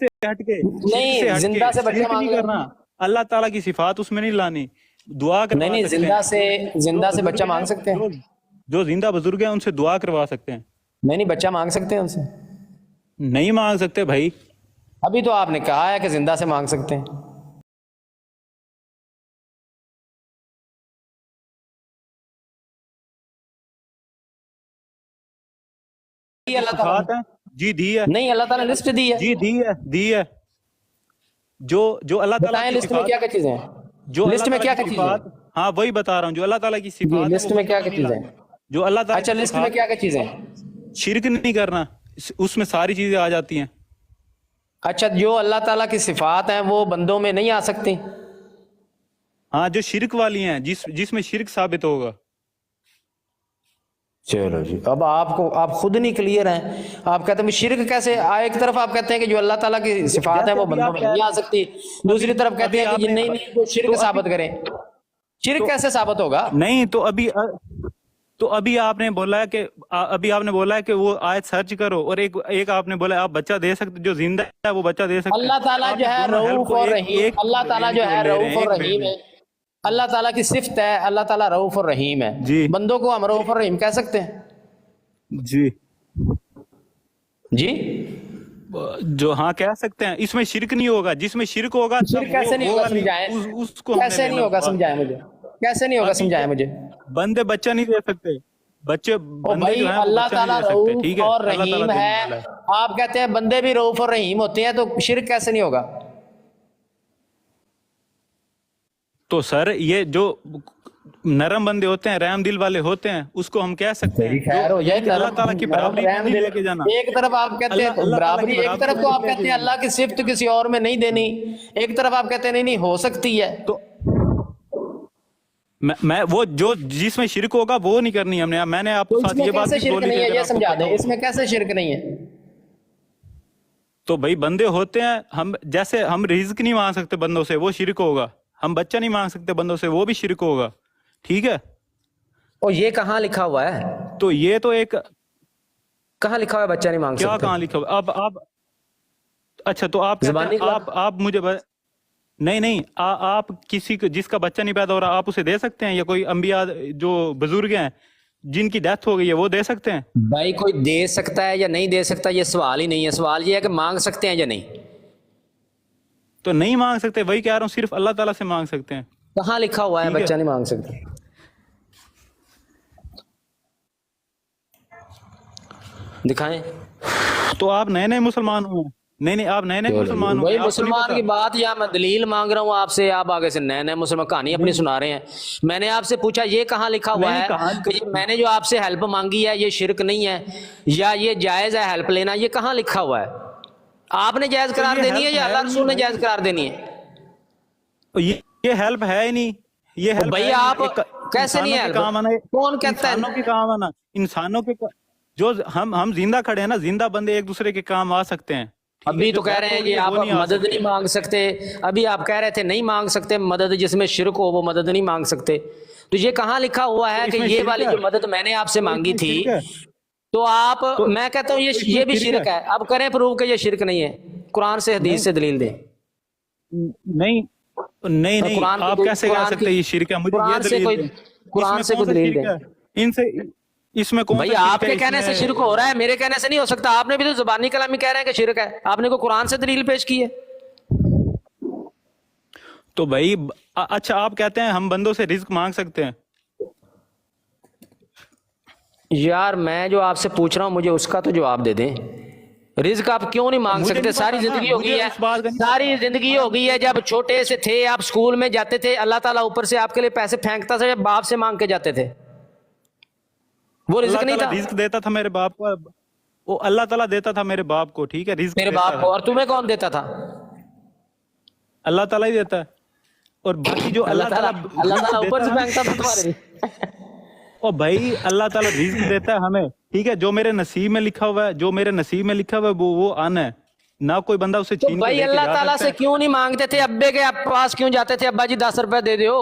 سے ہٹ کے نہیں زندہ سے بچہ مانگ نہیں کرنا، اللہ تعالیٰ کی صفات اس میں نہیں لانی، دعا کروا نہیں سکتے زندہ سے ہیں، زندہ سے جو بچہ بزرگ مانگ سکتے ہیں؟ جو زندہ بزرگ ہیں ان سے دعا کروا سکتے ہیں، نہیں بچہ مانگ سکتے ہیں ان سے؟ نہیں مانگ سکتے بھائی۔ ابھی تو آپ نے کہا ہے کہ زندہ سے مانگ سکتے ہیں۔ اللہ تعالیٰ صفات ہیں جی دی ہے، نہیں، اللہ تعالیٰ نے لسٹ دی ہے، جی دی ہے، جو اللہ تعالیٰ بتائیں کی لسٹ میں صفات کیا کیا چیزیں ہیں، جو لسٹ اللہ میں تعالیٰ کیا کی کیا چیزیں صفات، ہیں ہاں وہی بتا رہا ہوں، جو اللہ تعالیٰ کی جی، صفات ہے لسٹ وہ میں بندوں کیا میں کیا نہیں چیزیں لانی، ہیں؟ جو اللہ تعالیٰ اچھا کی لسٹ میں صفات، کیا کیا چیزیں ہیں؟ شرک نہیں کرنا، اس میں ساری چیزیں آ جاتی ہیں۔ اچھا جو اللہ تعالیٰ کی صفات ہیں وہ بندوں میں نہیں آ سکتی؟ ہاں جو شرک والی ہیں، جس میں شرک ثابت ہوگا۔ چلو جی، اب آپ خود نہیں کلیئر ہیں، آپ کہتے ہیں شرک کیسے آئے؟ ایک طرف آپ کہتے ہیں کہ جو اللہ تعالیٰ کی صفات ہیں جیسے وہ ابھی بندوں آپ میں کہہ نہیں رہے آ سکتی، دوسری طرف کہتے ابھی ہیں آپ کہ نے نہیں وہ شرک ثابت کریں، شرک کیسے ثابت ہوگا؟ نہیں تو ابھی آپ نے بولا ہے کہ وہ آیت سرچ کرو، اور ایک آپ نے بولا آپ بچہ دے سکتے، جو زندہ ہے وہ بچہ دے سکتے ہیں۔ اللہ تعالیٰ آپ جو ہے دونوں help رؤوف کو اور ایک رحیم، اللہ تعالیٰ بیان جو کی ہے لے رہے ہیں، رؤوف اور ایک رحیم بیان ہے، اللہ تعالیٰ کی صفت ہے، اللہ تعالیٰ رؤوف اور رحیم ہے، جی بندوں کو ہم رؤوف اور رحیم کہہ سکتے ہیں؟ جی جی جو ہاں کہہ سکتے ہیں، اس میں شرک نہیں ہوگا، جس میں شرک ہوگا شرک کیسے نہیں ہوگا سمجھائیں، اس کو ہم نے کیسے نہیں لینا ہوگا بات سمجھائیں کریں۔ مجھے، کیسے نہیں ہوگا ابھی سمجھائیں مجھے؟ بندے بچہ نہیں دے سکتے، او بندے بھائی جو ہیں وہ اللہ بچہ نہیں تعالیٰ دے سکتے، ٹھیک رؤوف ہے، اور اللہ تعالیٰ رحیم دینے ہے، والا ہے۔ آپ کہتے ہیں بندے بھی رؤوف اور رحیم ہوتے ہیں، تو شرک کیسے نہیں ہوگا؟ تو سر یہ جو نرم بندے ہوتے ہیں، رحم دل والے ہوتے ہیں، اس کو ہم کہہ سکتے ہیں، تیری خیر ہو جائے، لیکن اللہ تعالیٰ کی برابری میں نہیں لے کے جانا۔ ایک طرف آپ کہتے ہیں اللہ تعالیٰ برابری، کی ایک طرف میں تو نہیں آپ لے کہتے کے ہیں جانا۔ اللہ کی صفت کسی اور میں نہیں دینی، ایک طرف آپ کہتے ہیں نہیں ہو سکتی ہے۔ تو میں وہ جو جس میں شرک ہوگا وہ نہیں کرنی ہم نے، میں نے آپ تو کے اس ساتھ میں یہ بات کیسے بھی شرک بولی نہیں تھی، ہے اگر یہ آپ کو سمجھا پتہ دیں، ہو اس میں کیسے شرک نہیں ہے؟ تو بھائی بندے ہوتے ہیں، جیسے ہم رزق نہیں مانگ سکتے بندوں سے، وہ شرک ہوگا، ہم بچہ نہیں مانگ سکتے بندوں سے، وہ بھی شرک ہوگا، ٹھیک ہے۔ اور یہ کہاں لکھا ہوا ہے؟ تو یہ تو ایک کہاں لکھا ہوا ہے بچہ نہیں مانگ کیا سکتے؟ کہاں لکھا ہوا اب اچھا تو آپ کہتے ہیں زبانی اطلاق؟ آپ مجھے نہیں آپ کسی کو جس کا بچہ نہیں پیدا ہو رہا آپ اسے دے سکتے ہیں، یا کوئی انبیاء جو بزرگ ہیں جن کی ڈیتھ ہو گئی ہے وہ دے سکتے ہیں؟ بھائی کوئی دے سکتا ہے یا نہیں دے سکتا یہ سوال ہی نہیں ہے، سوال یہ ہے کہ مانگ سکتے ہیں یا نہیں۔ تو نہیں مانگ سکتے، وہی کہہ رہا ہوں، صرف اللہ تعالیٰ سے مانگ سکتے ہیں، کہاں لکھا ہوا ہے ٹھیک ہے۔ بچہ نہیں مانگ سکتے؟ دکھائیں۔ تو آپ نئے مسلمان ہوئے ہیں، نہیں آپ نئے مسلمان ہوئے وہی ہیں، آپ کو نہیں مسلمان پتا۔ کی بات، یا میں دلیل مانگ رہا ہوں آپ سے، آپ آگے سے نئے مسلمان کہانی اپنی سنا رہے ہیں۔ میں نے آپ سے پوچھا یہ کہاں لکھا ہوا نہیں ہے کہاں، کہ میں نے جو آپ سے ہیلپ مانگی ہے یہ شرک نہیں ہے، یا یہ جائز ہے ہیلپ لینا، یہ کہاں لکھا ہوا ہے؟ آپ نے جائز قرار دینی ہے یا اللہ رسول نے جائز قرار دینی ہے؟ یہ ہیلپ ہے ہی نہیں، یہ ہیلپ بھائی ہے آپ نہیں، کیسے نہیں انسانوں کے ہیلپ؟ کام آنا، کون کہتا ہے؟ انسانوں کے کام آنا، انسانوں کے جو ہم زندہ کھڑے ہیں نا، زندہ بندے ایک دوسرے کے کام آ سکتے ہیں، ابھی تو کہہ رہے ہیں کہ آپ مدد نہیں مانگ سکتے، ابھی آپ کہہ رہے تھے نہیں مانگ سکتے مدد، جس میں شرک ہو وہ مدد نہیں مانگ سکتے، تو یہ کہاں لکھا ہوا ہے کہ یہ والی جو مدد میں نے آپ سے مانگی تھی؟ تو آپ، میں کہتا ہوں یہ بھی شرک ہے، اب کریں پروو کہ یہ شرک نہیں ہے، قرآن سے حدیث سے دلیل دیں۔ نہیں آپ کیسے کہہ سکتے یہ شرک ہے؟ مجھے یہ دلیل دیں، قرآن سے کوئی دلیل دیں اس میں کون سا بھائی، آپ کے کہنے سے شرک ہو رہا ہے، میرے کہنے سے نہیں ہو سکتا، آپ نے بھی تو زبانی کلامی کہہ رہے ہیں کہ شرک ہے، آپ نے کوئی قرآن سے دلیل پیش کی ہے؟ تو بھائی اچھا آپ کہتے ہیں ہم بندوں سے رزق مانگ سکتے ہیں، یار میں جو آپ سے پوچھ رہا ہوں مجھے اس کا تو جواب دے دیں، رزق آپ کیوں نہیں مانگ سکتے؟ ساری زندگی ہو گئی ہے، ساری زندگی ہو گئی ہے، جب چھوٹے سے تھے آپ اسکول میں جاتے تھے اللہ تعالیٰ اوپر سے آپ کے لیے پیسے پھینکتا تھا، جب باپ سے مانگ کے جاتے تھے، وہ رزق نہیں تھا؟ رزق دیتا تھا میرے باپ کو، وہ اللہ تعالیٰ دیتا تھا میرے باپ کو، ٹھیک ہے، رزق میرے باپ کو، اور تمہیں کون دیتا تھا؟ اللہ تعالیٰ ہی دیتا ہے، اور باقی جو اللہ تعالیٰ اوپر سے پھینکتا تھا تمہارے لیے؟ اور بھائی اللہ تعالیٰ رزق دیتا ہے ہمیں، ٹھیک ہے، جو میرے نصیب میں لکھا ہوا ہے، جو میرے نصیب میں لکھا ہوا ہے وہ آنا ہے، نہ کوئی بندہ اسے تو چھین کے بھائی لے کے اللہ جا تعالیٰ سکتا سے ہے۔ کیوں نہیں مانگتے تھے؟ ابے کے پاس کیوں جاتے تھے؟ ابا جی 10 روپے دے دیو۔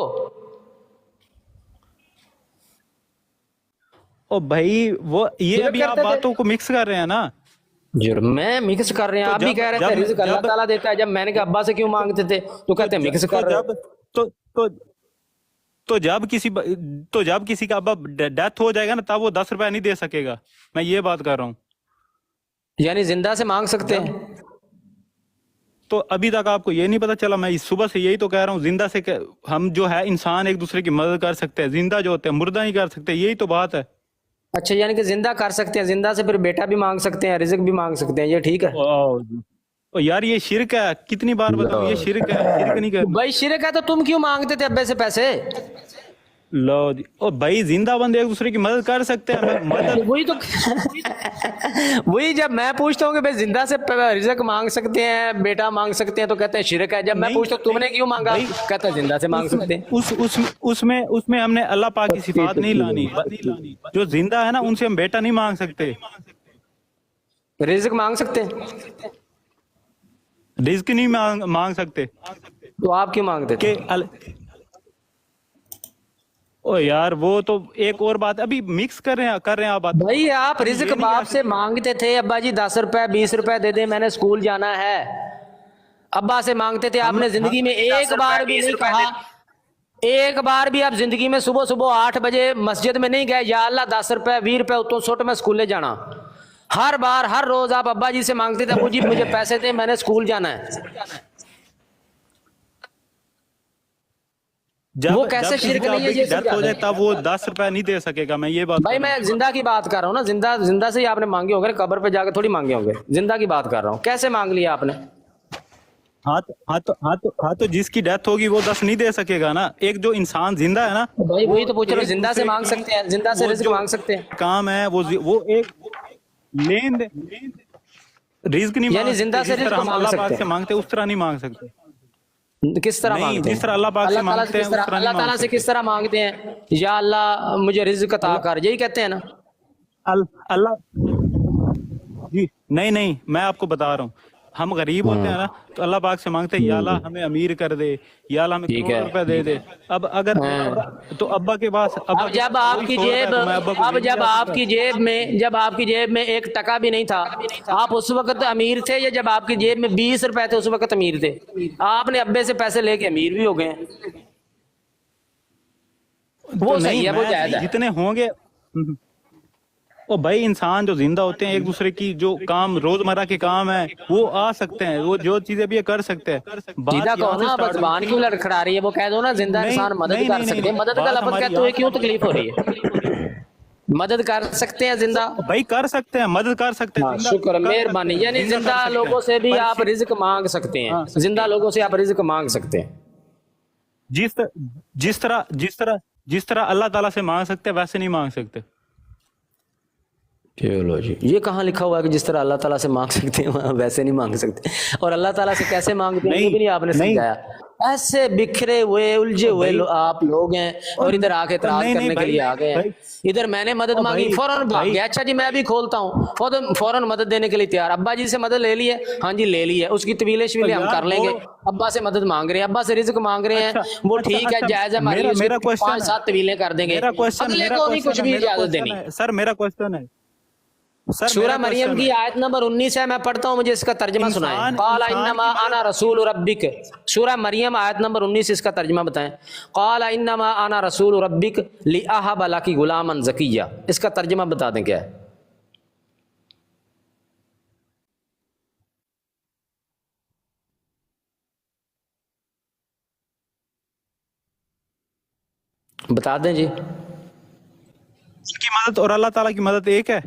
اور بھائی وہ یہ ابھی آپ باتوں کو مکس کر رہے ہیں نا، میں مکس کر رہے ہیں, تو آپ بھی کہہ رہے تھے رزق اللہ تعالیٰ دیتا ہے, جب میں نے کہا ابا سے کیوں مانگتے تھے تو کہتے ہیں مکس کر رہے ہیں. تو جب کسی کا ابا ڈیتھ ہو جائے گا نا تب وہ 10 روپے نہیں دے سکے گا, میں یہ بات کر رہا ہوں. یعنی زندہ سے مانگ سکتے ہیں. تو ابھی تک آپ کو یہ نہیں پتا چلا, میں صبح سے یہی تو کہہ رہا ہوں, زندہ سے ہم جو ہے انسان ایک دوسرے کی مدد کر سکتے ہیں, زندہ جو ہوتے ہیں مردہ نہیں کر سکتے, یہی تو بات ہے. اچھا یعنی کہ زندہ کر سکتے ہیں, زندہ سے پھر بیٹا بھی مانگ سکتے ہیں, رزق بھی مانگ سکتے ہیں, یہ ٹھیک ہے. یار یہ شرک ہے, کتنی بار بتاؤں یہ شرک ہے, شرک نہیں کر. بھائی شرک ہے تو تم کیوں مانگتے تھے ابے سے پیسے؟ لو جی, بھائی زندہ بندے ایک دوسرے کی مدد کر سکتے ہیں. وہی تو وہی جب میں پوچھتا ہوں کہ بھائی زندہ سے رزق مانگ سکتے ہیں, بیٹا مانگ سکتے ہیں, تو کہتے ہیں شرک ہے. جب میں پوچھتا ہوں تم نے کیوں مانگا, کہتا ہے زندہ سے مانگ سکتے ہیں. اس میں ہم نے اللہ پاک کی صفات نہیں لانی. جو زندہ ہے نا ان سے ہم بیٹا نہیں مانگ سکتے, رزق مانگ سکتے ہیں. رزق نہیں مانگ سکتے. تو آپ کیوں مانگتے تھے؟ او یار وہ تو ایک اور بات, ابھی مکس کر رہے ہیں آپ بات. بھائی آپ رزق باپ سے مانگتے تھے, ابا جی 10 روپے 20 روپے دے دیں, میں نے اسکول جانا ہے. ابا سے مانگتے تھے, آپ نے زندگی میں ایک بار بھی نہیں کہا, ایک بار بھی آپ زندگی میں صبح 8 بجے مسجد میں نہیں گئے یا اللہ 10 روپے 20 روپے اتوں سٹ میں اسکولے جانا. ہر بار ہر روز آپ ابا جی سے مانگتے تھے, ابو جی مجھے پیسے دیں میں نے اسکول جانا ہے. وہ کیسے شرک نہیں ہے یہ ڈیتھ ہو جائے تب وہ 10 روپے نہیں دے سکے گا, میں یہ بات. بھائی میں زندہ کی بات کر رہا ہوں نا, زندہ سے ہی آپ نے مانگے ہوں گے, قبر پہ جا کے تھوڑی مانگے ہوں گے. زندہ کی بات کر رہا ہوں, کیسے مانگ لیا آپ نے؟ ہاں تو جس کی ڈیتھ ہوگی وہ 10 نہیں دے سکے گا نا. ایک جو انسان زندہ ہے نا, بھائی وہی تو پوچھ رہا ہوں, زندہ سے مانگ سکتے ہیں, زندہ سے رزق مانگ سکتے ہیں. کام ہے وہ ایک لین رزق نہیں, یعنی زندہ سے رزق ہم مانگ اللہ پاک سکتے سے مانگتے اس طرح نہیں مانگ سکتے. کس طرح مانگتے ہیں؟ جس طرح اللہ پاک سے مانگتے ہیں اللہ تعالیٰ سے کس طرح مانگتے ہیں؟ یا اللہ مجھے رزق عطا کر, یہی کہتے ہیں نا اللہ جی. نہیں میں آپ کو بتا رہا ہوں, ہم غریب ہوتے ہیں نا تو اللہ پاک سے مانگتے ہیں یا اللہ ہمیں امیر کر دے, یا اللہ ہمیں کروڑ روپے دے دے. اب اگر تو ابا کے پاس اب جب آپ کی جیب میں 1 ٹکا بھی نہیں تھا, آپ اس وقت امیر تھے, یا جب آپ کی جیب میں 20 روپے تھے اس وقت امیر تھے؟ آپ نے ابے سے پیسے لے کے امیر بھی ہو گئے ہیں. وہ صحیح ہے, وہ جائز ہے. جتنے ہوں گے. او بھائی انسان جو زندہ ہوتے ہیں ایک دوسرے کی جو کام روزمرہ کے کام ہیں وہ آ سکتے ہیں, وہ جو چیزیں بھی کر سکتے ہیں. سیدھا کہو نا, اب زبان کیوں لڑکھڑا رہی ہے, وہ کہہ دو نا زندہ انسان مدد کر سکتے ہیں. مدد کا لفظ کہتے ہوئے کیوں تکلیف ہو رہی ہے؟ مدد کر سکتے ہیں زندہ, بھائی کر سکتے ہیں, مدد کر سکتے ہیں. شکر مہربانی. یعنی زندہ لوگوں سے بھی آپ رزق مانگ سکتے ہیں, زندہ لوگوں سے آپ رزق مانگ سکتے ہیں. جس طرح اللہ تعالیٰ سے مانگ سکتے ہیں ویسے نہیں مانگ سکتے. چلو جی, یہ کہاں لکھا ہوا ہے کہ جس طرح اللہ تعالیٰ سے مانگ سکتے ہیں ویسے نہیں مانگ سکتے؟ اور اللہ تعالیٰ سے کیسے مانگتے ہیں یہ بھی نہیں آپ نے سمجھایا. ایسے بکھرے ہوئے الجھے ہوئے آپ لوگ ہیں, اور ادھر آ کے اعتراض کرنے کے لیے آ گئے ہیں. ادھر میں نے مدد مانگی فوراً بھاگ گیا, اچھا جی میں بھی کھولتا ہوں, فوراً مدد دینے کے لیے تیار. ابا جی سے مدد لے لی ہے, ہاں جی لے لی ہے, اس کی طویلیں شویلیں ہم کر لیں گے. ابا سے مدد مانگ رہے ہیں, ابا سے رزق مانگ رہے ہیں, وہ ٹھیک ہے جائز ہے, ہماری 5-7 طویلیں کر دیں گے, اگلے کو نہیں کچھ بھی اجازت دینی. سر میرا کوسچن ہے, سورہ مریم کی آیت نمبر 19 ہے, میں پڑھتا ہوں, مجھے اس کا ترجمہ سنائیں. قال انما انا رسول ربک, سورہ مریم آیت نمبر 19, اس کا ترجمہ بتائیں. قال انما انا رسول ربک لاہب لک غلاما زکیا, اس کا ترجمہ بتا دیں کیا ہے؟ بتا دیں جی. اس کی مدد اور اللہ تعالیٰ کی مدد ایک ہے.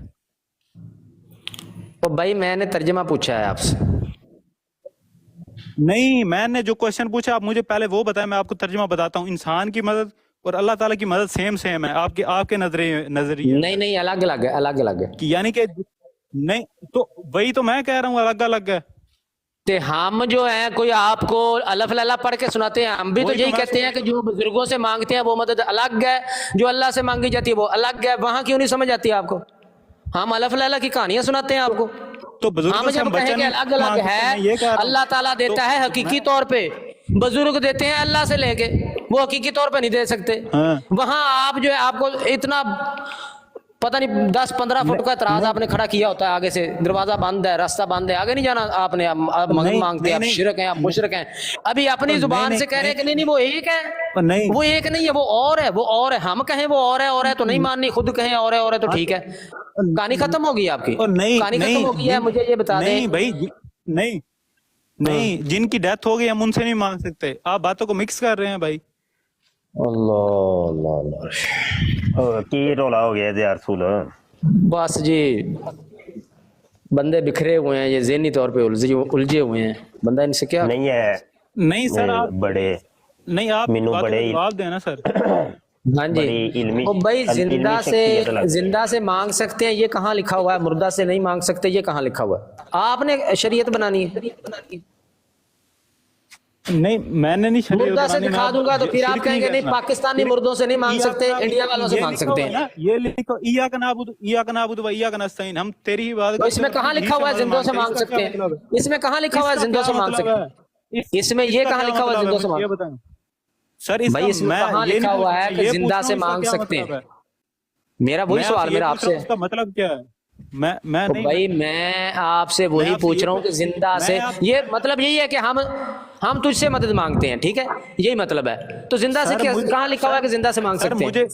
تو بھائی میں نے ترجمہ پوچھا ہے آپ سے. نہیں, میں نے جو کوشچن پوچھا آپ مجھے پہلے وہ بتائیں, میں آپ کو ترجمہ بتاتا ہوں. انسان کی مدد اور اللہ تعالیٰ کی مدد سیم ہے آپ کے نظریے. نہیں الگ الگ ہے. یعنی کہ نہیں, تو وہی تو میں کہہ رہا ہوں الگ الگ ہے. تے ہم جو ہیں کوئی آپ کو الف للہ پڑھ کے سناتے ہیں, ہم بھی تو یہی کہتے ہیں کہ جو بزرگوں سے مانگتے ہیں وہ مدد الگ ہے, جو اللہ سے مانگی جاتی ہے وہ الگ ہے. وہاں کیوں نہیں سمجھ آتی آپ کو؟ ہم الف للہ کی کہانیاں سناتے ہیں آپ کو. تو ہم جب کہیں کہ الگ الگ ہے, اللہ تعالیٰ دیتا ہے حقیقی طور پہ, بزرگ دیتے ہیں اللہ سے لے کے, وہ حقیقی طور پہ نہیں دے سکتے. وہاں آپ جو ہے آپ کو اتنا पता नहीं 10-15 फुट का तराज आपने खड़ा किया होता है, आगे से दरवाजा बंद है, रास्ता बंद है, आगे नहीं जाना आपने। आप मदद मांगते हैं, आप शिरक हैं, आप मुशरक हैं। अभी अपनी जुबान से कह रहे हैं कि नहीं नहीं वो एक है, नहीं वो एक नहीं है, वो और है, वो और है। हम कहें वो और है तो नहीं माननी, खुद कहें और है तो ठीक है। कहानी खत्म हो गई आपकी, कहानी खत्म हो गई है। मुझे ये बता नहीं दें भाई, नहीं नहीं, जिनकी डेथ हो गई हम उनसे नहीं मांग सकते। आप बातों को मिक्स कर रहे हैं भाई। अल्लाह अल्लाह अल्लाह, की रोला हो गया यार रसूल। बस जी बंदे बिखरे हुए हैं, ये ज़हनी तौर पे उलझे हुए हैं। बंदा इनसे क्या नहीं है, नहीं सर आप बड़े नहीं, आप मीनू बातों बड़े का जवाब देना सर। हाँ जी, बड़ी इल्मी ओ भाई शख्सियत जिंदा से मांग सकते हैं, ये कहाँ लिखा हुआ है? मुर्दा से नहीं मांग सकते, ये कहाँ लिखा हुआ है? आपने शरीयत बनानी है। नहीं मैंने नहीं शरीयत मुर्दा से बनानी, दिखा मैं दूंगा तो फिर आप शिरक कहेंगे नहीं करना। पाकिस्तानी मुर्दों से नहीं मांग सकते, इंडिया वालों से ये मांग लिखा सकते हुआ है हैं। ना, ये लिखो इय्या का नाबुदु व इय्या का नस्तईन, हम तेरी ही इबादत तो इसमें करते हैं, कहाँ हम लिखा हुआ है तुझी जिंदों से मदद मांग मांगते सकते हैं। इसका क्या हैं? मतलब है? इसमें कहाँ लिखा हुआ है इसका जिंदों क्या से मांग मतलब सकते है? हैं? इसमें ये इसका कहाँ क्या लिखा हुआ है मतलब जिंदों से मुझे ये मांग? बताएं सर। इसका भाई इसमें मैं कहाँ ये लिखा नहीं हुआ पूछ है रहा, कि ये जिंदा पूछ से रहा हूँ, मांग इसका क्या सकते मतलब हैं? है? मेरा वही मैं सवाल आपसे ये मेरा पूछ रहा हूँ, आपसे, इसका मतलब क्या है? मैं तो नहीं, भाई मैं आपसे वही आपसे पूछ ये रहा हूँ कि जिंदा मैं से, आप- ये मतलब यही है कि हम तुझसे मदद मांगते हैं, ठीक है, यही मतलब है। तो जिंदा से सर मुझे कहाँ लिखा हुआ है कि जिंदा से मांग सर सकते हैं? मुझे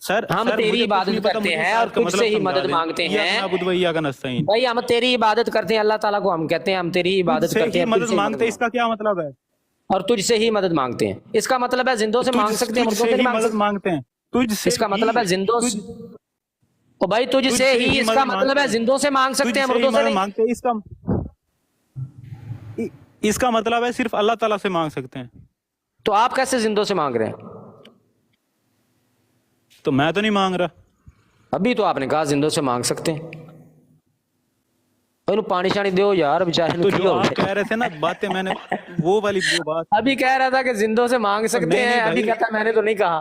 सर हम सर तेरी मुझे कुछ इबादत नहीं पता, करते मुझे हैं इस और आयत का तुझसे मतलब ही समझा मदद दें। मांगते इय्या का हैं। नाबुदु व इय्या का नस्तईन, भाई हम तेरी इबादत करते हैं, अल्लाह ताला को हम कहते हैं हम तेरी इबादत तुझसे करते ही हैं, मदद तुझसे ही मांगते हैं, इसका क्या मतलब है? और तुझसे ही मदद मांगते हैं, इसका मतलब है जिंदों से मांग सकते हैं, मुर्दों तुझसे से नहीं ही मांग मदद सकते। मांगते हैं, तुझसे इसका मतलब है जिंदों से, ओ भाई तुझसे तुझसे ही, ही इसका मदद मतलब मांगते है हैं, जिंदों से मांग सकते हैं, तुझसे ही मुर्दों से मदद नहीं। मांगते हैं। इसका मतलब है सिर्फ अल्लाह ताला से मांग सकते हैं। तो आप कैसे जिंदों से मांग रहे हैं? तो मैं तो नहीं मांग रहा। अभी तो आपने कहा जिंदों से मांग सकते हैं। ओनू पानी शानी दो यार बेचारे तो नू जो की हो आप गया। कह रहे थे ना बातें, मैंने वो वाली वो बात अभी कह रहा था कि जिंदों से मांग सकते नहीं, हैं, नहीं अभी भाई। कहता मैंने तो नहीं कहा।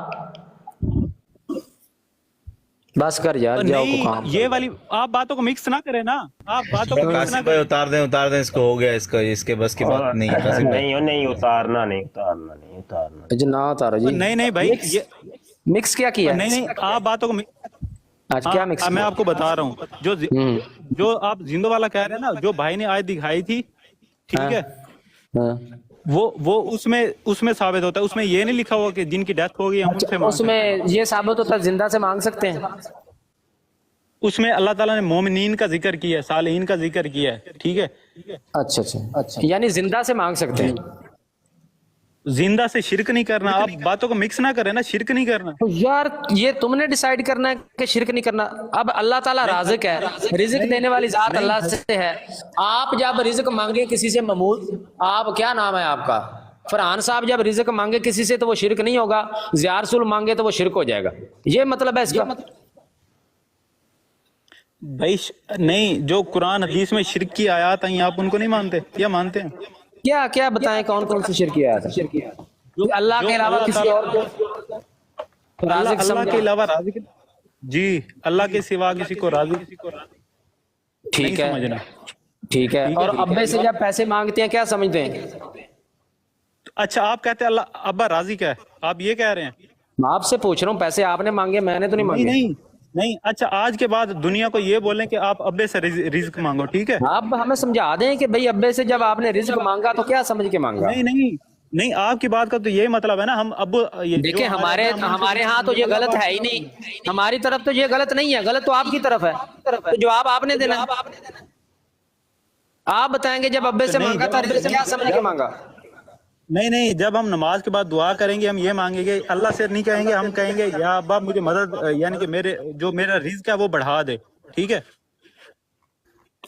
बस कर यार, जाओ को काम नहीं, ये वाली आप बातों को मिक्स ना करें ना, आप बातों को मिक्स ना कासिम भाई करें। उतार दें, इसको हो गया, इसका इसके बस की बात नहीं है कासिम भाई। नहीं उतारना। जी ना उतारो जी। नहीं नहीं भाई, ये मिक्स क्या किया? नहीं नहीं, आप बातों को आज क्या मिक्स मैं आपको बता रहा हूँ, जो आप जिंदो वाला कह रहे हैं ना, जो भाई ने आज दिखाई थी, ठीक हाँ। है, वो उसमें साबित होता है। उसमें ये नहीं लिखा हुआ कि जिनकी डेथ हो गई हम उनसे मांग सकते हैं। उसमें ये साबित होता है जिंदा से मांग सकते हैं। उसमें अल्लाह ताला ने मोमिनीन का जिक्र किया है, सालिहीन का जिक्र किया है, ठीक है। अच्छा, यानी जिंदा से मांग सकते हैं। जिंदा से शिरक नहीं करना। आप बातों को मिक्स ना करें ना, शिरक नहीं करना। तो यार ये तुमने डिसाइड करना है कि शिरक नहीं करना। अब अल्लाह ताला राज़िक है, रिज़्क देने वाली जात अल्लाह से है। आप जब रिज़्क मांगे किसी से, महमूद आप क्या नाम है आपका, फरहान साहब, जब रिज़्क मांगे किसी से तो वो शिरक नहीं होगा, ज़ियारसुल मांगे तो वो शिरक हो जाएगा। ये मतलब है इसका। भाई नहीं, जो कुरान हदीस में शिरक की आयत आई आप उनको नहीं मानते या मानते हैं? क्या क्या बताएं, कौन कौन सी शिरक किया था? अल्लाह के अलावा किसी और को राज़िक अल्लाह के समझा। अलावा राज़िक जी, अल्लाह के सिवा किसी को राज़िक ठीक है, समझना। ठीक है। और अब्बे से जब पैसे मांगते हैं क्या समझते हैं? अच्छा, आप कहते हैं अल्लाह अब्बा राज़िक है, आप ये कह रहे हैं? मैं आपसे पूछ रहा हूँ, पैसे आपने मांगे, मैंने तो नहीं नहीं मांगे। नहीं नहीं। अच्छा, आज के बाद दुनिया को ये बोलें कि आप अब्बे से रिज़्क मांगो, ठीक है? आप हमें समझा दें कि भाई अब्बे से जब आपने रिज़्क मांगा तो क्या समझ के मांगा? नहीं नहीं नहीं, आपकी बात का तो ये मतलब है ना, हम अब देखिए हमारे यहाँ तो ये गलत है ही नहीं, हमारी तरफ तो ये गलत नहीं है, गलत तो आपकी तरफ है। तो जवाब आपने देना। आप बताएंगे जब अब्बे से मांगा था रिज़्क क्या समझ के मांगा? नहीं नहीं, जब हम नमाज के बाद दुआ करेंगे हम ये मांगेंगे, अल्लाह से नहीं कहेंगे, हम कहेंगे या अब्बा मुझे मदद, यानी कि मेरा रिज़्क है वो बढ़ा दे, ठीक है।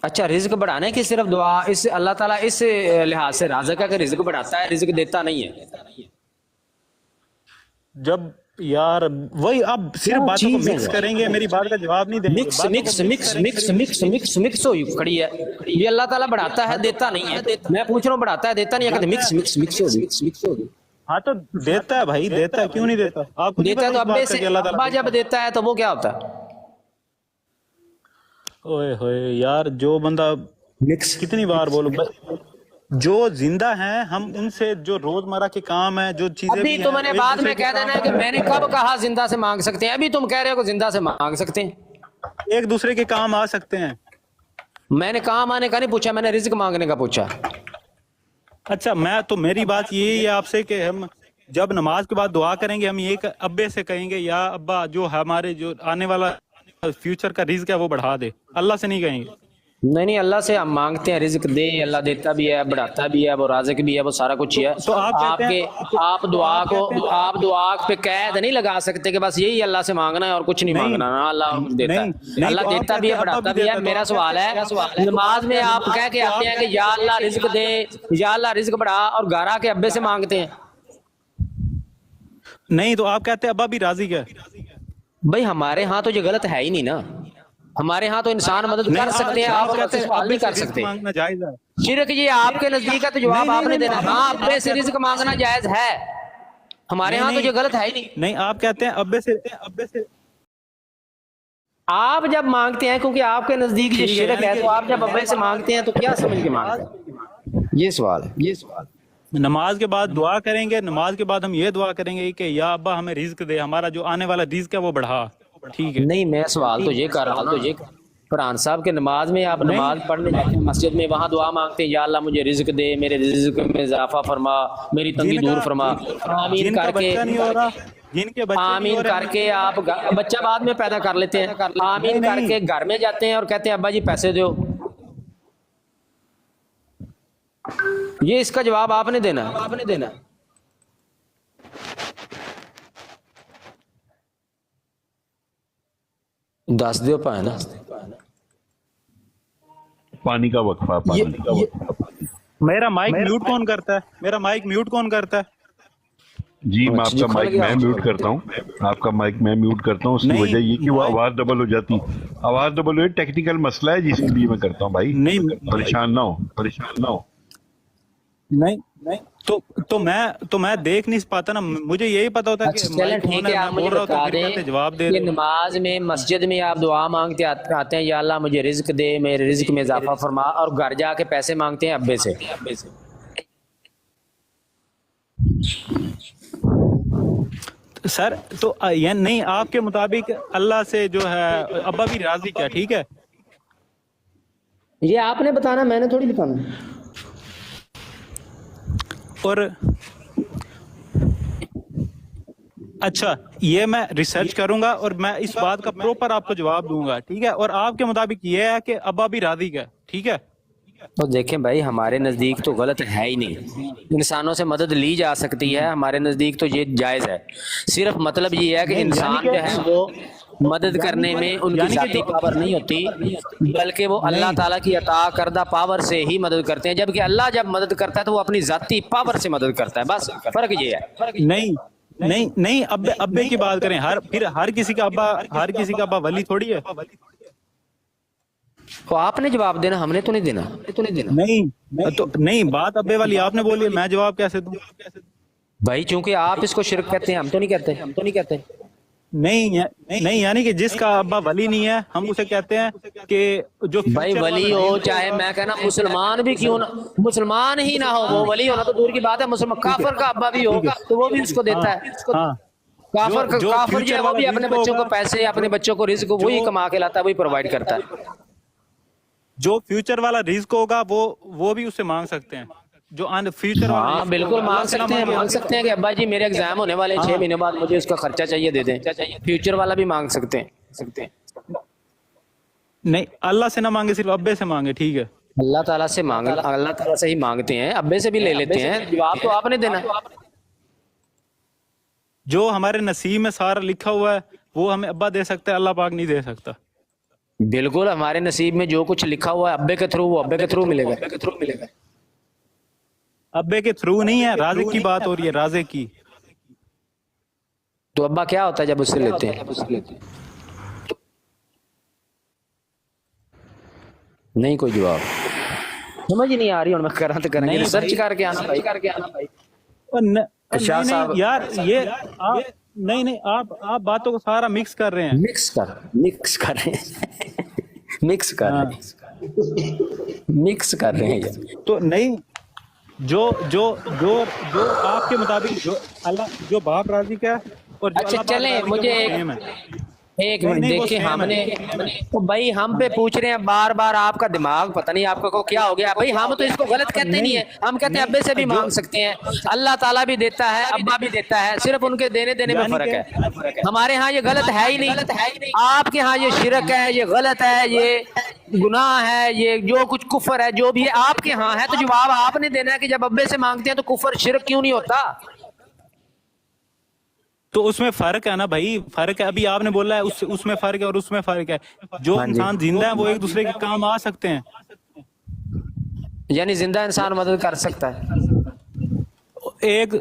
अच्छा, रिज़्क बढ़ाने की सिर्फ दुआ, इस अल्लाह ताला इस लिहाज से राज़िक है कि रिज़्क बढ़ाता है, रिज़्क देता नहीं है। जब यार वही आप सिर्फ बातों को मिक्स करेंगे, मेरी बात का जवाब नहीं देंगे। Mix mix mix mix mix mix mix हुई खड़ी है। ये अल्लाह ताला बढ़ाता है देता नहीं है। मैं पूछ रहा हूँ बढ़ाता है देता नहीं है, कहते मिक्स मिक्स मिक्स हो गई। हाँ तो देता है भाई, देता है, क्यों नहीं देता? आपको नहीं देता है पता तो इस बात अब्बे का से, कि अल्लाह ताला अब्बा जब देता है तो वो क्या होता है? ओए होए यार, जो बंदा मिक्स कितनी बार बोलो जो जिंदा हैं हम उनसे जो रोजमर्रा के काम है, जो चीजें अभी भी तो हैं, मैंने एक बाद दूसरे में के कह काम देना है कि मैंने कब कहा जिंदा से मांग सकते हैं, अभी तुम कह रहे हो कि जिंदा से मांग सकते हैं। एक दूसरे के काम आ सकते हैं। मैंने काम आने का नहीं पूछा, मैंने रिज्क मांगने का पूछा। अच्छा, मैं तो मेरी बात यही है आपसे कि हम जब नमाज के बाद दुआ करेंगे, हम ये अब्बे से कहेंगे या अब्बा जो हमारे जो आने वाला फ्यूचर का रिस्क है वो बढ़ा दे, अल्लाह से नहीं कहेंगे। नहीं नहीं, अल्लाह से हम मांगते हैं रिज्क दे, अल्लाह देता भी है, बढ़ाता भी है, वो राज़िक भी है, वो सारा कुछ ही है। तो आप कहते आपके हैं, आप दुआ पे कैद नहीं लगा सकते कि बस यही अल्लाह से मांगना है और कुछ नहीं मांगना ना, अल्लाह देता है, नहीं, अल्लाह तो आप देता भी है, कहते हैं, बढ़ाता अब्बा भी भी है। देता है, मेरा तो सवाल है, नमाज में आप कह के आते हैं कि या अल्लाह रिज्क दे, या अल्लाह रिज्क बढ़ा, और घर आके अब्बे से मांगते हैं। नहीं, तो आप कहते हैं अब्बा भी राजी है। भाई हमारे यहाँ तो ये गलत है ही नहीं ना, हमारे यहाँ तो इंसान मदद कर सकते हैं, आप कहते हैं सवाल नहीं कर अब्बे से सकते। रिस्क मांगना जायज है। शिरक ये आपके नजदीक है तो जवाब आपने देना। हाँ, अब्बे से रिज्क मांगना जायज है, हमारे यहाँ तो ये गलत है ही नहीं। नहीं, आप कहते हैं अब्बे से आप जब मांगते हैं क्योंकि आपके नजदीक ये ठीक है, शिरक है, यानी तो आप जब अब्बे से मांगते हैं तो क्या समझ के मांगते हैं? ये सवाल है। नमाज के बाद दुआ करेंगे, नमाज के बाद हम ये दुआ करेंगे कि या अब्बा हमें रिज्क दे, हमारा जो आने वाला रिज्क है वो बढ़ा। ठीक है। नहीं, मैं सवाल तो ये कर रहा हूँ, फरहान साहब के नमाज में आप नमाज पढ़ने जाते हैं मस्जिद में, वहाँ दुआ मांगते हैं या अल्लाह मुझे रिज्क दे, मेरे रिज्क में इजाफा फरमा, मेरी तंगी दूर फरमा, आमीन करके आमीन करके आप बच्चा बाद में पैदा कर लेते हैं, आमीन करके घर में जाते हैं और कहते हैं अब्बा जी पैसे दो। ये इसका जवाब आपने देना, आपने देना। दस दो पाए ना, पानी का वक्फा, पानी का वक्फा। मेरा माइक म्यूट कौन करता है? मेरा माइक म्यूट कौन करता है? जी, मैं आपका माइक मैं म्यूट करता हूँ, आपका माइक मैं म्यूट करता हूँ। उसकी वजह ये कि वो आवाज डबल हो जाती, आवाज डबल हो, टेक्निकल मसला है जिसके लिए मैं करता हूँ भाई। नहीं, परेशान ना हो, परेशान ना हो। नहीं, तो मैं देख नहीं पाता ना, मुझे यही पता होता है कि चलें ठीक है, आप मुझे बता दें जवाब दे कि नमाज में मस्जिद में आप दुआ मांगते आते हैं या अल्लाह मुझे रिज्क दे, मेरे रिज्क में इजाफा फरमा, और घर जाके पैसे मांगते हैं अब्बे से। सर तो ये नहीं, आपके मुताबिक अल्लाह से जो है अब्बा भी राजी क्या? ठीक है, ये आपने बताना, मैंने थोड़ी बताना। और अच्छा, ये मैं रिसर्च करूंगा और मैं इस बात का प्रॉपर आपको जवाब दूंगा। ठीक है, और आपके मुताबिक ये है कि अब्बा भी राजी है। ठीक है, तो देखें भाई, हमारे नज़दीक तो गलत है ही नहीं, इंसानों से मदद ली जा सकती है, हमारे नज़दीक तो ये जायज़ है। सिर्फ मतलब ये है कि इंसान जो है वो मदद करने में उनकी जाती पावर नहीं होती, बल्कि वो अल्लाह ताला की अता करदा पावर से ही मदद करते हैं, जबकि अल्लाह जब मदद करता है तो वो अपनी जाती पावर से मदद करता है। बस फर्क ये है। नहीं, अब्बे की बात करें, हर किसी का अब्बा वली थोड़ी है। तो आपने जवाब देना, हमने तो नहीं देना, नहीं, बात अब्बे वाली आपने बोली, मैं जवाब कैसे दूं? भाई चूंकि आप इसको शिरक कहते हैं, हम तो नहीं कहते। नहीं, यानी कि जिसका अब्बा वली नहीं है हम उसे कहते हैं कि जो भाई वली हो, चाहे मैं कहना मुसलमान भी क्यों ना, मुसलमान ही ना हो, वो वली होना तो दूर की बात है, मुसलमान काफिर का अब्बा भी हो तो वो भी उसको देता है। काफिर जो है वो भी अपने बच्चों को पैसे, अपने बच्चों को रिज्क वही कमा के लाता है, वही प्रोवाइड करता है। जो फ्यूचर वाला रिस्क होगा वो भी उससे मांग सकते हैं, जो फ्यूचर वाला। हाँ बिल्कुल मांग सकते हैं कि अब्बा जी मेरे एग्जाम होने वाले 6 महीने बाद, मुझे उसका खर्चा चाहिए, दे दें। फ्यूचर वाला भी मांग सकते हैं। नहीं, अल्लाह से ना मांगे, सिर्फ अब्बे से मांगे। ठीक है, अल्लाह ताला से मांगे, अल्लाह ताला से ही मांगते हैं, अब्बे से भी ले लेते हैं। जवाब तो आपने देना। जो हमारे नसीब में सारा लिखा हुआ है वो हमें अब्बा दे सकता है, अल्लाह पाक नहीं दे सकता। बिल्कुल, हमारे नसीब में जो कुछ लिखा हुआ है अब्बे के थ्रू, वो अब्बे के थ्रू मिलेगा। अब्बे के थ्रू नहीं है, राज़िक की बात हो रही है, राज़िक की। तो अब्बा क्या होता है जब उससे लेते हैं? नहीं कोई जवाब, समझ ही नहीं आ रही। और मैं करा तो करेंगे, रिसर्च करके आना भाई। नहीं यार, ये नहीं, आप बातों को सारा मिक्स कर रहे हैं। मिक्स कर रहे हैं। तो नहीं, जो जो जो जो आपके मुताबिक जो अल्लाह जो बाप राजी का है और जो अच्छा अल्लाह पाक चलें, राजी का, मुझे वो एक सेम है। एक नहीं, मिनट नहीं, वो देखिए, सेम हमने है। तो भाई हम पे पूछ रहे हैं बार बार, आपका दिमाग पता नहीं आपका को क्या हो गया भाई। हम तो इसको गलत कहते नहीं है, हम कहते हैं अब्बे से भी मांग सकते हैं, अल्लाह ताला भी देता है, अब्बा भी देता है, सिर्फ उनके देने देने में यानी फर्क कि- है। हमारे यहाँ ये गलत है ही नहीं, आपके यहाँ ये शिरक है, ये गलत है, ये गुनाह है, ये जो कुछ कुफर है जो भी है आपके यहाँ है। तो जवाब आपने देना है कि जब अब्बे से मांगते हैं तो कुफर शिरक क्यों नहीं होता? तो उसमें फर्क है ना भाई, फर्क है। अभी आपने बोला है उसमें फर्क है और उसमें फर्क है। जो हाँ जी। इंसान जिंदा है वो एक दूसरे के काम आ सकते हैं। यानी जिंदा इंसान मदद कर सकता है। एक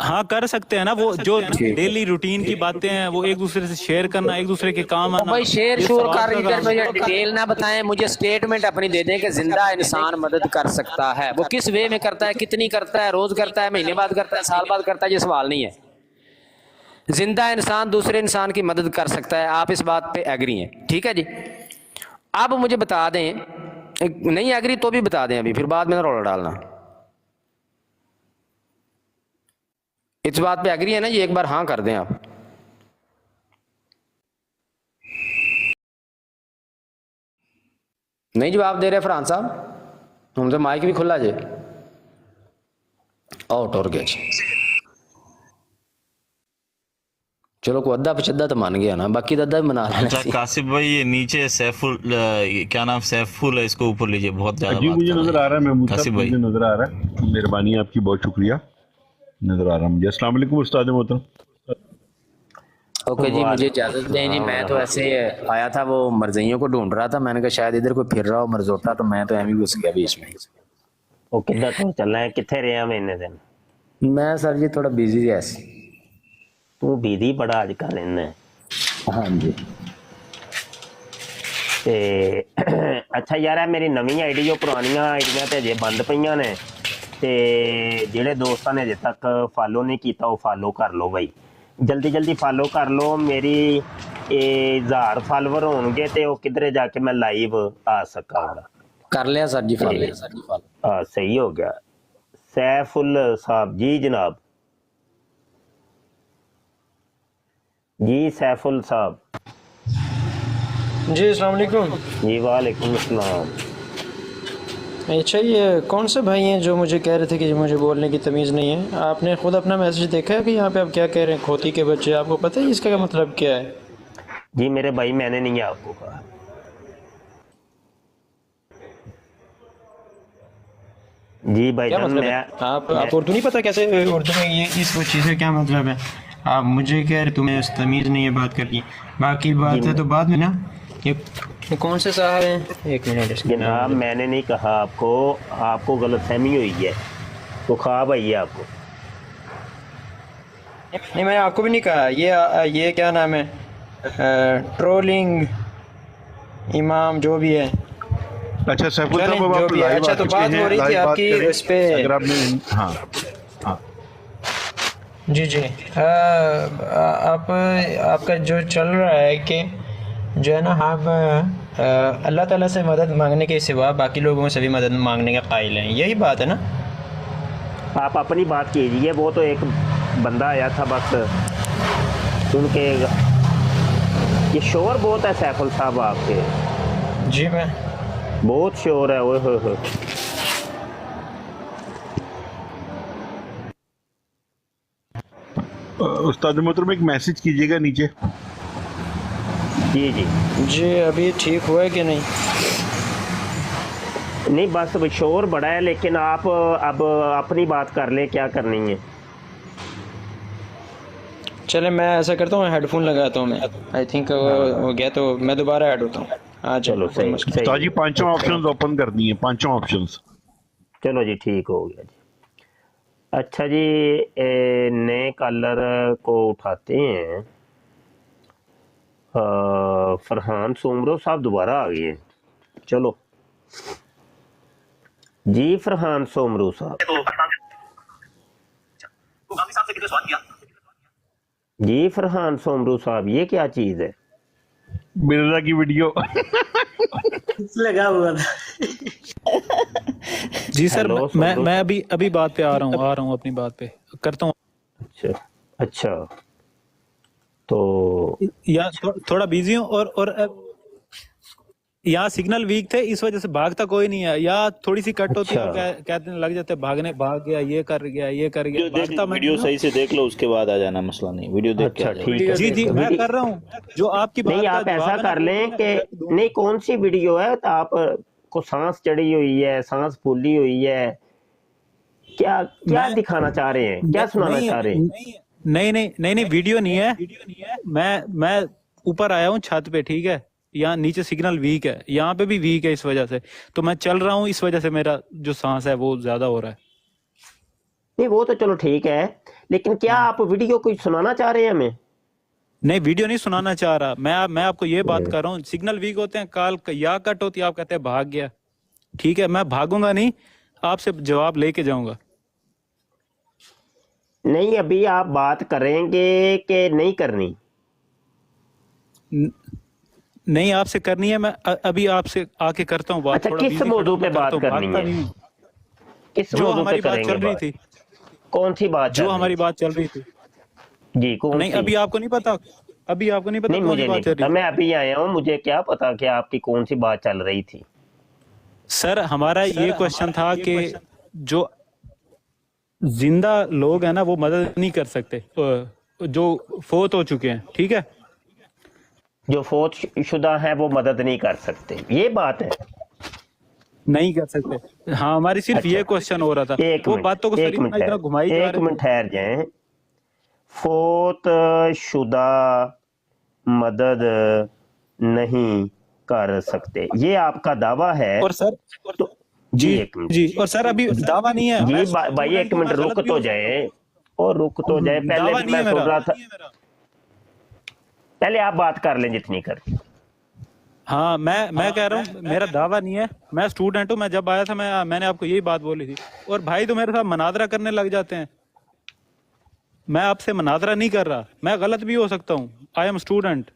हाँ कर सकते हैं ना, वो जो डेली रूटीन की बातें हैं वो एक दूसरे से शेयर करना, एक दूसरे के काम आना। भाई शेर ये शोर सवाल कर का इधर काम मुझे है। डिटेल ना बताएं, मुझे स्टेटमेंट अपनी दे दें कि जिंदा इंसान मदद कर सकता है। वो किस वे में करता है, कितनी करता है, रोज करता है, महीने बाद करता है, साल बाद करता है, ये सवाल नहीं है। जिंदा इंसान दूसरे इंसान की मदद कर सकता है, आप इस बात पे एग्री हैं, ठीक है जी। अब मुझे बता दें, नहीं एग्री तो भी बता दें अभी, फिर बाद में रौला डालना। इस बात पे एग्री है ना, ये एक बार हाँ कर दें आप। नहीं जवाब दे रहे फरहान साहब, हमसे माइक भी खुला जे आउट और गया जी। चलो को अद्धा पचद्दा तो मान गया ना, बाकी तो अद्धा भी मना लेना अच्छा चाहिए। कासिफ भाई, ये नीचे सैफुल ये क्या नाम, सैफुल है, इसको ऊपर लीजिए, बहुत ज्यादा जी बात मुझे कर रहे नजर आ रहा है, महमूद कासिफ साहब भाई। मुझे नजर आ रहा है, मेहरबानी आपकी, बहुत शुक्रिया, नजर आ रहा है मुझे। अस्सलाम वालेकुम उस्ताद मोहतरम। ओके जी, मुझे इजाजत दें जी। मैं तो ऐसे आया था, वो मरजइयों को ढूंढ रहा था, मैंने कहा शायद इधर कोई फिर रहा हो मरजोटा, तो मैं तो एम ही घुस गया बीच में। ਉਹ ਕਿੱਦਾਂ ਤੋਂ ਚੱਲਣਾ ਹੈ, ਕਿੱਥੇ ਰਿਹਾ ਮੈਂ ਇੰਨੇ ਦਿਨ? मैं सर जी थोड़ा बिजी है ऐसे। ਤੂੰ ਬੀਦੀ ਬੜਾ ਅੱਜ ਕੱਲ ਰਹਿੰਦਾ। हाँ जी। ਤੇ ਅੱਛਾ ਯਾਰ, ਇਹ ਮੇਰੀ ਨਵੀਂ ਆਈਡੀ, ਉਹ ਪੁਰਾਣੀਆਂ ਆਈਡੀਆਂ ਤੇ ਅਜੇ ਬੰਦ ਪਈਆਂ ਨੇ, ਤੇ ਜਿਹੜੇ ਦੋਸਤਾਂ ਨੇ ਅਜੇ ਤੱਕ ਫਾਲੋ ਨਹੀਂ ਕੀਤਾ ਉਹ ਫਾਲੋ ਕਰ ਲਓ ਬਾਈ, ਜਲਦੀ ਜਲਦੀ ਫਾਲੋ ਕਰ ਲਓ। ਮੇਰੀ 1000 ਫਾਲੋਵਰ ਹੋਣਗੇ ਤੇ ਉਹ ਕਿਧਰੇ ਜਾ ਕੇ ਮੈਂ ਲਾਈਵ ਆ ਸਕਾਂਗਾ। कर लिया सर जी, फॉलो सर जी फॉलो। हाँ सही हो गया। सैफुल साहब जी, जनाब जी, सैफुल साहब जी अस्सलाम वालेकुम। जी वालेकुम अस्सलाम। अच्छा ये कौन से भाई हैं जो मुझे कह रहे थे कि मुझे बोलने की तमीज़ नहीं है? आपने खुद अपना मैसेज देखा है कि यहाँ पे आप क्या कह रहे हैं, खोती के बच्चे? आपको पता है इसका क्या मतलब क्या है? जी मेरे भाई, मैंने नहीं आपको कहा। जी भाई क्या जान, मतलब है? आप उर्दू नहीं पता कैसे उर्दू में ये इस चीज़ का क्या मतलब है? आप मुझे कह रहे तुम्हें तमीज़ नहीं है बात करनी, बाकी बात है तो बाद में ना। ये कौन से साहब हैं? एक मिनट इसके जनाब मैंने नहीं कहा आपको, आपको गलतफहमी हुई है, तो ख्वाब आई है आपको। नहीं मैंने आपको भी नहीं कहा। ये क्या नाम है, ट्रोलिंग इमाम जो भी है। अच्छा सैफुल चलें, साहब, अब जो आप भी है। लाइव अच्छा, आ तो चुके बात हैं, हो रही थी लाइव बात आपकी करें। इस पे। अगर आपने हाँ हाँ जी जी आपका जो चल रहा है कि जो है ना, हम अल्लाह ताला से मदद मांगने के सिवा बाकी लोगों से भी मदद मांगने के कायल हैं, यही बात है ना? आप अपनी बात कीजिए, वो तो एक बंदा आया था बस सुन के। ये शोर बहुत है सैफुल साहब आपके, जी मैं बहुत शोर है। ओए होए होए। उस्ताद मोहतरम एक मैसेज कीजिएगा नीचे। जी जी जी अभी ठीक हुआ है कि नहीं? नहीं बस शोर बड़ा है, लेकिन आप अब अपनी बात कर लें, क्या करनी है। चले मैं ऐसा करता हूँ, हेडफोन लगाता हूँ मैं। आई थिंक हो गया, तो मैं दोबारा ऐड होता हूँ। हाँ चलो कोई सही मुश्किल उस्ताद जी सही। पांचों ऑप्शंस ओपन कर दिए, पांचों ऑप्शंस। चलो जी ठीक हो गया जी। अच्छा जी, नए कलर को उठाते हैं। फरहान सोमरो साहब दोबारा आ गए। चलो जी, फरहान सोमरो साहब जी, फरहान सोमरो साहब, ये क्या चीज है? मिर्जा की वीडियो लगा हुआ था। जी सर हेलो, मैं सोनू। मैं अभी बात पे आ रहा हूँ अपनी बात पे करता हूँ अच्छा अच्छा, तो या थोड़ा बिजी हूँ और यहाँ सिग्नल वीक थे इस वजह से भागता कोई नहीं है, या थोड़ी सी कट होती है अच्छा और कहते हैं लग जाते भागने, भाग गया, ये कर गया, ये कर गया, वीडियो देख भागता मैं वीडियो नहीं हूँ। सही से देख लो, उसके बाद आ जाना, मसला नहीं, वीडियो देख के आ अच्छा जाओ। ठीक है। जी जी मैं वीडियो- कर रहा हूँ, जो आपकी बात नहीं का आप ऐसा जवाब है ना कर वो लें मैं कि direct दूंगा। नहीं, कौन सी वीडियो है, तो आप को सांस चढ़ी हुई है, सांस फूली हुई है, क्या क्या मैं दिखाना चाह रहे हैं, क्या सुनाना नहीं चाह रहे हैं? नहीं वीडियो नहीं है, मैं ऊपर आया हूँ छत पे, ठीक है, यहाँ नीचे सिग्नल वीक है, यहाँ पे भी वीक है, इस वजह से तो मैं चल रहा हूँ, इस वजह से मेरा जो सांस है वो ज्यादा हो रहा है। नहीं वो तो चलो ठीक है, लेकिन क्या आप वीडियो कोई सुनाना चाह रहे हैं हमें? नहीं वीडियो नहीं सुनाना चाह रहा, मैं आपको ये बात कर रहा हूँ, सिग्नल वीक होते हैं, कॉल या कट होती है, आप कहते हैं भाग गया, ठीक है, मैं भागूंगा नहीं, आपसे जवाब लेके जाऊंगा। नहीं अभी आप बात करेंगे कि नहीं करनी? नहीं आपसे करनी है, मैं अभी आपसे आके करता हूँ बात। अच्छा, थोड़ा किस busy मौजू खड़ा पे हूँ, बात करता हूँ, करनी भागता है? नहीं हूँ। किस जो मौजू पे हमारी बात करेंगे चल रही बात? थी, कौन सी बात जो चल हमारी रही बात चल रही थी, थी? जी कौन नहीं सी? अभी आपको नहीं पता, अभी आपको नहीं पता नहीं कौन सी मुझे नहीं बात चल पता, रही मैं अभी आया हूँ, मुझे क्या पता कि आपकी कौन सी बात चल रही थी। थी। सर हमारा ये क्वेश्चन था कि जो जिंदा लोग हैं ना वो मदद नहीं कर सकते, जो फोत हो चुके हैं, ठीक है, जो फौत शुदा है वो मदद नहीं कर सकते, ये बात है? नहीं कर सकते। हाँ हमारी सिर्फ अच्छा, ये क्वेश्चन हो रहा था, एक वो मिनट, बातों को सर एक मिनट इतना घुमाई जा एक रहे मिनट थे। ठहर जाएं। फौत शुदा मदद नहीं कर सकते, ये आपका दावा है? और सर तो जी एक मिनट जी, और सर अभी दावा नहीं है, मैं भाई एक स्टूडेंट हूँ, मिनट मैं गलत रुक भी तो हो सकता जाए, और रुक तो जाए, हूँ, पहले दावा भी नहीं मैं है सुन मेरा। रहा था, पहले आप बात कर लें जितनी कर। हाँ मैं कह रहा हूँ मेरा दावा नहीं है, मैं स्टूडेंट हूँ, मैं जब आया था मैंने आपको यही बात बोली थी, और भाई तो मेरे साथ मनादरा करने लग जाते हैं। मैं आपसे मनादरा नहीं कर रहा, मैं गलत भी हो सकता हूँ, आई एम स्टूडेंट,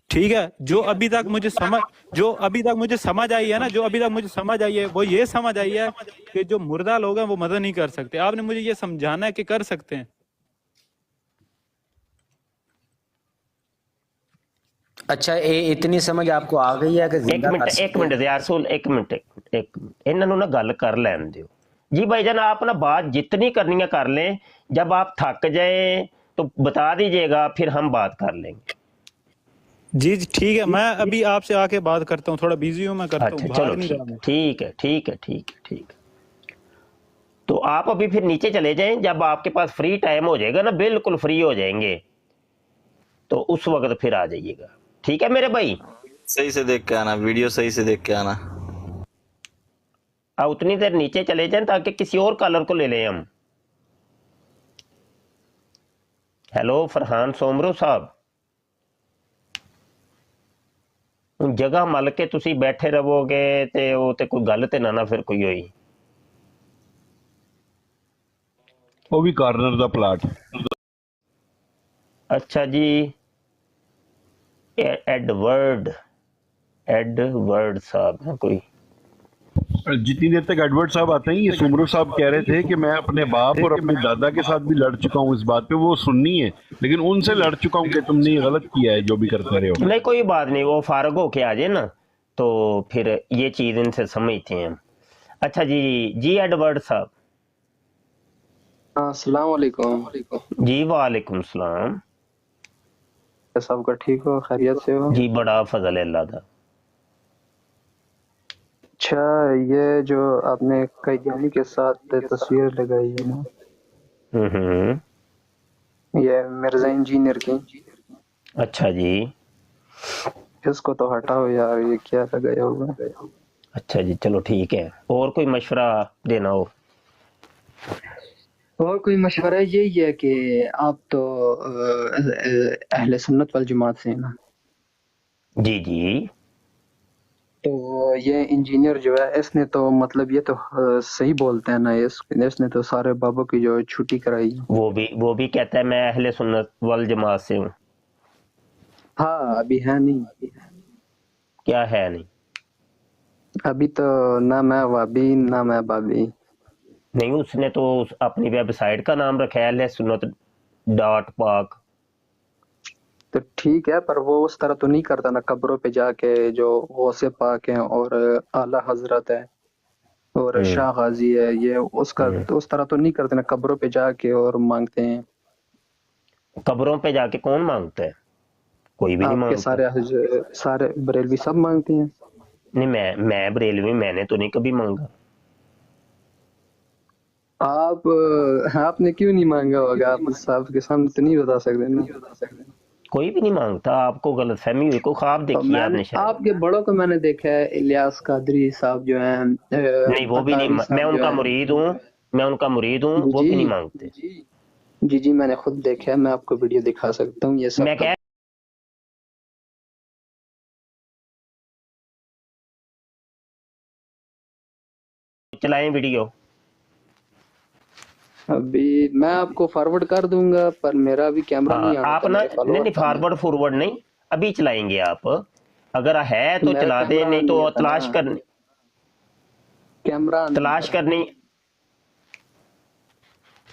ठीक है। जो अभी तक मुझे समझ आई है ना, जो अभी तक मुझे समझ आई है वो ये समझ आई है कि जो मुर्दा लोग हैं वो मदद नहीं कर सकते। आपने मुझे ये समझाना है कि कर सकते हैं। अच्छा इतनी समझ आपको आ गई है कि एक जिंदा कर मिनट सकते हैं? यार सुन, एक मिनट ਇਹਨਾਂ ਨੂੰ ਨਾ ਗੱਲ ਕਰ ਲੈਣ ਦਿਓ जी। भाईजान आप ना बात जितनी करनी है कर लें, जब आप थक जाए तो बता दीजिएगा, फिर हम बात कर लेंगे। जी जी ठीक है, मैं अभी आपसे आके बात करता हूँ, थोड़ा बिजी हूँ, मैं करता हूँ, अच्छा भाग चलो नहीं रहा मैं। ठीक है ठीक है ठीक है ठीक है। तो आप अभी फिर नीचे चले जाएं, जब आपके पास फ्री टाइम हो जाएगा ना, बिल्कुल फ्री हो जाएंगे, तो उस वक्त फिर आ जाइएगा, ठीक है मेरे भाई? सही से देख के आना, वीडियो सही से देख के आना। उतनी देर नीचे चले जाएं ताकि किसी और कॉलर को ले लें हम। हेलो फरहान सोमरो साहब, ਹੁਣ ਜਗ੍ਹਾ ਮਲ ਕੇ ਤੁਸੀਂ ਬੈਠੇ ਰਹੋਗੇ ਤੇ ਉਹ ਤੇ ਕੋਈ ਗੱਲ ਤੇ ਨਾ ਫਿਰ ਕੋਈ ਹੋਈ। ਉਹ ਵੀ ਕਾਰਨਰ ਦਾ ਪਲਾਟ। अच्छा जी, एडवर्ड साहब है कोई? जितनी देर तक एडवर्ड साहब आते हैं, ये सुमरू साहब कह रहे थे कि मैं अपने बाप और अपने दादा के साथ भी लड़ चुका हूँ इस बात पे, वो सुननी है, लेकिन उनसे लड़ चुका हूँ कि तुमने ये गलत किया है जो भी करते रहे हो। नहीं कोई बात नहीं, वो फारग होके आ जाए ना तो फिर ये चीज इनसे समझते हैं हम। अच्छा जी, जी एडवर्ड साहब। अस्सलाम वालेकुम। जी वालेकुम सलाम। सब का ठीक हो, खैरियत से हो? जी बड़ा फजल है अल्लाह का। अच्छा, ये जो आपने कैदियानी के साथ तस्वीर लगाई है ना, ये मिर्जा इंजीनियर की। अच्छा जी, इसको तो हटाओ यार, ये क्या लगाया होगा? अच्छा जी चलो ठीक है, और कोई मशवरा देना हो? और कोई मशवरा यही है कि आप तो अहले सुन्नत वल जमात से हैं ना, जी जी। तो ये इंजीनियर जो है इसने तो मतलब ये तो सही बोलते हैं ना, इसने तो सारे बाबों की जो छुट्टी कराई है। वो भी कहता है मैं अहले सुन्नत वल जमात से हूँ। हाँ अभी है नहीं। क्या है नहीं? अभी तो ना मैं वाबी ना मैं बाबी। नहीं, उसने तो अपनी वेबसाइट का नाम रखा है sunnat.pak। तो ठीक है, पर वो उस तरह तो नहीं करता ना, कब्रों पे जाके जो गौसे पाक हैं और आला हजरत है और शाह गाजी है, ये उसका तो उस तरह तो नहीं करते ना, कब्रों पे जाके और मांगते हैं। कब्रों पे जाके कौन मांगता है? कोई भी नहीं आपके मांगता। सारे बरेलवी सब मांगते हैं। नहीं, मैं बरेलवी, मैंने तो नहीं कभी मांगा। आपने क्यों नहीं मांगा होगा? आप साहब के सामने तो नहीं बता सकते ना। कोई भी नहीं मांगता, आपको गलतफहमी हुई, को ख्वाब देखी है आपने शायद। आपके बड़ों को मैंने देखा है, इलियास कादरी साहब जो हैं, नहीं, वो भी नहीं, मैं उनका मुरीद हूँ, वो भी नहीं मांगते। जी मैंने खुद देखा है, मैं आपको वीडियो दिखा सकता हूँ ये सब। मैं कह चलाएं वीडियो। अभी मैं आपको फॉरवर्ड कर दूंगा, पर मेरा अभी कैमरा नहीं आ आप ना, नहीं फॉरवर्ड नहीं, अभी चलाएंगे आप। अगर है तो चला दे, नहीं तो तलाश करनी,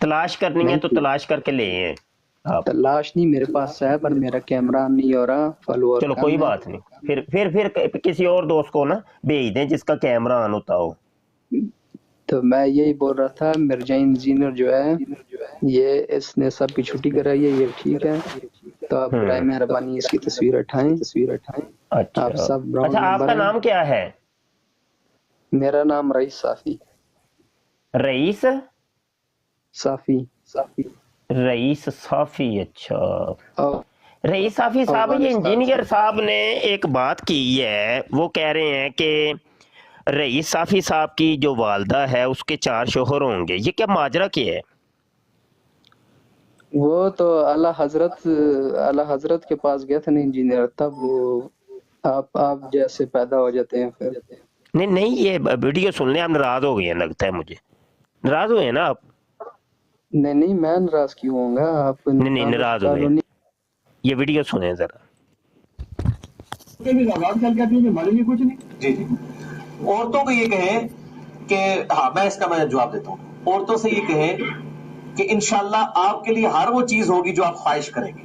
तलाश करनी है तो तलाश करके ले आए आप। तलाश नहीं मेरे पास है, पर मेरा कैमरा नहीं हो रहा फॉलोअर। चलो कोई बात नहीं, फिर किसी और दोस्त को ना भेज दें जिसका कैमरा ऑन होता हो। तो मैं यही बोल रहा था, मिर्जा इंजीनियर जो है, ये इसने सबकी छुट्टी कराई है, ये ठीक है, तो आप बराए मेहरबानी इसकी तस्वीर उठाएं। अच्छा, आप सब अच्छा, आपका नाम क्या है? मेरा नाम रईस साफी। रईस साफी। अच्छा, रईस साफी साहब, ये इंजीनियर साहब ने एक बात की है, वो कह रहे हैं कि रईस साफी साहब की जो वालदा है उसके 4 शोहर होंगे, ये क्या माजरा क्या है? वो तो आला हजरत के पास गया था ना इंजीनियर, तब वो आप जैसे पैदा हो जाते हैं फिर। नहीं, ये वीडियो सुन ले, आप नाराज हो गए हैं लगता है मुझे। नाराज हुए हैं ना आप? नहीं, मैं नाराज क्यों होऊंगा? आप नहीं, नाराज हुए। ये वीडियो सुने जरा। कुछ नहीं। जी, औरतों को ये कहें कि हाँ, मैं जवाब देता हूँ। औरतों से ये कहें कि इंशाल्लाह आपके लिए हर वो चीज होगी जो आप ख्वाहिश करेंगे,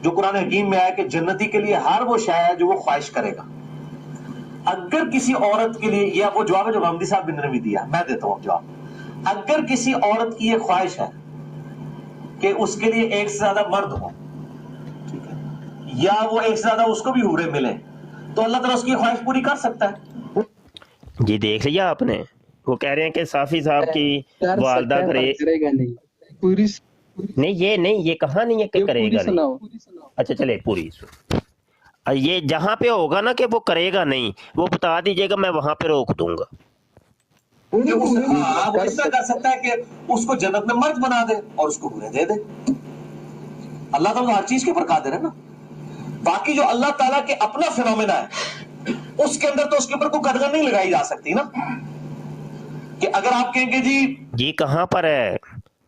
जो कुरान हकीम में आया कि जन्नती के लिए हर वो शय है जो वो ख्वाहिश करेगा। अगर किसी औरत के लिए, या वो जवाब है जो हमदी साहब ने भी दिया, मैं देता हूँ जवाब। अगर किसी औरत की ये ख्वाहिश है कि उसके लिए एक से ज्यादा मर्द हो, ठीक है, या वो एक से ज्यादा उसको भी हूरे मिले, तो अल्लाह ताला उसकी ख्वाहिश पूरी कर सकता है। जी देख लिया आपने, वो कह रहे हैं कि साफी साहब की वालदा करेगा नहीं पूरी। नहीं, ये कहा नहीं है कि करेगा नहीं। अच्छा चले पूरी ये जहां पे होगा ना कि वो करेगा नहीं, वो बता दीजिएगा, मैं वहां पे रोक दूंगा। वो ऐसा कर सकता है कि उसको जन्नत में मर्द बना दे और उसको बुरे दे दे। अल्लाह ताला हर चीज के ऊपर कादिर है ना। बाकी जो अल्लाह ताला के अपना फिनोमेना है, उसके अंदर तो उसके ऊपर कोई कदर नहीं लगाई जा सकती ना, कि अगर आप कहेंगे जी कहां पर है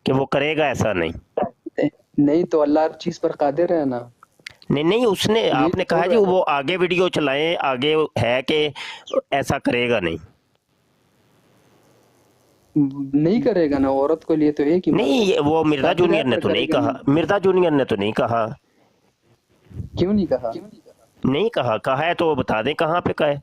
कि वो करेगा, ऐसा नहीं तो अल्लाह हर चीज पर कादिर है ना। नहीं, उसने आपने कहा जी वो आगे वीडियो चलाएं, आगे है कि ऐसा करेगा नहीं करेगा ना, औरत को लिए तो एक ही। नहीं, वो मिर्जा जूनियर ने तो नहीं कहा। क्यों नहीं कहा? नहीं कहा है तो बता दें कहाँ पे कहा है।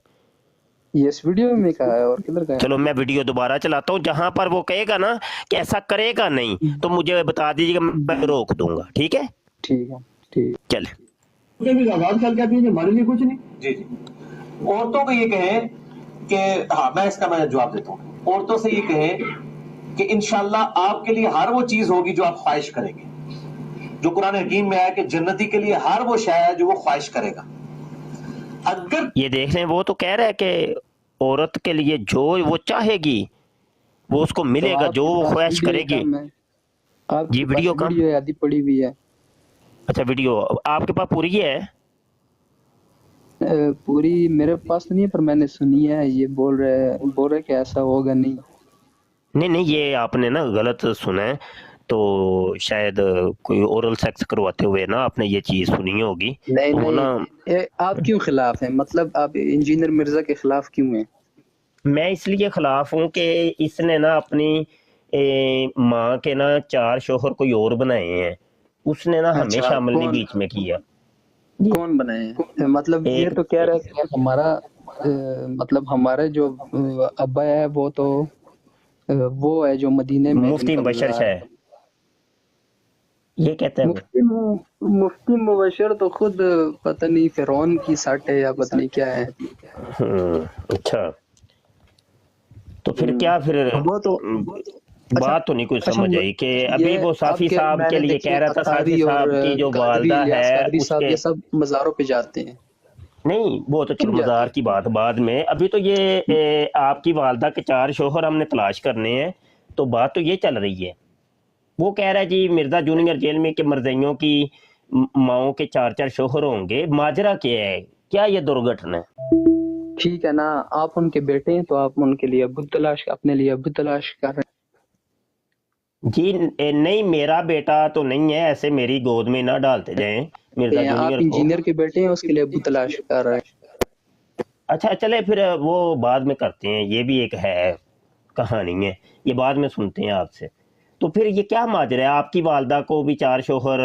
इस वीडियो में कहा है और किधर कहा है? चलो मैं वीडियो दोबारा चलाता हूँ, जहां पर वो कहेगा ना कि ऐसा करेगा नहीं, तो मुझे बता दीजिएगा, मैं रोक दूंगा। ठीक है चले। हमारे लिए कुछ नहीं। जी, औरतों को ये कहें कि हाँ, मैं जवाब देता हूँ। औरतों से ये कहें कि इंशाल्लाह आपके लिए हर वो चीज होगी जो आप ख्वाहिश करेंगे, जो कुरान हकीम में आया कि जन्नती के लिए हर वो शय है जो वो ख्वाहिश करेगा। अगर ये देख लें, वो तो कह रहा है कि औरत के लिए जो वो चाहेगी वो उसको मिलेगा, जो वो ख्वाहिश करेगी। जी वीडियो का आदि पड़ी हुई है। अच्छा, वीडियो आपके पास पूरी है? पूरी मेरे पास नहीं है, पर मैंने सुनी है। ये बोल रहे कि ऐसा होगा नहीं, ये आपने ना गलत सुना है, तो शायद कोई ओरल सेक्स करवाते हुए ना आपने ये चीज सुनी होगी। नहीं, आप क्यों खिलाफ हैं? मतलब आप इंजीनियर मिर्जा के खिलाफ क्यों हैं? میں اس لیے خلاف ہوں کہ اس نے نا اپنی ماں کے نا 4 شوہر کوئی اور بنائے ہیں، اس نے نا ہمیں اچھا شامل نہیں کون بیچ میں کیا. کون بنائے ہیں؟ مطلب یہ ایک تو کہہ رہا ہے کہ ہمارا مطلب ہمارے جو ابا ہے وہ تو وہ ہے جو مدینے میں جن مفتی کا مبشر مزار ہے. شاہ یہ کہتے ہیں وہ. مفتی مبشر تو خود پتہ نہیں فرعون کی ساٹ ہے یا پتہ نہیں کیا ہے. اچھا تو پھر کیا پھر وہ تو اچھا بات تو نہیں کوئی اچھا سمجھ آئی کہ ابھی یہ وہ آپ صافی کے صاحب میں کے نے لیے دیکھے کہہ رہا تھا، صافی قادری اور صاحب کی جو قادری والدہ الیاس ہے قادری اس صاحب کے یہ سب مزاروں پہ جاتے ہیں. نہیں، وہ تو چل کیوں جاتے مزار ہیں؟ کی بات بعد میں. ابھی تو یہ آپ کی والدہ کے 4 شوہر ہم نے تلاش کرنے ہیں، تو بات تو یہ چل رہی ہے. وہ کہہ رہا ہے جی مرزا جونیئر جیل میں کہ مرزائیوں کی ماؤں کے 4 شوہر ہوں گے. ماجرا کیا ہے؟ کیا یہ درگھٹنا ہے؟ ٹھیک ہے نا، آپ ان کے بیٹے ہیں تو آپ ان کے لیے ابو تلاش اپنے لیے ابو تلاش کر رہے جی نہیں، میرا بیٹا تو نہیں ہے، ایسے میری گود میں نہ ڈالتے جائیں مرزا ہیں. آپ جونیئر کو. انجینئر کے بیٹے ہیں، اس کے لیے ابو تلاش کر رہے ہیں. اچھا چلے پھر وہ بعد میں کرتے ہیں، یہ بھی ایک ہے کہانی ہے، یہ بعد میں سنتے ہیں آپ سے. تو پھر یہ کیا ماجرا ہے؟ آپ کی والدہ کو بھی 4 شوہر،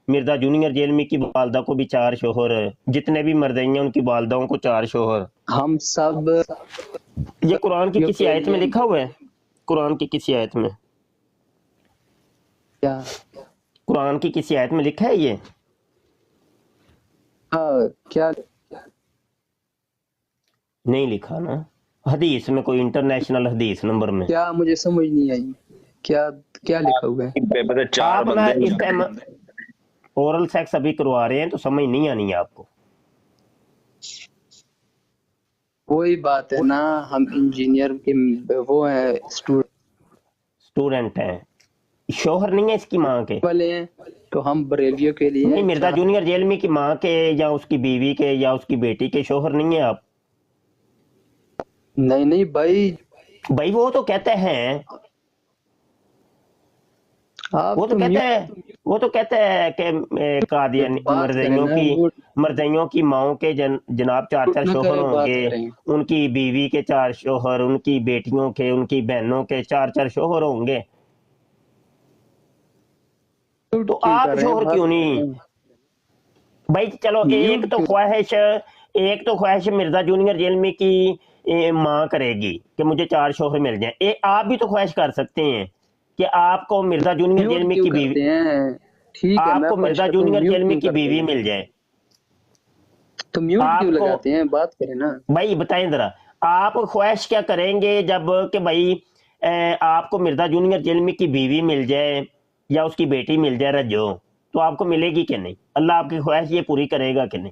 مرزا جونیئر جیل میں کی والدہ کو بھی 4 شوہر، جتنے بھی مرزائی ہیں ان کی والدہوں کو 4 شوہر. ہم سب یہ قرآن کی جو کسی کے آیت میں لیے لکھا ہوا ہے؟ قرآن کی کسی آیت میں، کیا قرآن کی کسی آیت میں لکھا ہے یہ؟ کیا نہیں لکھا نا. حدیث میں کوئی انٹرنیشنل حدیث نمبر میں کیا مجھے سمجھ نہیں آئی. کیا کیا لکھا ہوا ہے؟ آپ نا اس ٹائم اورل سیکس ابھی کروا رہے ہیں تو سمجھ نہیں آنی ہے آپ کو. وہی بات ہے نا، ہم انجینئر کے وہ ہیں اسٹوڈنٹ ہیں، شوہر نہیں ہے اس کی ماں کے. والے ہیں، تو ہم بریلیوں کے لیے نہیں، مرزا جونیئر جیل میں کی ماں کے یا اس کی بیوی کے یا اس کی بیٹی کے شوہر نہیں ہیں آپ. نہیں بھائی وہ تو کہتے ہیں، آپ وہ تو کہتے ہیں کہ قادیانی بات کریں نا، مرزائیوں کی ماؤں کے جناب 4 نہ شوہر کریں، ہوں بات گے، کریں. ان کی بیوی کے 4 شوہر، ان کی بیٹیوں کے، ان کی بہنوں کے 4 شوہر ہوں گے. تو کیوں آپ کر رہے ہیں شوہر بات کیوں نہیں؟ بھائی چلو ایک تو خواہش مرزا جونیئر جیل میں کی ماں کرے گی کہ مجھے 4 شوہر مل جائیں. آپ بھی تو خواہش کر سکتے ہیں کہ آپ کو مرزا جونیئر جیل میوٹ میں کیوں کی بیوی، کرتے ہیں؟ ٹھیک ہے آپ میں کو خواہش مرزا کرتا ہوں، جونیئر میوٹ جیل میں کیوں کی کرتے بیوی ہیں؟ مل جائے. تو میوٹ کیوں آپ کو لگاتے ہیں؟ بات کریں نا. بھائی بتائیں ذرا، آپ خواہش کیا کریں گے جب کہ بھائی آپ کو مرزا جونیئر جیل میں کی بیوی مل جائے یا اس کی بیٹی مل جائے رجو، تو آپ کو ملے گی کہ نہیں؟ اللہ آپ کی خواہش یہ پوری کرے گا کہ نہیں؟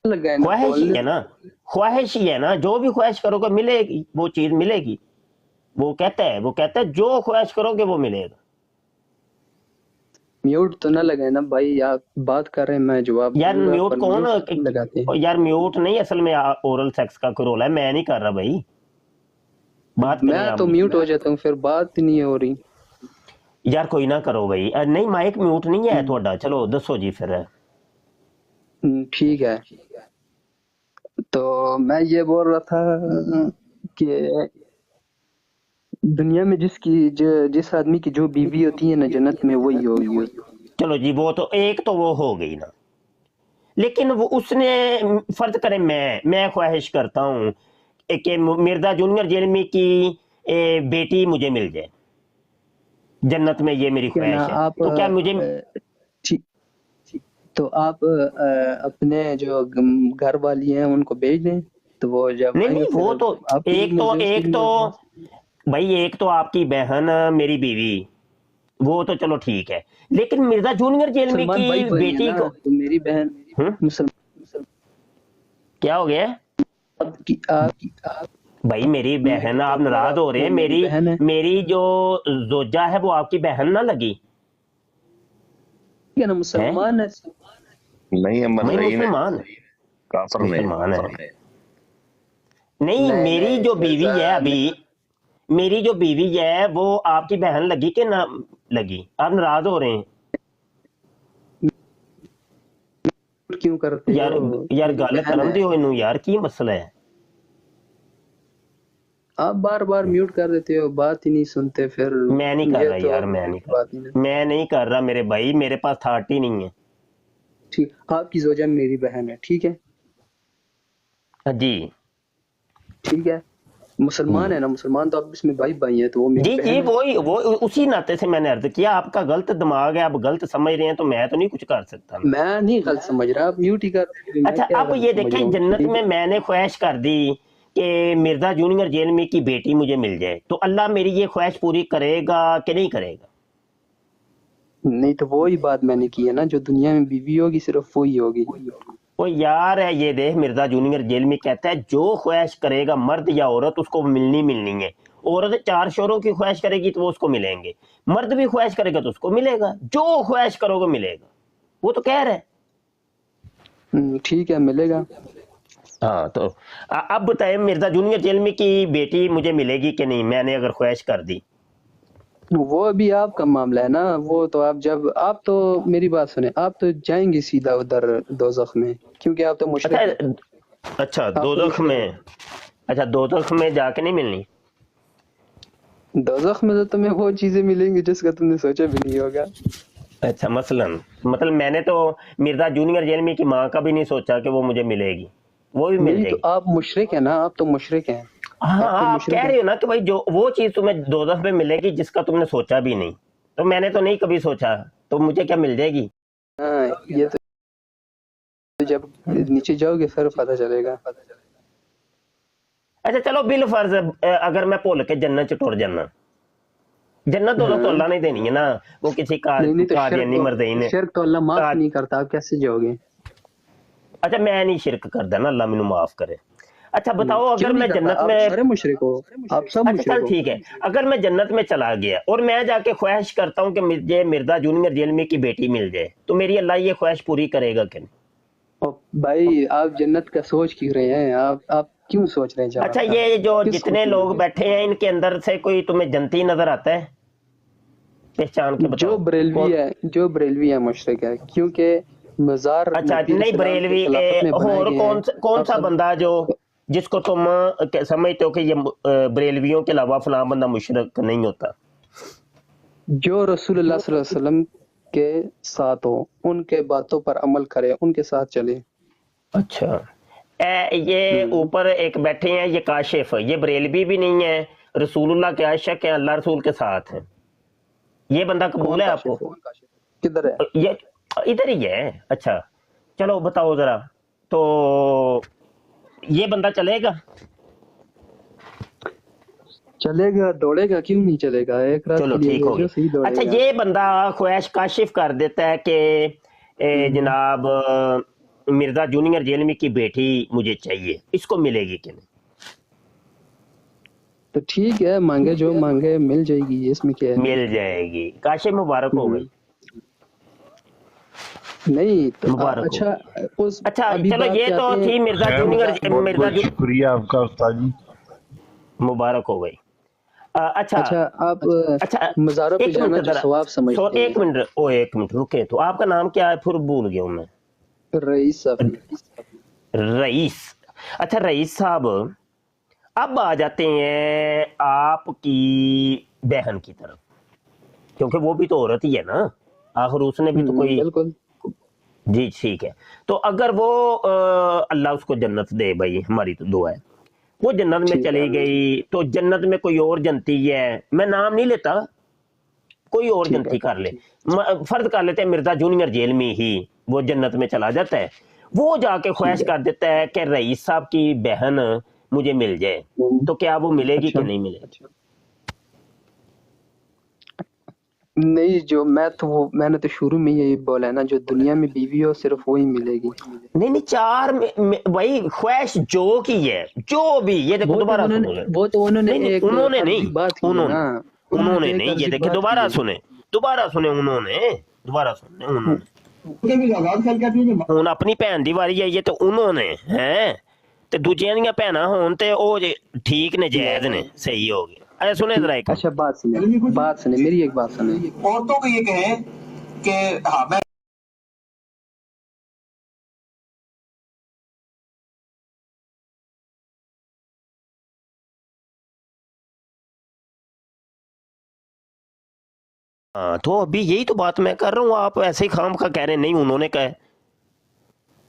خواہش ہی ہے نا، خواہش ہی ہے نا، جو بھی خواہش کرو گے ملے گی، وہ چیز ملے گی. وہ کہتا ہے جو خواہش کرو گے وہ ملے گا. میوٹ تو نہ لگائے نا بھائی، آپ بات کر رہے ہیں، میں جواب یار دوں گا، میوٹ پر کون میوٹ کیوں لگاتے ہیں؟ یار میوٹ نہیں، اصل میں اورل سیکس کا کوئی رول ہے، میں نہیں کر رہا بھائی. بات کریں میں آپ. تو میوٹ ہو جاتا ہوں، پھر بات نہیں ہو رہی. یار کوئی نہ کرو بھائی. نہیں مائک میوٹ نہیں ہے تھوڑا. چلو دسو جی پھر. ٹھیک ہے، تو میں یہ بول رہا تھا کہ دنیا میں جس آدمی کی جو بیوی ہوتی ہے نا، جنت میں وہی ہوگی. چلو جی وہ تو ایک تو وہ ہو گئی نا، لیکن وہ اس نے فرض کرے میں خواہش کرتا ہوں کہ مرزا جونیئر جیل میں کی بیٹی مجھے مل جائے جنت میں، یہ میری خواہش ہے. تو کیا مجھے تو آپ اپنے جو گھر والی ہیں ان کو بھیج دیں، تو وہ جب نہیں وہ تو ایک تو بھائی ایک تو آپ کی بہن میری بیوی، وہ تو چلو ٹھیک ہے، لیکن مرزا جونیئر جیل میں مسلمان کی بھائی بھائی ہیں بیٹی نا، کو تو میری بہن کیا ہو گیا بھائی؟ میری بہن، آپ ناراض ہو رہے ہیں؟ میری بہن ہے میری جو زوجہ ہے وہ آپ کی بہن نہ لگی نا، مسلمان ہے. نہیں ہے، مسلمان کافر مسلمان ہے. نہیں میری جو بیوی ہے ابھی، میری جو بیوی ہے وہ آپ کی بہن لگی کہ نہ لگی؟ آپ ناراض ہو رہے ہیں؟ کیوں کرتے ਯਾਰ ہو؟ ਯਾਰ میری ਗੱਲ بہن ਕਰਨ ہے. ਦਿਓ ਇਹਨੂੰ ਯਾਰ, ਕੀ ਮਸਲਾ ਹੈ? آپ بار بار میوٹ کر دیتے ہو, بات ہی نہیں سنتے. پھر میں نہیں کر یہ رہا تو یار, میں نہیں کر بات ہی رہا, نہیں. میں نہیں کر رہا میرے بھائی, میرے پاس تھاٹ ہی نہیں ہے. ٹھیک, آپ کی زوجہ میری بہن ہے, ٹھیک ہے جی ٹھیک ہے. مسلمان ہے نا, مسلمان تو آپ اس میں بھائی بھائی ہیں, تو وہ میری جی بہن ہے. وہ اسی ناطے سے میں نے عرض کیا, آپ کا غلط دماغ ہے, آپ غلط سمجھ رہے ہیں, تو میں تو نہیں کچھ کر سکتا. میں نہیں غلط سمجھ رہا, آپ میوٹ ہی کر دیتے ہو. میں اچھا کیا اب غلط یہ سمجھ دیکھیں, رہا ہوں؟ جنت ٹھیک میں ہے. میں نے خواہش کر دی کہ مرزا جونیئر جیل میں کی بیٹی مجھے مل جائے, تو اللہ میری یہ خواہش پوری کرے گا کہ نہیں کرے گا؟ نہیں تو وہی بات میں نے کی ہے نا, جو دنیا میں بیوی ہوگی صرف وہی ہوگی. وہ یار ہے یہ دیکھ, مرزا جونیئر جیل میں کہتا ہے جو خواہش کرے گا مرد یا عورت اس کو ملنی ہے. عورت 4 شوروں کی خواہش کرے گی تو وہ اس کو ملیں گے, مرد بھی خواہش کرے گا تو اس کو ملے گا, جو خواہش کرو گے ملے گا, وہ تو کہہ رہا ہے. ٹھیک ہے, ملے گا. ہاں تو اب بتائیں, مرزا جونیئر جیل میں کی بیٹی مجھے ملے گی کہ نہیں, میں نے اگر خواہش کر دی؟ وہ بھی آپ کا معاملہ ہے نا, وہ تو آپ تو میری بات سنیں, آپ تو جائیں گے سیدھا ادھر دوزخ میں, کیونکہ آپ تو مشرک ہیں. اچھا تو دوزخ میں, اچھا دوزخ میں جا کے نہیں ملنی؟ دوزخ میں تو تمہیں وہ چیزیں ملیں گی جس کا تم نے سوچا بھی نہیں ہوگا. اچھا مثلاً, مطلب میں نے تو مرزا جونیئر جیل میں کی ماں کا بھی نہیں سوچا کہ وہ مجھے ملے گی, وہ بھی مل نہیں جائے تو گی. آپ مشرک ہیں نا, آپ تو مشرک ہیں. ہاں تو آپ مشرک کہہ ہیں. رہے ہو نا کہ بھائی جو وہ چیز تمہیں دوزخ میں ملے گی جس کا تم نے سوچا بھی نہیں, تو میں نے تو نہیں کبھی سوچا, تو مجھے کیا مل جائے گی؟ ہاں, یہ تو جب نیچے جاؤ گے پھر پتہ چلے گا. اچھا چلو بالفرض اگر میں بھول کے جنت چ ٹر جانا, جنت دوزخ تو اللہ نہیں دینی ہے نا, وہ کسی نہیں تو قادیانی مردین نے. شرک تو اللہ معاف نہیں کرتا, آپ کیسے جاؤ گے؟ اچھا میں نہیں شرک کردا نا, اللہ مینوں معاف کرے. اچھا بتاؤ اگر کیوں نہیں میں کرتا؟ جنت آپ میں, سارے مشرک ہو, آپ سب اچھا مشرک چل ہو. ٹھیک ہے, اگر میں جنت میں چلا گیا اور میں جا کے خواہش کرتا ہوں کہ مجھے مرزا جونیئر جیل میں کی بیٹی مل جائے, تو میری اللہ یہ خواہش پوری کرے گا کہ نہیں؟ بھائی آپ جنت کا سوچ کیوں رہے ہیں, آپ کیوں سوچ رہے ہیں جنت اچھا کا؟ یہ جو کس جتنے خوشی لوگ میں؟ بیٹھے ہیں ان کے اندر سے کوئی تمہیں جنتی نظر آتا ہے؟ پہچان کے بتاؤ. جو بریلوی ہے مشرک ہے, کیونکہ مزار اچھا نبی علیہ نہیں, السلام کی بریلوی خلافت میں بنائے اور گئے ہیں. کون آپ سا سب بندہ جو جس کو تم سمجھتے ہو کہ یہ بریلویوں کے علاوہ فلاں بندہ مشرک نہیں ہوتا؟ جو رسول اللہ صلی اللہ علیہ وسلم کے ساتھ ہو, ان کے باتوں پر عمل کرے, ان کے ساتھ چلے. اچھا یہ اوپر ایک بیٹھے ہیں یہ کاشف, یہ بریلوی بھی نہیں ہے, رسول اللہ کے عاشق ہیں, اللہ رسول کے ساتھ ہیں, یہ بندہ قبول ہے آپ کو؟ کدھر ہے؟ یہ ادھر ہی ہے. اچھا چلو بتاؤ ذرا, تو یہ بندہ چلے گا؟ چلے گا, دوڑے گا, کیوں نہیں چلے گا؟ ایک رات چلو کے لیے ٹھیک ہوگی. بھیجو, صحیح دوڑے اچھا گا. یہ بندہ خواہش کاشف کر دیتا ہے کہ جناب مرزا جونیئر جیل میں کی بیٹی مجھے چاہیے, اس کو ملے گی کہ نہیں؟ تو ٹھیک ہے, مانگے جو مانگے مل جائے گی, اس میں کیا ہے؟ مل جائے گی. کاشف مبارک ہو گئی. نہیں تو مبارک ہو. اچھا, اچھا ابھی چلو بات یہ پہ تو آتے ہیں. تھی مرزا خیر جونیئر, بہت مرزا بہت شکریہ آپ کا استاد جی. مبارک ہو گئی. اچھا آپ اچھا مزاروں پہ ایک جانا منٹ جو ذرا, ثواب سمجھتے ایک منٹ ایک منٹ رکے, تو آپ کا نام کیا ہے پھر بھول گیا ہوں میں؟ ہیں. رئیس صاحب. رئیس. اچھا رئیس صاحب, اب آ جاتے ہیں آپ کی بہن کی طرف, کیونکہ وہ بھی تو عورت ہی ہے نا, آخر اس نے بھی تو کوئی. بالکل. جی ٹھیک ہے, تو اگر وہ اللہ اس کو جنت دے, بھائی ہماری تو دعا ہے, وہ جنت میں ٹھیک ہے. چلی گئی, تو جنت میں کوئی اور جنتی ہے, میں نام نہیں لیتا, کوئی اور ٹھیک ہے. جنتی کر لے, فرض کر لیتے ہیں مرزا جونیئر جیل میں ہی وہ جنت میں چلا جاتا ہے, وہ جا کے خواہش کر دیتا ہے کہ رئیس صاحب کی بہن مجھے مل جائے, تو کیا وہ ملے گی کہ نہیں ملے گی؟ نہیں, جو میں نے تو شروع میں یہی بولا ہے نا, جو دنیا میں بیوی ہو صرف وہی ملے گی. نہیں 4 بھائی خواہش جو کی ہے, جو بھی, یہ دیکھو دوبارہ سنو, وہ تو انہوں نے نہیں ایک انہوں نے عرضی نہیں, بات کی ہے نا, انہوں نے ایک نہیں, یہ عرضی دیکھیں بات دوبارہ کی ہے. سنیں, انہوں نے دوبارہ سنیں, انہوں نے ہوں اپنی بھن دی واری آئی ہے, تو انہوں نے ہیں تے دوجیاں دیاں بھیناں ہون تے او ٹھیک نے, جائز نے, صحیح ہو گیا. اے سنیں ذرا ایک, اچھا بات سنیں, میری ایک بات سنیں. عورتوں کو یہ کہیں کہ ہاں میں हाँ, तो अभी यही तो बात मैं कर रहा हूँ, आप ऐसे ही खाम खा कह रहे हैं नहीं उन्होंने कहा है।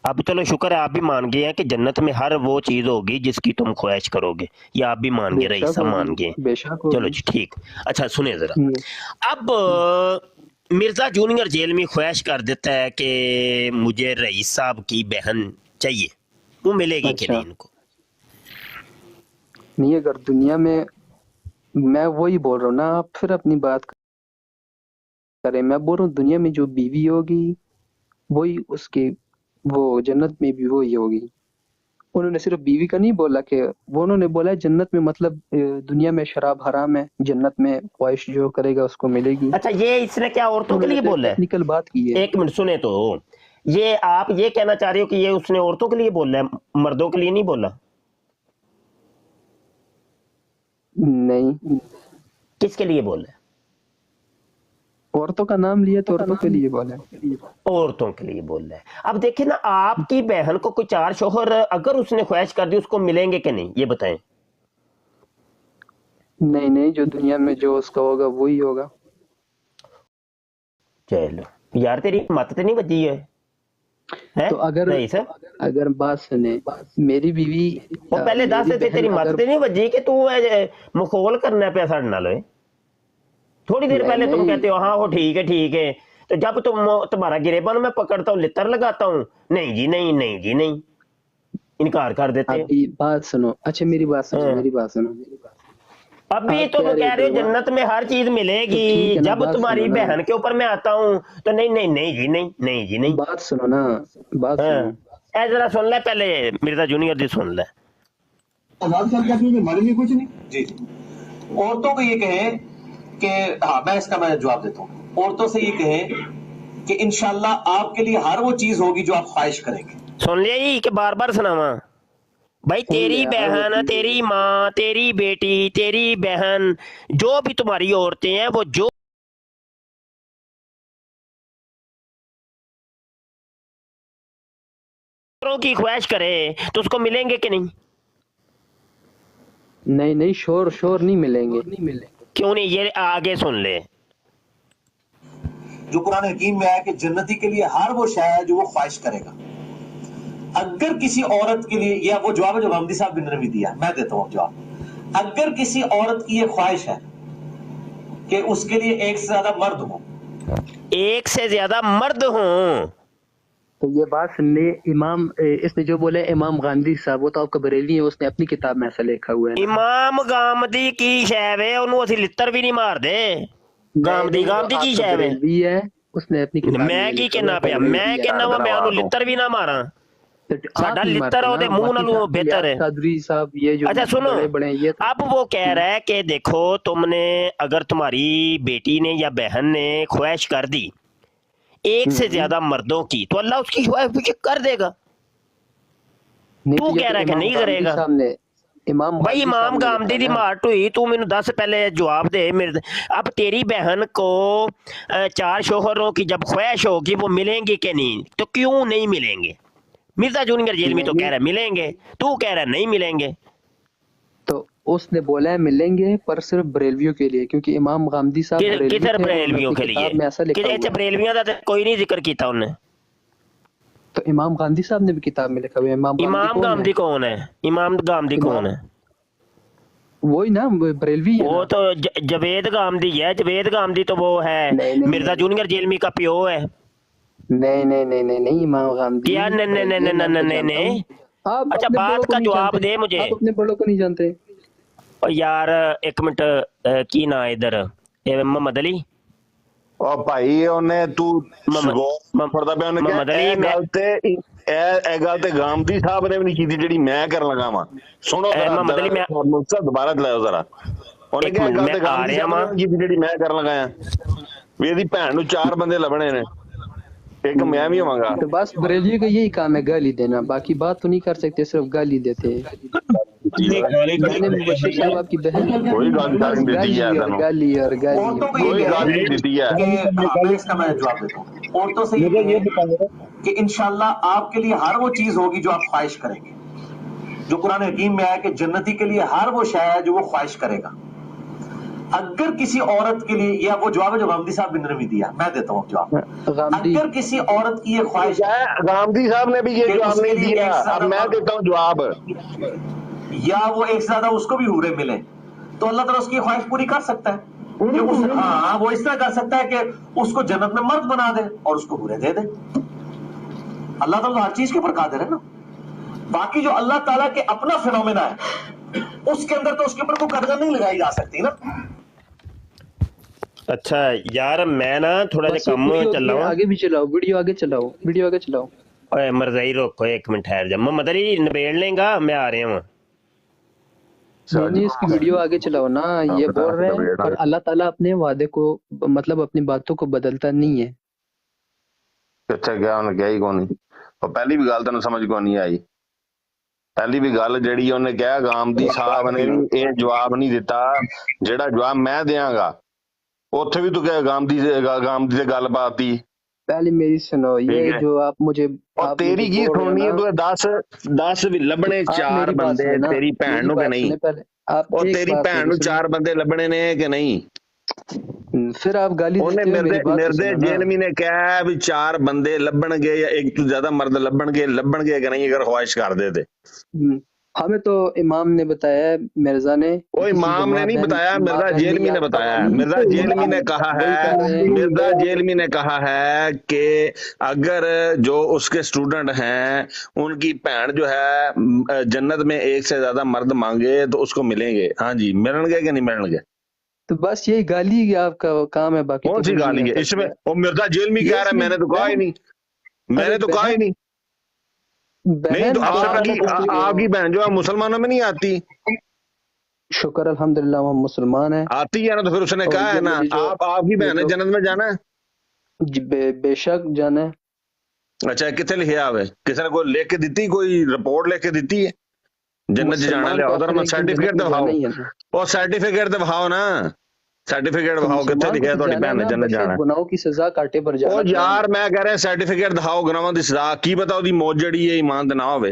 अब चलो शुक्र है आप भी मान गए हैं कि जन्नत में हर वो चीज होगी जिसकी तुम ख्वाहिश करोगे, ये आप भी मान गए, बेशक रईस साहब मान होगी, गए। बेशक चलो होगी। जी ठीक। अच्छा सुने जरा, हम्म, अब मिर्जा जूनियर जेल में ख्वाहिश कर देता है कि मुझे रईस साहब की बहन चाहिए, वो मिलेगी कि अच्छा। नहीं इनको? नहीं, अगर दुनिया में, मैं वही बोल रहा हूँ ना, आप फिर अपनी बात करें। मैं बोल रहा हूँ दुनिया में जो बीवी होगी वही उसकी, वो जन्नत में भी वही होगी। उन्होंने सिर्फ बीवी का नहीं बोला, कि वो उन्होंने बोला है जन्नत में, मतलब दुनिया में शराब हराम है, जन्नत में ख्वाहिश जो करेगा उसको मिलेगी। अच्छा ये इसने क्या औरतों के लिए बोला है? टेक्निकल बात की है। एक मिनट सुने तो, ये आप ये कहना चाह रहे हो कि ये उसने औरतों के लिए बोला है, मर्दों के लिए नहीं बोला? नहीं, किसके लिए बोला है? औरतों का नाम लिया तो औरतों के लिए बोला है। औरतों के लिए बोल रहा है। अब देखिए ना, आपकी बहन को कोई 4 शोहर अगर उसने ख्वाहिश कर दी, उसको मिलेंगे कि नहीं, ये बताएं। नहीं नहीं, जो दुनिया में जो उसका होगा वही होगा। चलो यार, तेरी मत तो नहीं बची है, तो अगर नहीं सर, अगर बात सुने, मेरी बीवी, वो पहले दस मेरी ते बहन तेरी मत अगर, तो नहीं बची कि तू मखौल करना पे साढ़े नाल होए। थोड़ी देर नहीं पहले तुम नहीं, कहते हो हाँ वो ठीक है, तो जब तुम्हारा गिरेबान मैं पकड़ता हूँ, लितर लगाता हूँ, नहीं जी नहीं, नहीं जी नहीं, इनकार कर देते हो। अभी बात सुनो। अच्छा मेरी बात सुनो, हाँ। मेरी बात सुनो। अभी आप तुम कह कह रहे हो थे, जन्नत में हर चीज तो मिलेगी, ठीक है ना, जब बात तुम्हारी सुनो ना, बहन के ऊपर मैं आता हूँ तो नहीं नहीं, नहीं जी नहीं, नहीं जी नहीं। बात सुनो ना, बात हाँ, सुनो। ऐ जरा सुन ले पहले, मिर्जा जूनियर जी सुन ले। आजाद साहब कहते हैं मरेंगे कुछ नहीं। जी जी, औरतों को ये कहें कि, हाँ मैं इसका मैं जवाब देता हूँ, औरतों से ये कहें कि इंशाल्लाह आपके लिए हर वो चीज होगी जो आप ख्वाहिश करेंगे। सुन लिया ही कि बार बार सुनावा भाई, सुन तेरी लिया, हर वो बहन, चीज तेरी माँ, तेरी बेटी, तेरी बहन, जो भी तुम्हारी औरतें हैं, वो जो की ख्वाहिश करे तो उसको मिलेंगे कि नहीं? नहीं नहीं, शोर शोर नहीं मिलेंगे, नहीं मिलेंगे। क्यों नहीं? ये आगे सुन ले। जो कुरान हकीम में है कि जन्नती के लिए हर वो शय है जो वो ख्वाहिश करेगा। अगर किसी औरत के लिए, यह वो जवाब है जो हमदी साहब ने भी दिया, मैं देता हूं जवाब। अगर किसी औरत की यह ख्वाहिश है कि उसके लिए एक से ज्यादा मर्द हो, एक से ज्यादा मर्द हों, तो ये बात सुनने, इमाम इसने जो बोले इमाम गांधी साहब, वो तो आपका बरेली है, उसने अपनी किताब में ऐसा लिखा हुआ है ना। इमाम गामदी की शैव है, ਉਹਨੂੰ ਅਸੀਂ लित्तर भी नहीं मार दे। गामदी गामदी की शैव है, बरेलवी है, उसने अपनी किताब में मैं ये की लिखा कहना हुआ है, पिया, बरेलवी मैं है। कहना वा मैं ਉਹਨੂੰ लित्तर भी ना मारा, तो आप साडा नहीं लित्तर मारते ਉਹਦੇ ना, ਮੂੰਹ बाकी ਨਾਲੋਂ साहब, बेहतर है। चौधरी साहब, ये जो अच्छा सुनो, बड़े बड़े ये तो, अब वो कह रहा है कि देखो तुमने, अगर तुम्हारी बेटी ने या बहन ने ख्वाहिश कर दी एक से ज्यादा मर्दों की, तो अल्लाह उसकी ख्वाहिश भी कर देगा। नहीं तू तो ये कह तो रहा है कि इमाम नहीं गांधी करेगा। साहब ने, इमाम भाई गांधी इमाम साहब ने गामदी लिखा दी ना। मार्ट हुई, तू मैनू दस पहले जवाब दे मेरे। अब तेरी बहन को 4 शोहरों की जब ख्वाहिश होगी, वो मिलेंगे कि नहीं? तो क्यों नहीं मिलेंगे? मिर्जा जूनियर जेल में तो कह रहा है मिलेंगे, तू कह रहा है नहीं मिलेंगे। तो उसने बोला है मिलेंगे, पर सिर्फ बरेलवियों के लिए, क्योंकि इमाम गामदी साहब बरेलवी किधर थे, उन्होंने बरेलवियों अपनी के लिए? किताब में ऐसा लिखा हुआ है। बरेलवियों का तो कोई नहीं जिक्र किया उन्हें। तो इमाम गांधी साहब ने भी किताब में लिखा हुआ है। इमाम गामदी कौन है? इमाम गामदी कौन है? वही ना, बरेलवी है वो ना। तो जवेद गामदी है। जवेद गामदी तो वो है मिर्जा जूनियर जेलमी का प्यो है। नहीं नहीं नहीं नहीं नहीं, इमाम गामदी यार नहीं नहीं नहीं नहीं नहीं नहीं। आप अच्छा अपने बड़ों बात को का नहीं जवाब जानते। दे मुझे। आप अपने बड़ों को नहीं जानते। और यार एक मिनट, की ना इधर मोहम्मद अली, ਉਹ ਭਾਈ ਉਹਨੇ ਤੂੰ ਫੜਦਾ ਪਿਆ, ਉਹਨੇ ਕਿਹਾ ਇਹ ਗੱਲ ਤੇ ਗਾਮਦੀ ਸਾਹਿਬ ਨੇ ਵੀ ਨਹੀਂ ਕੀਤੀ ਜਿਹੜੀ ਮੈਂ ਕਰਨ ਲੱਗਾ ਵਾਂ। ਸੁਣੋ ਦੁਬਾਰਾ ਚਲਾਓ ਜ਼ਰਾ। ਉਹਨੇ ਕਿਹਾ ਗੱਲ ਤੇ ਗਾਮਦੀ ਸਾਹਿਬ ਨੇ ਕੀਤੀ ਜਿਹੜੀ ਮੈਂ ਕਰਨ ਲੱਗਾ ਆ, ਵੀ ਇਹਦੀ ਭੈਣ ਨੂੰ 4 ਬੰਦੇ ਲੱਭਣੇ ਨੇ, एक मैं भी होऊंगा। तो बस बरेलियों का यही काम है, गाली देना, बाकी बात तो नहीं कर सकते, सिर्फ गाली देते हैं। मुबश्शिर साहब आपकी बहन कोई गाली देती है, गाली और गाली, कोई गाली नहीं देती है। मैं इसका मैं जवाब देता हूँ। औरतों से ये कि इंशाल्लाह आपके लिए हर वो चीज होगी जो आप ख्वाहिश करेंगे। जो कुरान हकीम में है कि जन्नती के लिए हर वो शय है जो वो ख्वाहिश करेगा। अगर किसी औरत के लिए, या वो जवाब है जो गांधी साहब ने भी दिया, मैं देता हूँ जवाब, गांधी अगर किसी औरत की ये ख्वाहिश है गांधी साहब ने भी ये कि जवाब उसके नहीं लिए दिया, एक से अब ज्यादा मैं मर्द- देता हूँ जवाब। या वो एक से ज्यादा उसको भी हूरे मिले, तो अल्लाह ताला उसकी ख्वाहिश पूरी कर सकता है कि हाँ, वो इस तरह कर सकता है कि उसको जन्नत में मर्द बना दे और उसको हूरे दे दे। अल्लाह ताला तो हर चीज के ऊपर कादिर है ना। बाकी जो अल्लाह ताला के अपना फिनोमेना है, उसके अंदर तो उसके ऊपर कोई कदर नहीं लगाई जा सकती ना। अच्छा यार मैं ना थोड़ा बस जा कम वीडियो चला हुआ। आगे भी चलाओ, वीडियो आगे चलाओ, वीडियो आगे चलाओ। ओए मरजाई रोको एक मिनट ठहर जा, मोहम्मद अली निबेड़ लेगा, मैं आ रहा हूँ। नहीं, इसकी वीडियो आगे चलाओ ना। ये बोल रहे हैं पर अल्लाह ताला अपने वादे को, मतलब अपनी बातों को बदलता नहीं है। अच्छा क्या ਉਹਨੇ ਕਿਹਾ ਹੀ ਕੋਣੀ, ਉਹ ਪਹਿਲੀ ਵੀ ਗੱਲ ਤੈਨੂੰ ਸਮਝ ਕੋ ਨਹੀਂ ਆਈ। ਪਹਿਲੀ ਵੀ ਗੱਲ ਜਿਹੜੀ ਉਹਨੇ ਕਿਹਾ ਗਾਂਧੀ ਸਾਹਿਬ ਨੇ ਵੀ ਇਹ ਜਵਾਬ ਨਹੀਂ ਦਿੱਤਾ ਜਿਹੜਾ ਜਵਾਬ ਮੈਂ ਦਿਆਂਗਾ। ਉੱਥੇ ਵੀ ਤੂੰ ਕਹੇ ਗਾਂਧੀ ਤੇ ਗੱਲ ਪਾਤੀ। पहले मेरी सुनो, ये ठीक है। जो आप मुझे और आप तेरी मुझे की बोल रहे हो सुननी है, ना, तू 10 भी लभने आप 4 मेरी बात बंदे सुने ना, तेरी भैन मेरी ਨੂੰ कि बात नहीं, सुने पहले। आप और एक तेरी बात भैन मेरी ਨੂੰ सुनो। 4 ਬੰਦੇ ਲੱਭਣੇ ਨੇ ਕਿ ਨਹੀਂ। फिर आप गाली ਉਹਨੇ देते हो, मेरी बात तो ਮਿਰਦੇ सुनो ना। ਜੇਲਮੀ ਨੇ ਕਿਹਾ ਵੀ 4 ਬੰਦੇ ਲੱਭਣਗੇ ਜਾਂ ਇੱਕ ਤੋਂ ਜ਼ਿਆਦਾ ਮਰਦ ਲੱਭਣਗੇ ਕਿ ਨਹੀਂ, ਅਗਰ ख्वाहिश ਕਰਦੇ ਤੇ। हमें तो इमाम ने बताया है, मिर्जा ने। वो इमाम ने नहीं बताया, मिर्जा जेलमी ने बताया। मिर्जा जेलमी ने कहा है, मिर्जा जेलमी ने कहा है कि अगर जो उसके स्टूडेंट हैं उनकी भैन जो है जन्नत में एक से ज्यादा मर्द मांगे तो उसको मिलेंगे। हाँ जी, मिलेंगे कि नहीं मिलेंगे। तो बस यही गाली आपका काम है, बाकी कौन तो सी कुछ गाली नहीं है आता इसमें? है। वो मिर्जा जेलमी कह रहा है, मैंने तो कहा ही नहीं, मैंने तो कहा ही नहीं। नहीं तो आपकी बहन जो है मुसलमानों में नहीं आती। शुक्र अल्हम्दुलिल्लाह हम मुसलमान हैं। आती है ना, तो फिर उसने और कहा है ये ना, मेरी जो- आपकी बहन ने जो- जन्नत में जाना है। जी, बेशक जाना है। अच्छा कितने लिखा हुआ है? किसी ने कोई लिख के दी, कोई रिपोर्ट लिख के दी है जन्नत च जाना? लिया उधर मैं सर्टिफिकेट दिखाओ, और सर्टिफिकेट दिखाओ ना, सर्टिफिकेट दिखाओ कितने लिखा है ਤੁਹਾਡੀ ਭੈਣ ਨੇ जन्नत जाना। गुनाहों की सजा काटे पर जाना। ਉਹ ਯਾਰ ਮੈਂ ਕਹਿ ਰਿਹਾ ਸਰਟੀਫਿਕੇਟ ਦਿਖਾਓ ਗੁਨਾਹਾਂ ਦੀ ਸਜ਼ਾ, ਕੀ ਪਤਾ ਉਹਦੀ ਮੌਤ ਜਿਹੜੀ ਹੈ ਈਮਾਨ ਤੇ ਨਾ ਹੋਵੇ।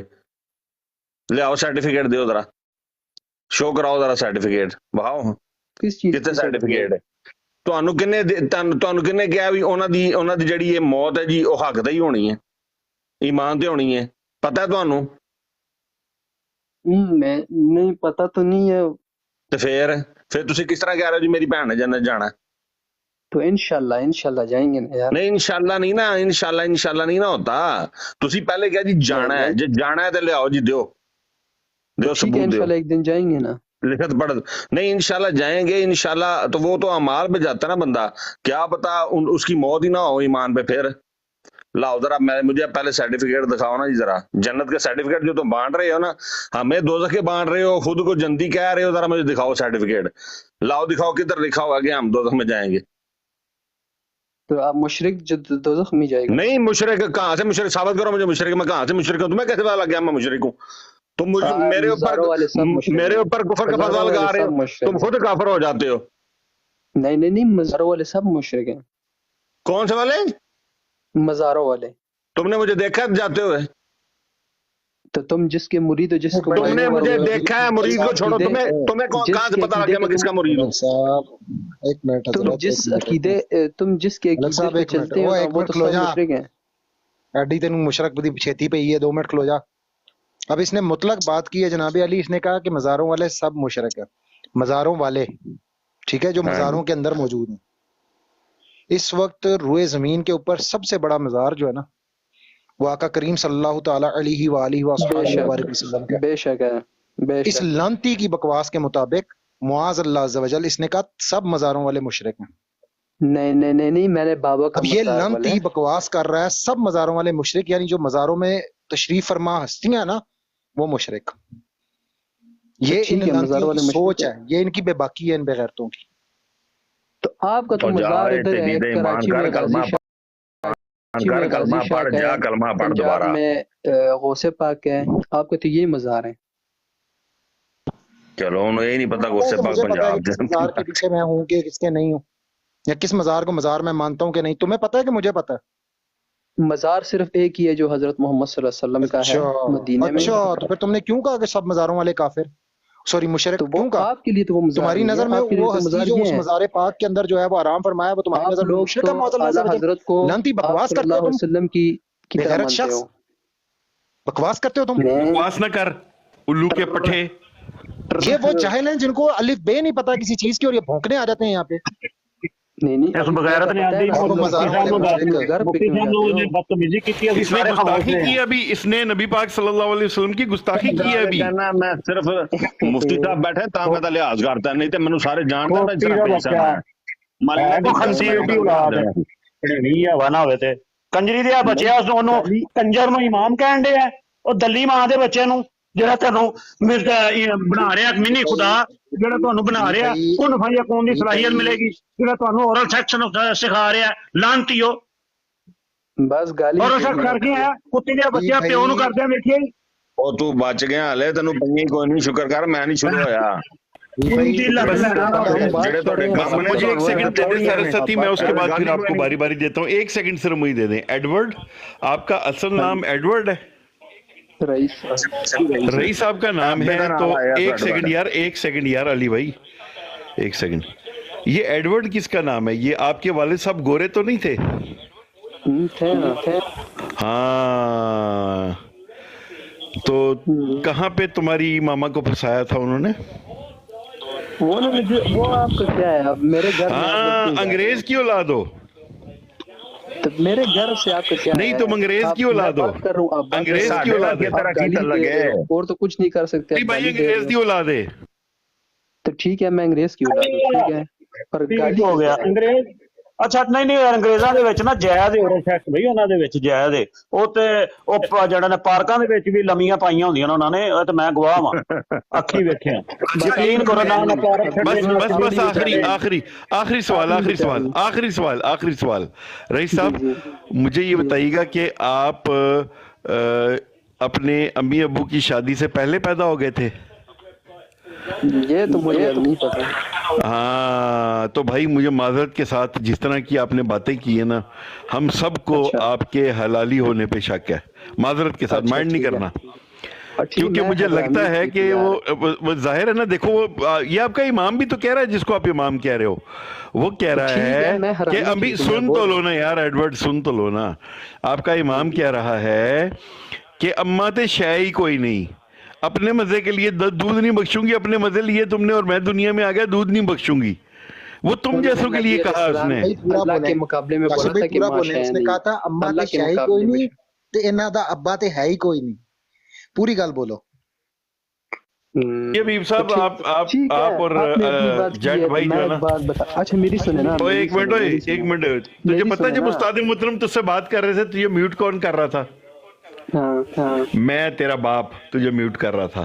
ਲਿਆਓ ਸਰਟੀਫਿਕੇਟ ਦਿਓ ਜ਼ਰਾ, ਸ਼ੋ ਕਰਾਓ ਜ਼ਰਾ ਸਰਟੀਫਿਕੇਟ ਵਿਖਾਓ किस चीज ਕਿੱਥੇ ਸਰਟੀਫਿਕੇਟ ਹੈ। ਤੁਹਾਨੂੰ ਕਿੰਨੇ ਕਿਹਾ ਵੀ ਉਹਨਾਂ ਦੀ ਜਿਹੜੀ ਇਹ ਮੌਤ ਹੈ ਜੀ ਉਹ ਹੱਕ ਦਾ ਹੀ ਹੋਣੀ ਹੈ, ਈਮਾਨ ਤੇ ਹੋਣੀ ਹੈ? ਪਤਾ ਹੈ ਤੁਹਾਨੂੰ? मैं नहीं पता तो नहीं है। ਤੇ ਫਿਰ ਤੁਸੀਂ ਕਿਸ ਤਰ੍ਹਾਂ ਕਹਿ ਰਹੇ ਹੋ ਜੀ ਮੇਰੀ ਭੈਣ ਨੇ ਜੰਨਤ ਜਾਣਾ? तो इंशाल्लाह जाएंगे ना यार। नहीं इंशाल्लाह नहीं ना, इंशाल्लाह नहीं ना होता। ਤੁਸੀਂ ਪਹਿਲੇ ਕਿਹਾ ਜੀ ਜਾਣਾ ਹੈ, ਜੇ ਜਾਣਾ ਹੈ ਤੇ ਲਿਆਓ ਜੀ, ਦਿਓ ठीक है, सबूत दियो। इंशाल्लाह एक दिन जाएंगे ना। लिखत पढ़ नहीं, इंशाल्लाह जाएंगे, इंशाल्लाह तो वो तो अमाल पे जाता है ना बंदा, क्या पता उसकी मौत ही ना हो ईमान पे। फिर लाओ जरा, मुझे पहले सर्टिफिकेट दिखाओ ना जी, जरा जन्नत के सर्टिफिकेट जो तुम बांट रहे हो ना, हमें दोज़ख के बांट रहे हो, खुद को जन्नती कह रहे हो, जरा मुझे दिखाओ सर्टिफिकेट, लाओ दिखाओ किधर लिखा हुआ कि हम दोज़ख में जाएंगे। तो आप मुशरिक जो दोज़ख में जाएगा? नहीं मुशरिक कहाँ से, मुशरिक साबित करो मुझे, मुशरिक मैं कहाँ से मुशरिक हूँ? तुम्हें कैसे पता लग गया मैं मुशरिक हूँ? तुम मेरे ऊपर कुफर का फतवा लगा रहे हो, तुम खुद काफिर हो जाते हो। नहीं मज़ारों वाले सब मुशरिक हैं। कौन से वाले? मज़ारों वाले। तुमने मुझे देखा है जाते हुए? तो तुम जिसके मुरीद हो, जिसको तुमने मुझे देखा है? मुरीद को छोड़ो, तुम्हें कहाँ से पता लग गया मैं किसका मुरीद हूँ? एक मिनट, तुम जिस अकीदे पे चलते हो वो तो सब मुशरिक हैं। ਐਡੀ ਤੈਨੂੰ ਮੁਸ਼ਰਕ ਦੀ ਛੇਤੀ ਪਈ ਹੈ, 2 ਮਿੰਟ ਖਲੋ ਜਾ। अब इसने मुतलक बात की है जनाब अली, इसने कहा कि मज़ारों वाले सब मुशरक है, मज़ारों वाले, ठीक है, जो मज़ारों के अंदर मौजूद हैं। इस वक्त रुए ज़मीन के ऊपर सबसे बड़ा मज़ार जो है ना, वो आका करीम सल्लल्लाहु ताला अलैहि वसल्लम का। बेशक है। इस लानती की बकवास के मुताबिक मुआज़ अल्लाह अज़्ज़ा वजल, इसने कहा सब मज़ारों वाले मुशरिक हैं। नहीं, मैंने बाबा का अब ये लानती बकवास कर रहा है, सब मज़ारों वाले मुशरिक, यानी जो मज़ारों में तशरीफ फरमा हस्तियां ना वो मुशरिक। ये इन लानतियों की सोच है, ये इनकी बेबाकी है, इन बेगैरतों की। तो आपका तो मज़ार इधर है कराची में, पंजाब में गौसे पाक है, आपके तो यही मज़ार है। चलो यही नहीं पता गौसे पाक पंजाब मज़ार के पीछे मैं हूँ कि किसके नहीं हूँ, या किस मज़ार को मज़ार मैं मानता हूँ कि नहीं, तुम्हें पता है कि मुझे पता है? मज़ार सिर्फ एक ही है जो हजरत मोहम्मद सल्लल्लाहु अलैहि वसल्लम का है मदीने में। अच्छा, तो फिर तुमने क्यों कहा कि सब मज़ारों वाले काफिर? सॉरी मुशरक तो वो क्यों कहा? आपके लिए तो वो मज़ार तुम्हारी नहीं है, नजर में आपके लिए वो तो हस्ती मज़ार जो ये उस है। मज़ार पाक के अंदर जो है वो आराम फरमाया वो तुम्हारी आप नजर में लोग मुशरक तो है मौजूद आला हजरत को लानती आप बकवास करते हो सल्लल्लाहु अलैहि तुम, वसल्लम की तरह बेगैरत मानते शख्स, हो। बकवास करते हो तुम। बकवास न कर उल्लू के पट्टे। ये वो जाहिल हैं जिनको अलिफ बे नहीं पता किसी चीज की और ये भौंकने आ जाते हैं यहाँ पे। नहीं ਇਸ ਬਗੈਰਤ ਨੇ ਆਂਦੇ और वो मज़ारों वाले मुशरिक। घर पे ਮੁਫਤੀ क्यों ਸਾਹਿਬ जाते ਨੇ हो? ਬਦਤਮੀਜ਼ੀ ਕੀਤੀ ਅਸੀਂ इसने ਸਾਰੇ गुस्ताखी खामोश की हैं अभी, इसने नबी पाक सल्लल्लाहु अलैहि वसल्लम की गुस्ताखी की है अभी। कहना मैं सिर्फ मुफ्ती साहब बैठे ता मैं तो लिहाज करता नहीं तो मैंने सारे जानता मैं ਮੁਫਤੀ जरा ਦਾ पेश ਬੱਚਾ है मल्ला ਹੈ की ਕੋ ਖੰਸੀਰ ਦੀ ਔਲਾਦ ਹੈ ਢੇੜੀ ਹਵਾ ਨਾ ਹੋਵੇ ਤੇ ਕੰਜਰੀ ਦੇ ਬੱਚਿਆ ਉਹਨੂੰ ਕੰਜਰ ਨੂੰ ਇਮਾਮ ਕਹਿਣ ਦੇ ਆ ਉਹ ਦੱਲੀ ਮਾਂ ਦੇ ਬੱਚੇ ਨੂੰ ਜਿਹੜਾ ਤੁਹਾਨੂੰ ਬਣਾ ਰਿਹਾ ਮਿੰਨੀ ਖੁਦਾ ਜਿਹੜਾ ਤੁਹਾਨੂੰ ਬਣਾ ਰਿਹਾ ਉਹਨੂੰ ਫਾਇਆ ਕੌਣ ਦੀ ਸਲਾਹੀਅਤ ਮਿਲੇਗੀ ਜਿਹੜਾ ਤੁਹਾਨੂੰ ਔਰਲ ਸੈਕਸ ਸਿਖਾ ਰਿਹਾ ਲਾਂਤੀਓ बस गाली ਔਰਲ ਸੈਕਸ ਕਰਕੇ ਆਇਆ ਕੁੱਤੇ ਦੇ ਬੱਚਾ ਪਿਓ ਨੂੰ ਕਰਦੇ ਆ ਵੇਖਿਆ ਉਹ ਤੂੰ ਬਚ ਗਿਆ ਹਲੇ ਤੈਨੂੰ ਪਈਆਂ ਕੋਈ ਨਹੀਂ ਸ਼ੁਕਰ ਕਰ ਮੈਂ ਨਹੀਂ ਸ਼ੁਰੂ ਹੋਇਆ ਜਿਹੜੇ ਤੁਹਾਡੇ ਕੰਮ ਨੇ मुझे एक सेकंड दे दें सरस्वती, मैं उसके बाद फिर आपको बारी बारी देता हूँ। एक सेकंड सिर्फ मुझे दे दें। एडवर्ड, आपका असल नाम एडवर्ड है? रईस साहब का नाम है तो एक सेकंड यार, एक सेकंड यार अली भाई, एक सेकंड। ये एडवर्ड किसका नाम है? ये आपके वालिद साहब गोरे तो नहीं थे? थे। हाँ, तो कहाँ पे तुम्हारी मामा को फंसाया था उन्होंने? वो आपका क्या है? अब मेरे घर में आप हाँ, लोग क्यों अंग्रेज की औलाद हो? तो मेरे घर से आपका क्या नहीं, है? तुम अंग्रेज की मैं औलाद हो। बात कर रहा हूँ, आप बात अंग्रेज कर की रहे हो। औलाद है। आप गाली दे रहे हो, और तो कुछ नहीं कर सकते। नहीं आप भाई, गाली दे रहे अंग्रेज हो। की औलाद है। तो ठीक है, मैं अंग्रेज की औलाद हूँ, ठीक है, पर गाली ਹੋ ਗਿਆ ਅੰਗਰੇਜ਼ ਅੱਛਾ ਨਹੀਂ ਨਹੀਂ ਅੰਗਰੇਜ਼ਾਂ ਦੇ ਵਿੱਚ ਨਾ ਜਾਇਜ਼ ਔਰਲ ਸੈਕਸ ਬਈ ਉਹਨਾਂ ਦੇ ਵਿੱਚ ਜਾਇਜ਼ ਏ ਉਹ ਤੇ ਉਹ ਜਿਹੜਾ ਨੇ ਪਾਰਕਾਂ ਦੇ ਵਿੱਚ ਵੀ ਲੰਮੀਆਂ ਪਾਈਆਂ ਹੁੰਦੀਆਂ ਉਹਨਾਂ ਨੇ ਉਹ ਤੇ ਮੈਂ ਗਵਾਹ ਵਾਂ ਅੱਖੀ ਵੇਖਿਆ ਯਕੀਨ ਕਰੋ ਨਾ ਪਾਰਕ बस बस बस आखिरी आखिरी आखिरी सवाल आखिरी सवाल आखिरी सवाल आखिरी सवाल रईस साहब, मुझे ये बताइएगा कि आप अपने अम्मी अब्बू की शादी से पहले पैदा हो गए थे? ये तो मुझे नहीं पता। हाँ, तो भाई मुझे माजरत के साथ जिस तरह की आपने बातें की है ना, हम सबको आपके हलाली होने पे शक है, माजरत के साथ। माइंड नहीं करना, क्योंकि मुझे लगता है कि वो जाहिर है ना। देखो वो ये आपका इमाम भी तो कह रहा है, जिसको आप इमाम कह रहे हो, वो कह रहा है कि अभी सुन तो लो ना यार एडवर्ड, सुन तो लो ना। आपका इमाम कह रहा है कि अम्मा ते शय ही कोई नहीं, अपने मजे के लिए दूध नहीं बख्शूंगी, अपने मजे लिए तुमने और मैं दुनिया में आ गया, दूध नहीं बख्शूंगी। वो तुम जैसों के लिए कहा उसने। अल्लाह के मुकाबले में बोला था कि उसने कहा था अम्मा ते शय ही कोई नहीं ते इन्हां दा अब्बा ते है ही कोई नहीं। पूरी गल बोलो। ये बीब साहब, आप और जेट भाई जो है ना, अच्छा मेरी सुने ना। एक मिनट, तुझे पता है जब उस्ताद मोहतरम तुझसे बात कर रहे थे, तुझे म्यूट कौन कर रहा था? मैं तेरा बाप तुझे म्यूट कर रहा था,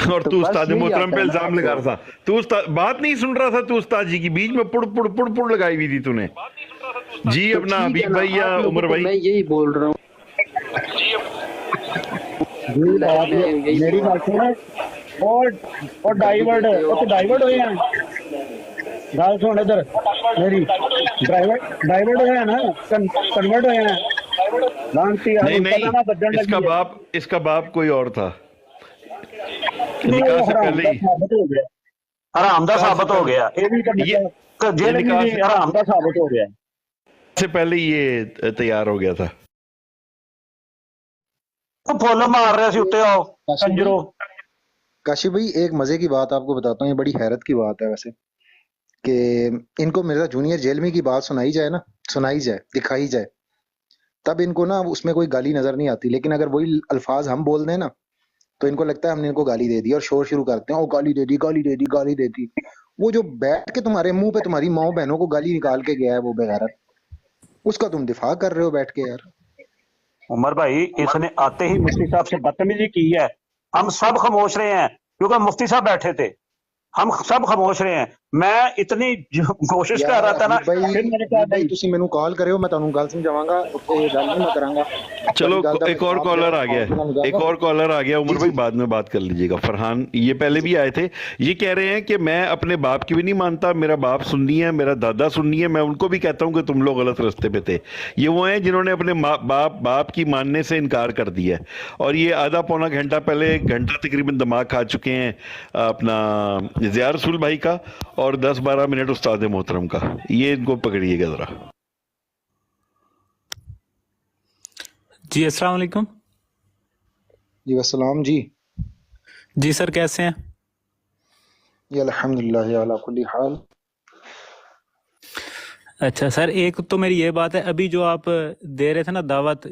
और तू उस्ताद मोहतरम पे इल्जाम लगा रहा था। तू बात नहीं सुन रहा था, तू उस्ताद जी की बीच में पुड़ पुड़ पुड़ पुड़ लगाई हुई थी तूने जी। अपना हबीब भाई या उमर भाई, मैं यही बोल रहा हूँ। मेरी बात सुनो, और डाइवर्ट हुए हैं। गल सुन इधर मेरी, डाइवर्ट हुए हैं ना, कन्वर्ट हुए हैं। नहीं, इसका बाप कोई और था, निकाह से पहले ही हराम दा साबित हो गया। जेल में हराम दा साबित हो गया, से पहले ये तैयार हो गया था। फुल मार रहे थे उत्ते आओ कंजरो। काशी भाई, एक मजे की बात आपको बताता हूँ, ये बड़ी हैरत की बात है वैसे, कि इनको मिर्जा जूनियर जेल में की बात सुनाई जाए ना, सुनाई जाए, दिखाई जाए, तब इनको ना उसमें कोई गाली नजर नहीं आती। लेकिन अगर वही अल्फाज हम बोल दें ना, तो इनको लगता है हमने इनको गाली दे दी और शोर शुरू करते हैं, ओ गाली दे दी, गाली दे दी, गाली दे दी। वो जो बैठ के तुम्हारे मुंह पे तुम्हारी माँ बहनों को गाली निकाल के गया है वो बेगैरत, उसका तुम दिफा कर रहे हो बैठ के यार। उमर भाई, इसने आते ही मुफ्ती साहब से बदतमीजी की है। हम सब खामोश रहे हैं क्योंकि मुफ्ती साहब बैठे थे, हम सब खामोश रहे हैं। میں اتنی کوشش کر رہا تھا نا بھائی پھر میں نے کہا بھائی نہیں ਤੁਸੀਂ ਮੈਨੂੰ ਕਾਲ ਕਰਿਓ ਮੈਂ ਤੁਹਾਨੂੰ ਗੱਲ ਸਮਝਾਵਾਂਗਾ ਉੱਥੇ ਗੱਲ ਨਹੀਂ ਮੈਂ ਕਰਾਂਗਾ चलो ਗੱਲ ਦਾ एक और कॉलर आ गया है, एक और कॉलर आ गया उमर भाई, बाद में बात कर लीजिएगा। फरहान ये पहले भी आए थे, ये कह रहे हैं कि मैं अपने बाप की भी नहीं मानता, मेरा बाप सुन्नी है, मेरा दादा सुन्नी है, मैं उनको भी कहता हूँ कि तुम लोग गलत रास्ते पे थे। ये वो हैं जिन्होंने अपने बाप की मानने से इनकार कर दिया है, और ये आधा पौना घंटा पहले, एक घंटा तकरीबन दिमाग खा चुके हैं अपना ज़िया रसूल भाई का, और 10-12 मिनट उस्ताद मोहतरम का। ये इनको पकड़िएगा ज़रा। जी अस्सलाम वालेकुम। जी अस्सलाम जी। जी सर कैसे हैं? जी अल्हम्दुलिल्लाह अला कुल्ली हाल। अच्छा सर, एक तो मेरी ये बात है, अभी जो आप दे रहे थे ना दावत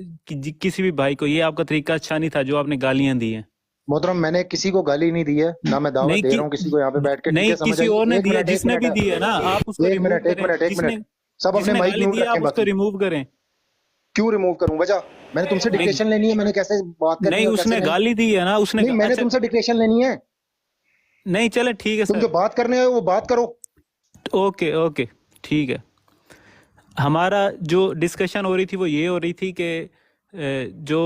किसी भी भाई को, ये आपका तरीका अच्छा नहीं था जो आपने गालियां दी हैं। मोहतरम मैंने किसी को गाली नहीं दी है, ना मैं दावत दे रहा हूँ किसी को यहाँ पे बैठ के। नहीं, किसी और ने दी है, जिसने भी दी है ना, आप उसको एक मिनट सब अपने माइक म्यूट रखें, उसको रिमूव करें। क्यों रिमूव करूं? वजह मैंने तुमसे डिक्टेशन लेनी है, मैंने कैसे बात करनी है? नहीं, उसने गाली दी है ना, उसने नहीं, मैंने तुमसे डिक्टेशन लेनी है। नहीं चले ठीक है, तुम जो बात करने हो वो बात करो। ओके ओके ठीक है। हमारा जो डिस्कशन हो रही थी वो ये हो रही थी कि जो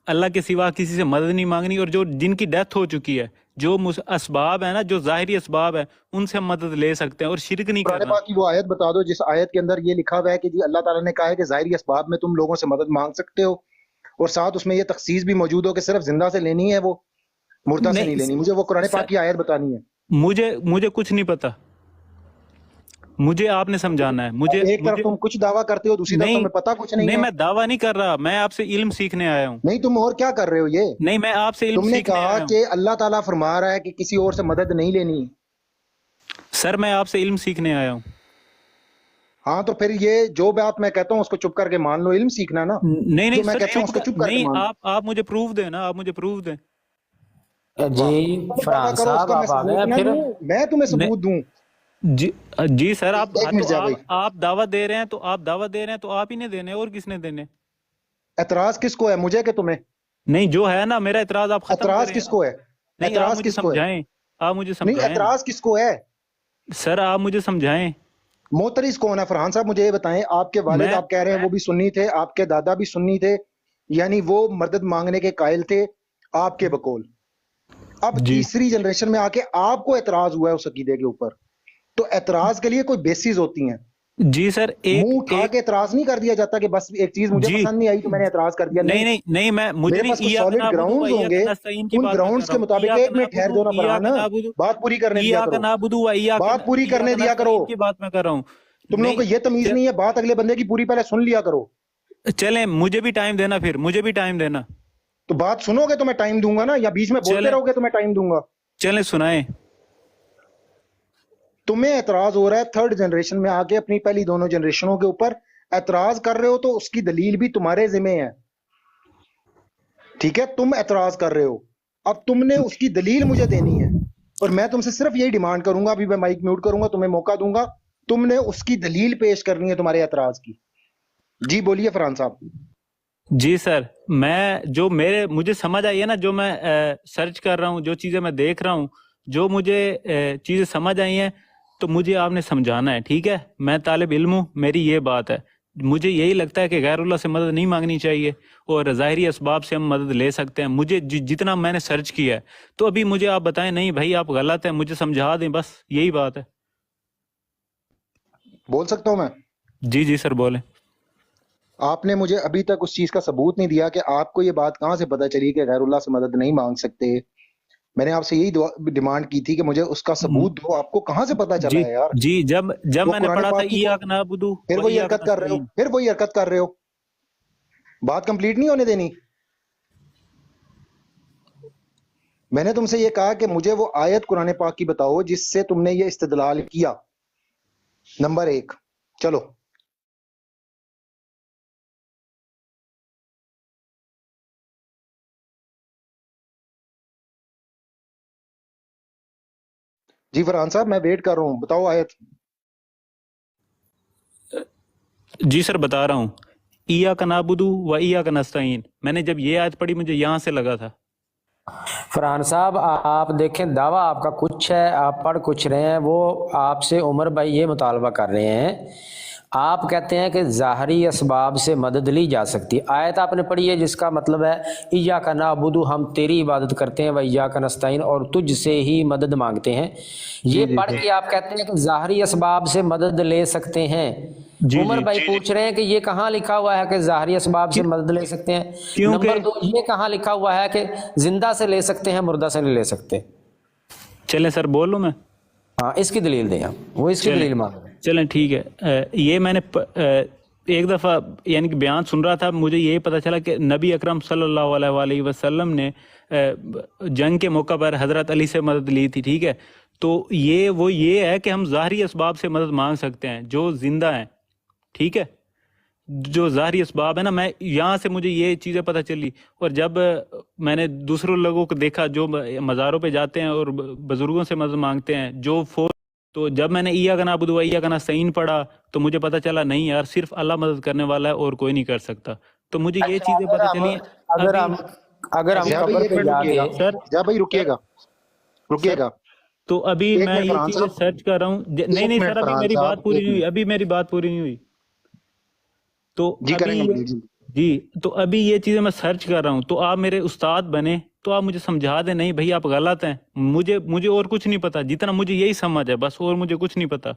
अल्लाह के सिवा किसी से मदद नहीं मांगनी, और जो जिनकी डेथ हो चुकी है, जो असबाब है ना, जो ज़ाहिरी असबाब है, उनसे हम मदद ले सकते हैं, और शिरक नहीं करना। कुरान पाक की वो आयत बता दो जिस आयत के अंदर ये लिखा हुआ है कि जी अल्लाह ताला ने कहा है कि ज़ाहिरी असबाब में तुम लोगों से मदद मांग सकते हो, और साथ उसमें ये तखसीस भी मौजूद हो कि सिर्फ जिंदा से लेनी है, वो मुर्दा से नहीं लेनी। मुझे वो कुरान पाक की आयत बतानी है। मुझे कुछ नहीं पता, मुझे आपने समझाना है। मुझे एक तरफ तुम कुछ दावा करते हो, दूसरी तरफ तुम्हें पता कुछ नहीं है। मैं दावा नहीं कर रहा, मैं आपसे इल्म सीखने आया हूँ। नहीं, तुम और क्या कर रहे हो? ये नहीं, मैं आपसे इल्म तुमने सीखने आया कहा हूँ। कि अल्लाह ताला फरमा रहा है कि किसी और से मदद नहीं लेनी। सर मैं आपसे इल्म सीखने आया हूँ। हाँ तो फिर ये जो बात मैं कहता हूँ उसको चुप करके मान लो। इल्म सीखना ना। नहीं जो मैं कहता हूँ उसको चुप करके मान लो। आप मुझे प्रूफ दें ना, आप मुझे प्रूफ दें। जी फरहान साहब आप आ गए फिर। मैं तुम्हें सबूत दूं। जी सर, आप दावा दे रहे हैं तो आप दावा दे रहे हैं तो आप ही ने देने, और किसने देने? एतराज किसको है, मुझे कि तुम्हें? नहीं, जो है ना मेरा एतराज आप खत्म एतराज करें। किसको है? नहीं, आप मुझे समझाएं, आप मुझे नहीं, समझाएं। एतराज किसको है? सर आप मुझे समझाएं। मोतरिस कौन है? फरहान साहब मुझे ये बताएं। आपके वालिद आप कह रहे हैं वो भी सुन्नी थे, आपके दादा भी सुन्नी थे, यानी वो मदद मांगने के कायल थे आपके बकौल। अब तीसरी जनरेशन में आके आपको एतराज हुआ है उस अकीदे के ऊपर, तो एतराज के लिए कोई बेसिस होती हैं। जी सर, मुंह उठा के एतराज नहीं कर दिया जाता कि बस एक चीज मुझे पसंद नहीं आई तो मैंने एतराज कर दिया। नहीं, मैं मुझे नहीं, सॉलिड ग्राउंड्स होंगे, उन ग्राउंड्स के मुताबिक। एक मिनट ठहर दो ना फरहान, बात पूरी करने दिया करो, बात पूरी करने दिया करो। की बात मैं कर रहा हूँ। तुम लोगों को ये तमीज नहीं है, बात अगले बंदे की पूरी पहले सुन लिया करो। चलें, मुझे भी टाइम देना, फिर मुझे भी टाइम देना। तो बात सुनोगे तो मैं टाइम दूंगा ना, या बीच में बोलते रहोगे तो मैं टाइम दूंगा? चलें सुनाएं। तुम्हें एतराज हो रहा है थर्ड जनरेशन में आके अपनी पहली दोनों जनरेशनों के ऊपर एतराज कर रहे हो, तो उसकी दलील भी तुम्हारे जिम्मे है। ठीक है, तुम एतराज कर रहे हो, अब तुमने उसकी दलील मुझे देनी है, और मैं तुमसे सिर्फ यही डिमांड करूंगा। अभी मैं माइक म्यूट करूंगा, तुम्हें मौका दूंगा, तुमने उसकी दलील पेश करनी है तुम्हारे एतराज की। जी बोलिए फरहान साहब। जी सर, मैं जो मुझे समझ आई है ना, जो मैं सर्च कर रहा हूँ, जो चीजें मैं देख रहा हूँ, जो मुझे चीजें समझ आई हैं, तो मुझे आपने समझाना है। ठीक है, मैं तालिब इल्म हूँ, मेरी ये बात है। मुझे यही लगता है कि गैरुल्लाह से मदद नहीं मांगनी चाहिए, और ज़ाहिरी असबाब से हम मदद ले सकते हैं। मुझे जितना मैंने सर्च किया है, तो अभी मुझे आप बताएं, नहीं भाई आप गलत हैं, मुझे समझा दें, बस यही बात है। बोल सकता हूँ मैं? जी सर बोलें। आपने मुझे अभी तक उस चीज का सबूत नहीं दिया कि आपको ये बात कहाँ से पता चली कि गैरुल्लाह से मदद नहीं मांग सकते। मैंने आपसे यही डिमांड की थी कि मुझे उसका सबूत दो, आपको कहाँ से पता चला है यार? जी, जब मैंने पढ़ा था इय्याक नअबुदु, फिर वही हरकत कर रहे हो, बात कंप्लीट नहीं होने देनी। मैंने तुमसे ये कहा कि मुझे वो आयत कुरान पाक की बताओ जिससे तुमने ये इस्तिदलाल किया। नंबर 1, चलो। जी फरहान साहब मैं वेट कर रहा हूँ, बताओ आयत। जी सर बता रहा हूँ। इय्याक नअबुदु व इय्याक नस्तईन, मैंने जब ये आयत पढ़ी मुझे यहाँ से लगा था। फरहान साहब आप देखें, दावा आपका कुछ है, आप पढ़ कुछ रहे हैं, वो आपसे उमर भाई ये मुतालबा कर रहे हैं। आप कहते हैं कि ज़ाहरी असबाब से मदद ली जा सकती है। आयत आपने पढ़ी है जिसका मतलब है इय्याका नअबुदु, हम तेरी इबादत करते हैं, व इय्याका नस्तईन, और तुझसे ही मदद मांगते हैं। ये पढ़ के आप कहते हैं कि ज़ाहरी असबाब से मदद ले सकते हैं। उमर भाई पूछ रहे हैं कि ये कहाँ लिखा हुआ है कि ज़ाहरी असबाब से मदद ले सकते हैं। नंबर 2, ये कहाँ लिखा हुआ है कि जिंदा से ले सकते हैं, मुर्दा से नहीं ले सकते। चलें सर बोलूं मैं? हाँ, इसकी दलील दें आप, वो इसकी दलील मांग रहे हैं। चलें ठीक है। ये मैंने एक दफ़ा यानी कि बयान सुन रहा था, मुझे यही पता चला कि नबी अकरम सल्लल्लाहु अलैहि वसल्लम ने जंग के मौका पर हज़रत अली से मदद ली थी, ठीक है। तो ये है कि हम ज़ाहरी असबाब से मदद मांग सकते हैं जो ज़िंदा हैं, ठीक है। जो ज़ाहरी असबाब है ना, मैं यहाँ से मुझे ये चीज़ें पता चली। और जब मैंने दूसरों लोगों को देखा जो मज़ारों पे जाते हैं और बुज़ुर्गों से मदद मांगते हैं, जो तो जब मैंने इय्याका नअबुदु व इय्याका नस्तईन पढ़ा तो मुझे पता चला नहीं यार, सिर्फ अल्लाह मदद करने वाला है और कोई नहीं कर सकता। तो मुझे ये चीज़ें पता चली। अगर हम कब्र पे जाके सर जा भाई रुकिएगा। तो अभी मैं ये चीज़ें सर्च कर रहा हूँ। नहीं सर, अभी मेरी बात पूरी नहीं हुई। तो अभी ये चीजें मैं सर्च कर रहा हूँ, तो आप मेरे उस्ताद बने तो आप मुझे समझा दें। नहीं भाई आप गलत हैं, मुझे और कुछ नहीं पता, जितना मुझे यही समझ है बस, और मुझे कुछ नहीं पता।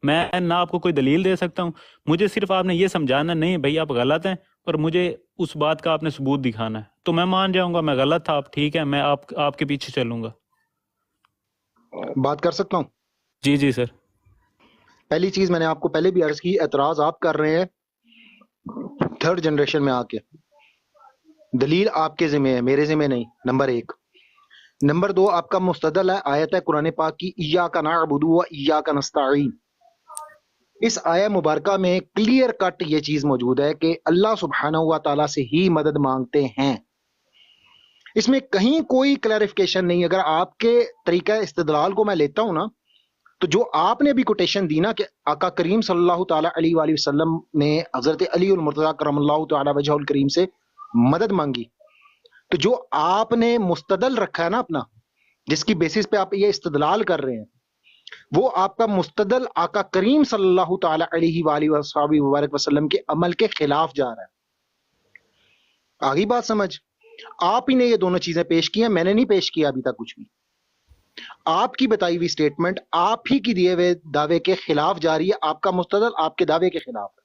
मैं ना आपको कोई दलील दे सकता हूँ, मुझे सिर्फ आपने ये समझाना नहीं भाई आप गलत हैं, और मुझे उस बात का आपने सबूत दिखाना है। तो मैं मान जाऊंगा मैं गलत था, आप ठीक है, मैं आपके पीछे चलूंगा। बात कर सकता हूँ? जी सर। पहली चीज मैंने आपको पहले भी अर्ज की, एतराज आप कर रहे हैं थर्ड जनरेशन में आके, दलील आपके जिम्मे है, मेरे जिम्मे नहीं, नंबर 1। नंबर 2, आपका मुस्तदल है आयत है कुरान पाक की, इय्याका नअबुदु व इय्याका नस्तईन। इस आयत मुबारका में क्लियर कट ये चीज मौजूद है कि अल्लाह सुब्हानहू व तआला से ही मदद मांगते हैं। इसमें कहीं कोई क्लैरिफिकेशन नहीं। अगर आपके तरीका इस्तिदलाल को मैं लेता हूं ना, तो जो आपने भी कोटेशन दी ना कि आका करीम सल्लल्लाहु ताला अलैहि वसल्लम ने हजरत अली उल मुर्तज़ा करमल्लाहु ताला वजहुल करीम से मदद मांगी, तो जो आपने मुस्तदल रखा है ना अपना, जिसकी बेसिस पे आप ये इस्तिदलाल कर रहे हैं, वो आपका मुस्तदल आका करीम सल्लल्लाहु ताला अलैहि वसल्लम के अमल के खिलाफ जा रहा है। आगे बात समझ? आप ही ने ये दोनों चीजें पेश की हैं, मैंने नहीं पेश किया अभी तक कुछ भी। आपकी बताई हुई स्टेटमेंट आप ही की दिए हुए दावे के खिलाफ जा रही है, आपका मुस्तदल आपके दावे के खिलाफ है।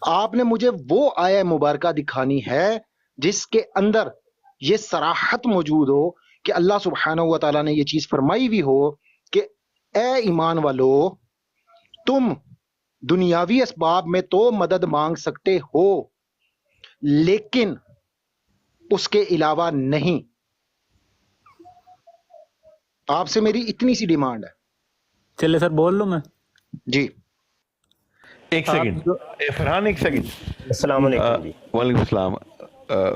आपने मुझे वो आया मुबारका दिखानी है जिसके अंदर ये सराहत मौजूद हो कि अल्लाह सुब्हानहू व तआला ने ये चीज फरमाई हुई हो कि ए ईमान वालो, तुम दुनियावी असबाब में तो मदद मांग सकते हो लेकिन उसके अलावा नहीं। आपसे मेरी इतनी सी डिमांड है। चले सर बोल लूं मैं? जी एक सेकंड फरहान, एक सेकंड। अस्सलाम वालेकुम जी। वालेकुम अस्सलाम।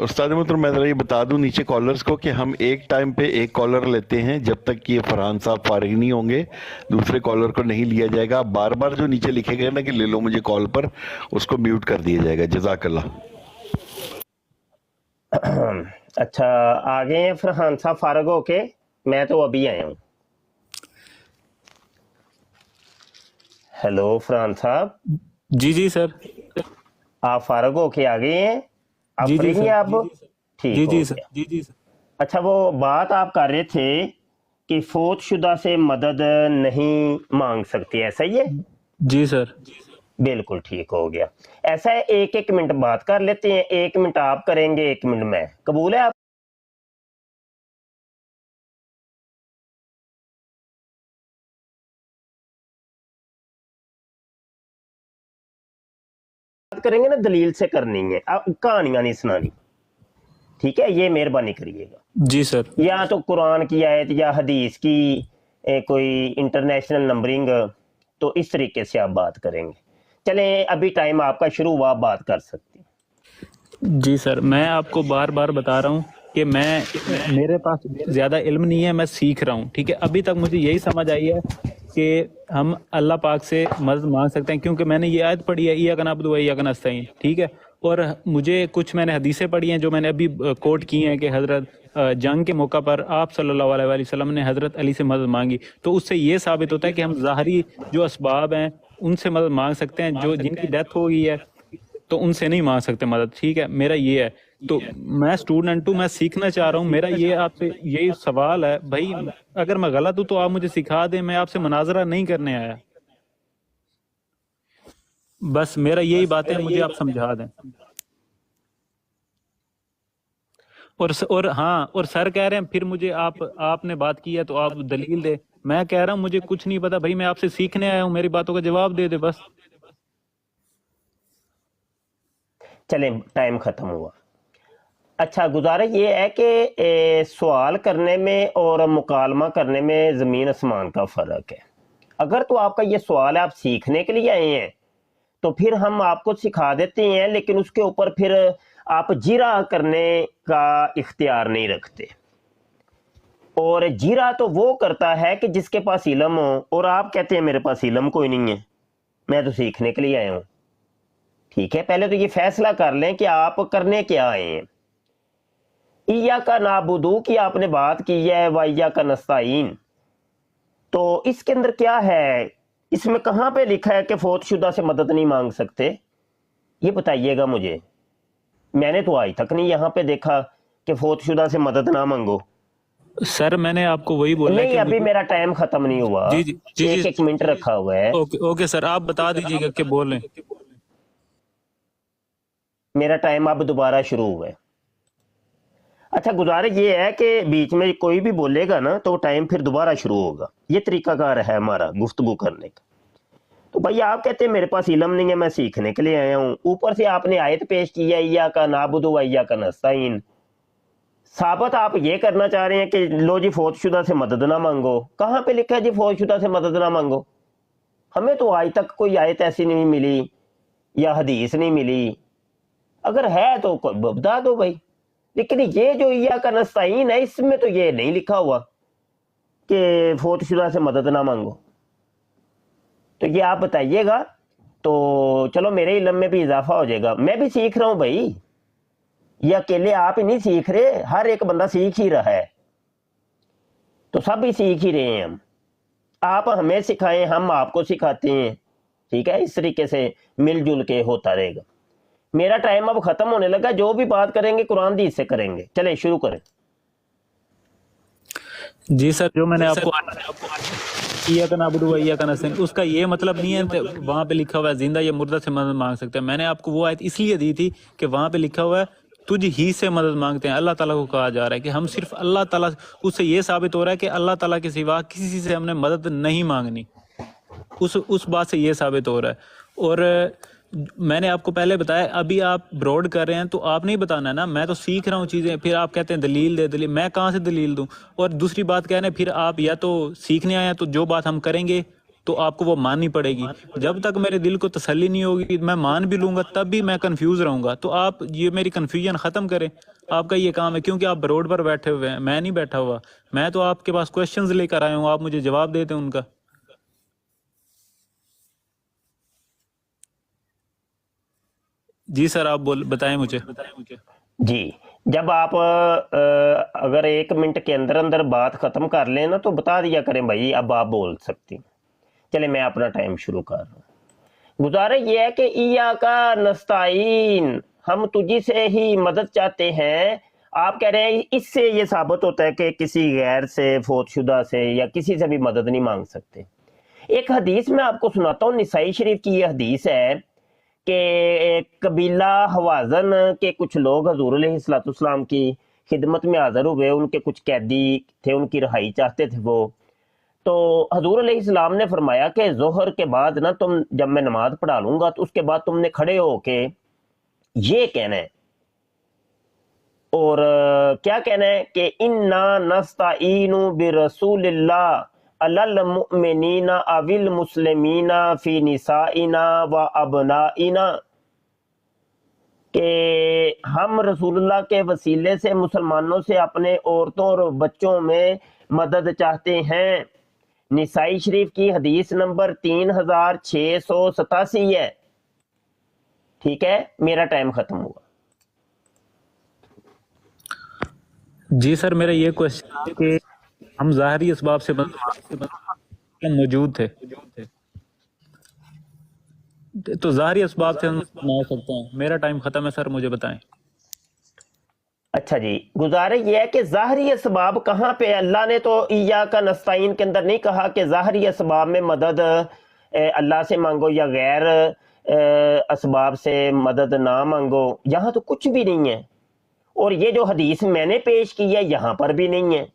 उस्ताद मोहतरम, मैं जरा ये बता दूं नीचे कॉलर्स को कि हम एक टाइम पे एक कॉलर लेते हैं जब तक कि ये फरहान साहब फारिग नहीं होंगे, दूसरे कॉलर को नहीं लिया जाएगा। बार बार जो नीचे लिखे गए ना कि ले लो मुझे कॉल पर, उसको म्यूट कर दिया जाएगा। जज़ाकल्लाह। अच्छा, आ गए हैं फरहान साहब फारिग होके? मैं तो अभी आया हूँ। हेलो फरहान साहब। जी सर। आप फारिग होके आ गए हैं? आप फ्री हैं आप? ठीक जी सर। जी सर। अच्छा, वो बात आप कर रहे थे कि फौतशुदा से मदद नहीं मांग सकती, ऐसा ही है? जी सर। बिल्कुल ठीक हो गया। ऐसा है, 1-1 मिनट बात कर लेते हैं, 1 मिनट आप करेंगे, 1 मिनट मैं। कबूल है? आप करेंगे ना, दलील से करनी है, कहानियां नहीं सुनानी, ठीक है? ये मेहरबानी करिएगा। जी सर। या तो कुरान की आयत या हदीस की कोई इंटरनेशनल नंबरिंग, तो इस तरीके से आप बात करेंगे। चलें, अभी टाइम आपका शुरू हुआ, आप बात कर सकते हैं। जी सर, मैं आपको बार बार बता रहा हूँ कि मेरे पास ज़्यादा इल्म नहीं है, मैं सीख रहा हूँ, ठीक है? अभी तक मुझे यही समझ आई है कि हम अल्लाह पाक से मदद मांग सकते हैं, क्योंकि मैंने ये आयत पढ़ी है इय्याका नअबुदु व इय्याका नस्तईन, ठीक है? اور مجھے کچھ میں نے حدیثیں پڑھی ہیں جو میں نے ابھی کوٹ کی ہیں کہ حضرت جنگ کے موقع پر آپ صلی اللہ علیہ وآلہ وسلم نے حضرت علی سے مدد مانگی، تو اس سے یہ ثابت ہوتا ہے کہ ہم ظاہری جو اسباب ہیں ان سے مدد مانگ سکتے ہیں، جو جن کی ڈیتھ ہو گئی ہے تو ان سے نہیں مانگ سکتے مدد. ٹھیک ہے، میرا یہ ہے. تو میں اسٹوڈنٹ ہوں، میں سیکھنا چاہ رہا ہوں. میرا یہ آپ سے یہی سوال ہے بھائی، اگر میں غلط ہوں تو آپ مجھے سکھا دیں، میں آپ سے مناظرہ نہیں کرنے آیا. بس میرا یہی بات ہے، مجھے آپ سمجھا دیں. اور ہاں، اور سر کہہ رہے ہیں پھر مجھے آپ نے بات کی ہے تو آپ دلیل دے. میں کہہ رہا ہوں مجھے کچھ نہیں پتا بھائی، میں آپ سے سیکھنے آیا ہوں، میری باتوں کا جواب دے دے بس. چلیں ٹائم ختم ہوا. اچھا، گزارش یہ ہے کہ سوال کرنے میں اور مکالمہ کرنے میں زمین آسمان کا فرق ہے. اگر تو آپ کا یہ سوال ہے، آپ سیکھنے کے لیے آئے ہیں، تو پھر ہم آپ کو سکھا دیتے ہیں، لیکن اس کے اوپر پھر آپ جیرا کرنے کا اختیار نہیں رکھتے. اور جیرا تو وہ کرتا ہے کہ جس کے پاس علم ہو، اور آپ کہتے ہیں میرے پاس علم کوئی نہیں ہے، میں تو سیکھنے کے لیے آیا ہوں. ٹھیک ہے، پہلے تو یہ فیصلہ کر لیں کہ آپ کرنے کیا آئے ہیں. ایاک نعبدو کی آپ نے بات کی ہے، و ایاک نستعین، تو اس کے اندر کیا ہے؟ اس میں کہاں پہ لکھا ہے کہ فوت شدہ سے مدد نہیں مانگ سکتے؟ یہ بتائیے گا مجھے. میں نے تو آج تک نہیں یہاں پہ دیکھا کہ فوت شدہ سے مدد نہ مانگو. سر میں نے آپ کو وہی بولا نہیں، ابھی میرا ٹائم ختم نہیں ہوا. جی ایک منٹ رکھا ہوا ہے. اوکے سر، آپ بتا دیجیے گا کہ بولیں. میرا ٹائم اب دوبارہ شروع ہوا ہے. اچھا، گزارش یہ ہے کہ بیچ میں کوئی بھی بولے گا نا تو ٹائم پھر دوبارہ شروع ہوگا. یہ طریقہ کار ہے ہمارا گفتگو کرنے کا. تو بھائی آپ کہتے ہیں میرے پاس علم نہیں ہے، میں سیکھنے کے لیے آیا ہوں، اوپر سے آپ نے آیت پیش کی ہے ایاک نعبدو و ایاک نستعین. ثابت آپ یہ کرنا چاہ رہے ہیں کہ لو جی فوت شدہ سے مدد نہ مانگو. کہاں پہ لکھا ہے جی فوت شدہ سے مدد نہ مانگو؟ ہمیں تو آج تک کوئی آیت ایسی نہیں ملی یا حدیث نہیں ملی. اگر ہے تو بتا دو بھائی. لیکن یہ جو ایاک نستعین ہے، اس میں تو یہ نہیں لکھا ہوا کہ فوت شدہ سے مدد نہ مانگو. تو یہ آپ بتائیے گا تو چلو میرے علم میں بھی اضافہ ہو جائے گا. میں بھی سیکھ رہا ہوں بھائی، یہ اکیلے آپ ہی نہیں سیکھ رہے، ہر ایک بندہ سیکھ ہی رہا ہے. تو سب ہی سیکھ ہی رہے ہیں ہم. آپ ہمیں سکھائیں، ہم آپ کو سکھاتے ہیں. ٹھیک ہے، اس طریقے سے مل جل کے ہوتا رہے گا. میرا ٹائم اب ختم ہونے لگا. جو بھی بات کریں گے قرآن حدیث سے کریں گے. چلیں شروع کریں. جی سر، جو میں نے آپ کو ایاک نعبدو و ایاک نستعین، اس کا یہ مطلب نہیں ہے کہ وہاں پہ لکھا ہوا ہے زندہ یا مردہ سے مدد مانگ سکتے ہیں. میں نے آپ کو وہ آیت اس لیے دی تھی کہ وہاں پہ لکھا ہوا ہے تجھ ہی سے مدد مانگتے ہیں. اللہ تعالیٰ کو کہا جا رہا ہے کہ ہم صرف اللہ تعالیٰ، اس سے یہ ثابت ہو رہا ہے کہ اللہ تعالیٰ کے سوا کسی سے ہم نے مدد نہیں مانگنی. اس بات سے یہ ثابت ہو رہا ہے. اور میں نے آپ کو پہلے بتایا، ابھی آپ براڈ کر رہے ہیں تو آپ نہیں بتانا ہے نا. میں تو سیکھ رہا ہوں چیزیں، پھر آپ کہتے ہیں دلیل دے دلیل. میں کہاں سے دلیل دوں؟ اور دوسری بات کہہ رہے ہیں پھر آپ یا تو سیکھنے آئے ہیں تو جو بات ہم کریں گے تو آپ کو وہ ماننی پڑے گی. جب تک میرے دل کو تسلی نہیں ہوگی، میں مان بھی لوں گا تب بھی میں کنفیوز رہوں گا. تو آپ یہ میری کنفیوژن ختم کریں. آپ کا یہ کام ہے، کیونکہ آپ روڈ پر بیٹھے ہوئے ہیں، میں نہیں بیٹھا ہوا. میں تو آپ کے پاس کوشچنز لے کر آیا ہوں، آپ مجھے جواب دیتے ہیں ان کا. جی سر، آپ بتائیں مجھے. جی، جب آپ اگر 1 منٹ کے اندر اندر بات ختم کر لیں نا تو بتا دیا کریں بھائی اب آپ بول سکتی. چلے میں اپنا ٹائم شروع کر رہا ہوں. گزارش یہ ہے کہ ایاک نستعین، ہم تجھی سے ہی مدد چاہتے ہیں. آپ کہہ رہے ہیں اس سے یہ ثابت ہوتا ہے کہ کسی غیر سے، فوت شدہ سے یا کسی سے بھی مدد نہیں مانگ سکتے. ایک حدیث میں آپ کو سناتا ہوں، نسائی شریف کی یہ حدیث ہے کہ قبیلہ حوازن کے کچھ لوگ حضور علیہ السلام کی خدمت میں حاضر ہوئے. ان کے کچھ قیدی تھے، ان کی رہائی چاہتے تھے وہ. تو حضور علیہ السلام نے فرمایا کہ ظہر کے بعد نا تم، جب میں نماز پڑھا لوں گا تو اس کے بعد تم نے کھڑے ہو کے یہ کہنا ہے. اور کیا کہنا ہے کہ انا نستعین برسول اللہ علی المؤمنین او المسلمین فی نسائنا و ابنائنا، کہ ہم رسول اللہ کے وسیلے سے مسلمانوں سے اپنے عورتوں اور بچوں میں مدد چاہتے ہیں. نسائی شریف کی حدیث نمبر 3687 ہے. ٹھیک ہے, میرا ٹائم ختم ہوا. جی سر میرا یہ کوشچن ہے کہ ہم ظاہری اسباب سے موجود تھے تو ظاہری اسباب سے ہم مانگ سکتے ہیں. میرا ٹائم ختم ہے سر, مجھے بتائیں. اچھا جی, گزارش یہ ہے کہ ظاہری اسباب کہاں پہ, اللہ نے تو ایاک نستعین کے اندر نہیں کہا کہ ظاہری اسباب میں مدد اللہ سے مانگو یا غیر اسباب سے مدد نہ مانگو, یہاں تو کچھ بھی نہیں ہے. اور یہ جو حدیث میں نے پیش کی ہے یہاں پر بھی نہیں ہے,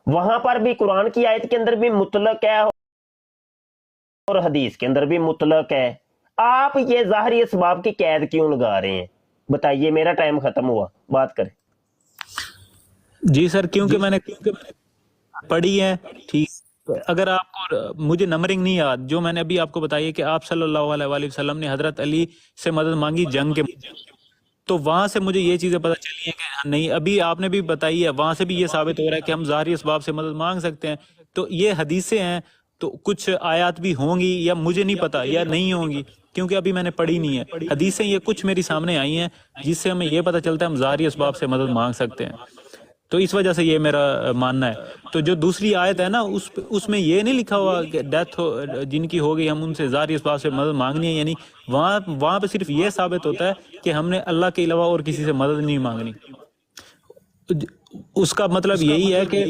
وہاں پر بھی قرآن کی آیت کے اندر بھی مطلق ہے اور حدیث کے اندر بھی مطلق ہے. آپ یہ ظاہری اسباب کی قید کیوں لگا رہے ہیں, بتائیے. میرا ٹائم ختم ہوا, بات کریں. جی سر کیونکہ میں نے پڑھی ہے. ٹھیک, اگر آپ کو مجھے نمبرنگ نہیں یاد, جو میں نے ابھی آپ کو بتائی ہے کہ آپ صلی اللہ علیہ وآلہ وسلم نے حضرت علی سے مدد مانگی جنگ کے, تو وہاں سے مجھے یہ چیزیں پتہ چلی ہیں کہ نہیں, ابھی آپ نے بھی بتائی ہے, وہاں سے بھی یہ ثابت ہو رہا ہے کہ ہم ظاہری اسباب سے مدد مانگ سکتے ہیں. تو یہ حدیثیں ہیں, تو کچھ آیات بھی ہوں گی یا مجھے نہیں پتا یا نہیں ہوں گی, کیونکہ ابھی میں نے پڑھی نہیں ہے. حدیثیں یہ کچھ میری سامنے آئی ہیں جس سے ہمیں یہ پتہ چلتا ہے ہم ظاہری اسباب سے مدد مانگ سکتے ہیں. تو اس وجہ سے یہ میرا ماننا ہے. تو جو دوسری آیت ہے نا, اس میں یہ نہیں لکھا ہوا کہ ڈیتھ جن کی ہو گئی ہم ان سے ظاہری اسباب سے مدد مانگنی ہے, یعنی وہاں پہ صرف یہ ثابت ہوتا ہے کہ ہم نے اللہ کے علاوہ اور کسی سے مدد نہیں مانگنی. اس کا مطلب یہی ہے کہ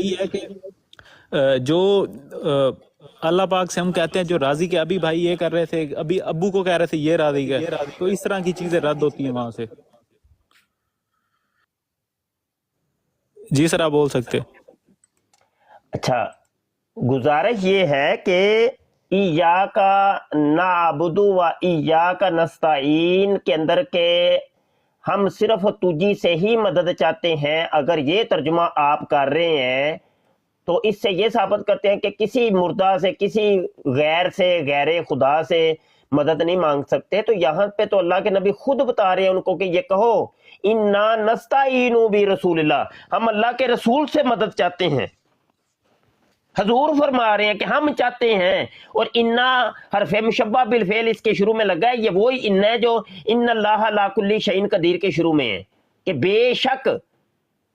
جو اللہ پاک سے ہم کہتے ہیں جو راضی کے, ابھی بھائی یہ کر رہے تھے, ابھی ابو کو کہہ رہے تھے یہ راضی کا, تو اس طرح کی چیزیں رد ہوتی ہیں وہاں سے. جی سر آپ بول سکتے. اچھا, گزارش یہ ہے کہ ایاک نعبد و ایاک نستعین کے اندر کے ہم صرف تجھی سے ہی مدد چاہتے ہیں, اگر یہ ترجمہ آپ کر رہے ہیں تو اس سے یہ ثابت کرتے ہیں کہ کسی مردہ سے, کسی غیر سے, غیر خدا سے مدد نہیں مانگ سکتے. تو یہاں پہ تو اللہ کے نبی خود بتا رہے ہیں ان کو کہ یہ کہو انا نستعین برسول اللہ, ہم اللہ کے رسول سے مدد چاہتے ہیں. حضور فرما رہے ہیں کہ ہم چاہتے ہیں, اور انا حرف مشبہ بالفعل اس کے شروع میں لگا ہے, یہ وہی ان ہے جو ان اللہ علی کل شیء قدیر کے شروع میں ہے کہ بے شک.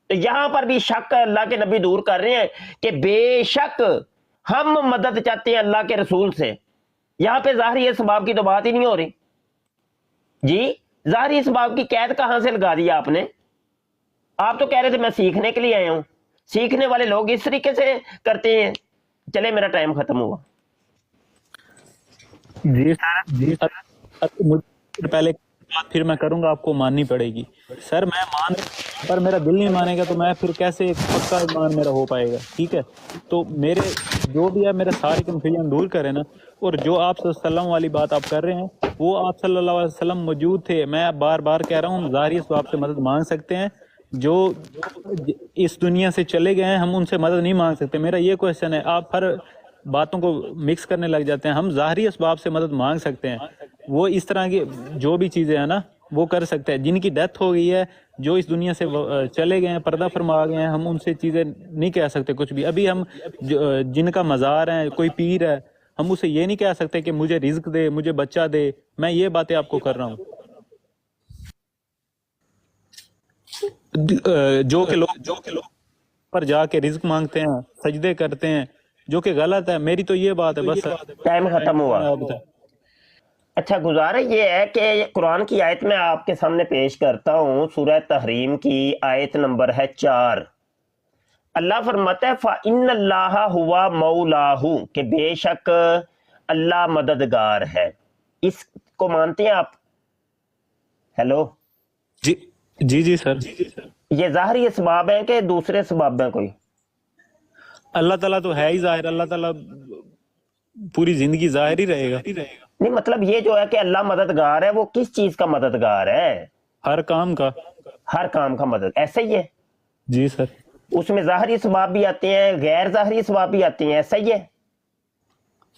تو یہاں پر بھی شک اللہ کے نبی دور کر رہے ہیں کہ بے شک ہم مدد چاہتے ہیں اللہ کے رسول سے. یہاں پہ ظاہری اسباب کی تو بات ہی نہیں ہو رہی. جی ظاہری اسباب کی قید کہاں سے لگا دی آپ نے؟ آپ تو کہہ رہے تھے میں سیکھنے کے لیے آیا ہوں. سیکھنے والے لوگ اس طریقے سے کرتے ہیں. چلے میرا ٹائم ختم ہوا. جی سر پہلے پھر میں کروں گا, آپ کو ماننی پڑے گی. سر میں مان, پر میرا دل نہیں مانے گا تو میں پھر کیسے ایک پکا ایمان میرا ہو پائے گا. ٹھیک ہے, تو میرے جو بھی ہے میرے سارے کنفیوژن دور کریں نا. اور جو آپ صلی اللہ علیہ وسلم والی بات آپ کر رہے ہیں وہ آپ صلی اللہ علیہ وسلم موجود تھے. میں بار بار کہہ رہا ہوں ہم ظاہری اسباب سے مدد مانگ سکتے ہیں, جو اس دنیا سے چلے گئے ہیں ہم ان سے مدد نہیں مانگ سکتے. میرا یہ کوشچن ہے, آپ ہر باتوں کو مکس کرنے لگ جاتے ہیں. ہم ظاہری اسباب سے مدد مانگ سکتے ہیں, وہ اس طرح کی جو بھی چیزیں ہیں نا وہ کر سکتے ہیں. جن کی ڈیتھ ہو گئی ہے, جو اس دنیا سے چلے گئے ہیں, پردہ فرما گئے ہیں, ہم ان سے چیزیں نہیں کہہ سکتے کچھ بھی. ابھی ہم جن کا مزار ہے, کوئی پیر ہے, ہم اسے یہ نہیں کہہ سکتے کہ مجھے رزق دے, مجھے بچہ دے. میں یہ باتیں آپ کو کر رہا ہوں. جو کہ لوگ پر جا کے رزق مانگتے ہیں, سجدے کرتے ہیں, جو کہ غلط ہے. میری تو یہ بات ہے. بس ٹائم ختم ہوا. اچھا, گزارش یہ ہے کہ قرآن کی آیت میں آپ کے سامنے پیش کرتا ہوں. سورہ تحریم کی آیت نمبر ہے 4. اللہ فرماتا ہے فَإِنَّ اللَّهَ هُوَ مَوْلَاهُ, کہ بے شک اللہ مددگار ہے. اس کو مانتے ہیں آپ؟ ہیلو جی سر. یہ ظاہری اسباب ہیں کہ دوسرے اسباب ہیں کوئی؟ اللہ تعالیٰ تو ہے ہی ظاہر. اللہ تعالیٰ پوری زندگی ظاہر ہی رہے گا. نہیں, مطلب یہ جو ہے کہ اللہ مددگار ہے, وہ کس چیز کا مددگار ہے؟ ہر کام کا. ہر کام کا مدد, ایسا ہی ہے؟ جی سر. اس میں ظاہری اسباب بھی آتے ہیں, غیر ظاہری اسباب بھی آتے ہیں, ایسا ہی ہے؟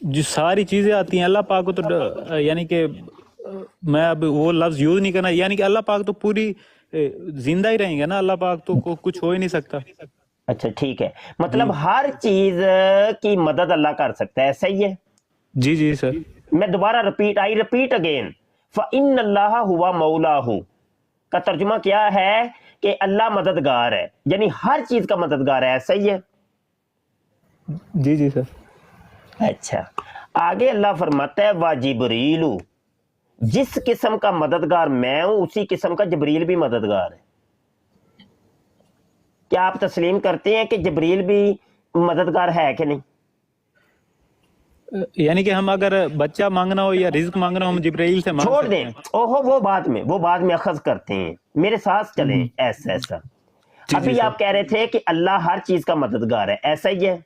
جو ساری چیزیں آتی ہیں اللہ پاک کو تو, یعنی کہ میں اب وہ لفظ یوز نہیں کرنا, یعنی کہ اللہ پاک تو پوری زندہ ہی رہیں گے نا. اللہ پاک تو کچھ ہو ہی نہیں سکتا. اچھا ٹھیک ہے, مطلب ہر چیز کی مدد اللہ کر سکتا ہے, ایسا ہی ہے؟ جی سر. میں دوبارہ ریپیٹ اگین فَإِنَّ اللَّهَ هُوَ مَوْلَاهُ کا ترجمہ کیا ہے کہ اللہ مددگار ہے، یعنی ہر چیز کا مددگار ہے، صحیح ہے؟ جی جی سر. اچھا آگے اللہ فرماتا ہے وَجِبْرِیلُ، جس قسم کا مددگار میں ہوں اسی قسم کا جبریل بھی مددگار ہے. کیا آپ تسلیم کرتے ہیں کہ جبریل بھی مددگار ہے کہ نہیں؟ یعنی کہ ہم اگر بچہ مانگنا ہو یا رزق مانگنا ہو ہم جبرائیل سے مانگ چھوڑ سکتے دیں، ہیں. اوہو وہ بعد میں اخذ کرتے ہیں، میرے ساتھ چلیں ایسا. جی ابھی سر. آپ کہہ رہے تھے کہ اللہ ہر چیز کا مددگار ہے، ایسا ہی ہے؟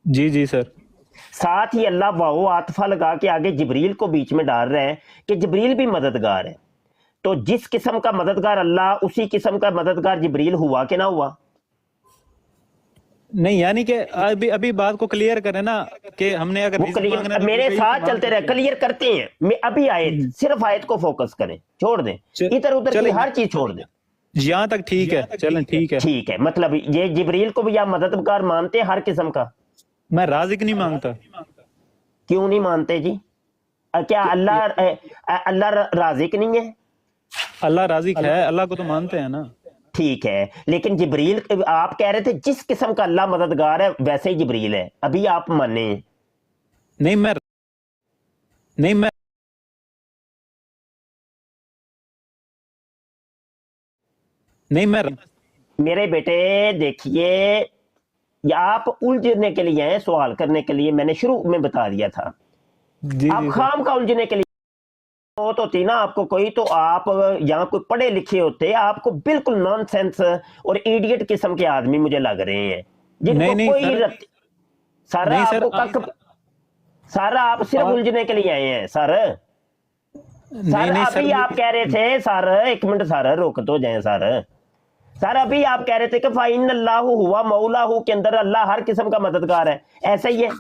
جی جی سر. ساتھ ہی اللہ واو عاطفہ لگا کے آگے جبریل کو بیچ میں ڈال رہے ہیں کہ جبریل بھی مددگار ہے. تو جس قسم کا مددگار اللہ اسی قسم کا مددگار جبریل ہوا کہ نہ ہوا؟ نہیں یعنی کہ ابھی بات کو کلیئر کریں نا کہ ہم نے اگر وہ رزق مانگنا ہے تو میرے جبرائیل سے ساتھ مانگ چلتے رہے، سکتے ہیں. کلیئر کرتے ہیں. میں ابھی آیت، صرف آیت کو فوکس کریں، چھوڑ دیں ادھر ادھر کی چلیں. ہر چیز چھوڑ دیں. یہاں تک ٹھیک ہے، چلیں ٹھیک ہے. ٹھیک ہے، مطلب یہ جبریل کو بھی آپ مددگار مانتے ہیں ہر قسم کا؟ میں رازق نہیں مانگتا. کیوں نہیں مانتے جی؟ کیا اللہ رازق نہیں ہے؟ اللہ رازق ہے، اللہ کو تو مانتے ہیں نا. ٹھیک ہے، لیکن جبریل آپ کہہ رہے تھے جس قسم کا اللہ مددگار ہے ویسے ہی جبریل ہے، ابھی آپ مانے ہیں؟ نہیں میں میرے بیٹے دیکھیے، آپ الجھنے کے لیے ہیں، سوال کرنے کے لیے میں نے شروع میں بتا دیا تھا. جی آپ جی خام کا الجھنے کے لیے بہت ہوتی نا آپ کو کوئی، تو آپ یہاں کوئی پڑھے لکھے ہوتے، آپ کو بالکل نان سینس اور ایڈیٹ قسم کے آدمی مجھے لگ رہے ہیں جن کو کوئی سارا آپ کو سارا آپ صرف الجھنے کے لیے آئے ہیں سر. سر ابھی آپ کہہ رہے تھے سر، ایک منٹ سر روک تو جائیں سر ابھی آپ کہہ رہے تھے کہ فَإِنَّ اللَّهُ هُوَ مَوْلَاهُ کے اندر اللہ ہر قسم کا مددگار ہے، ایسا ہی ہے؟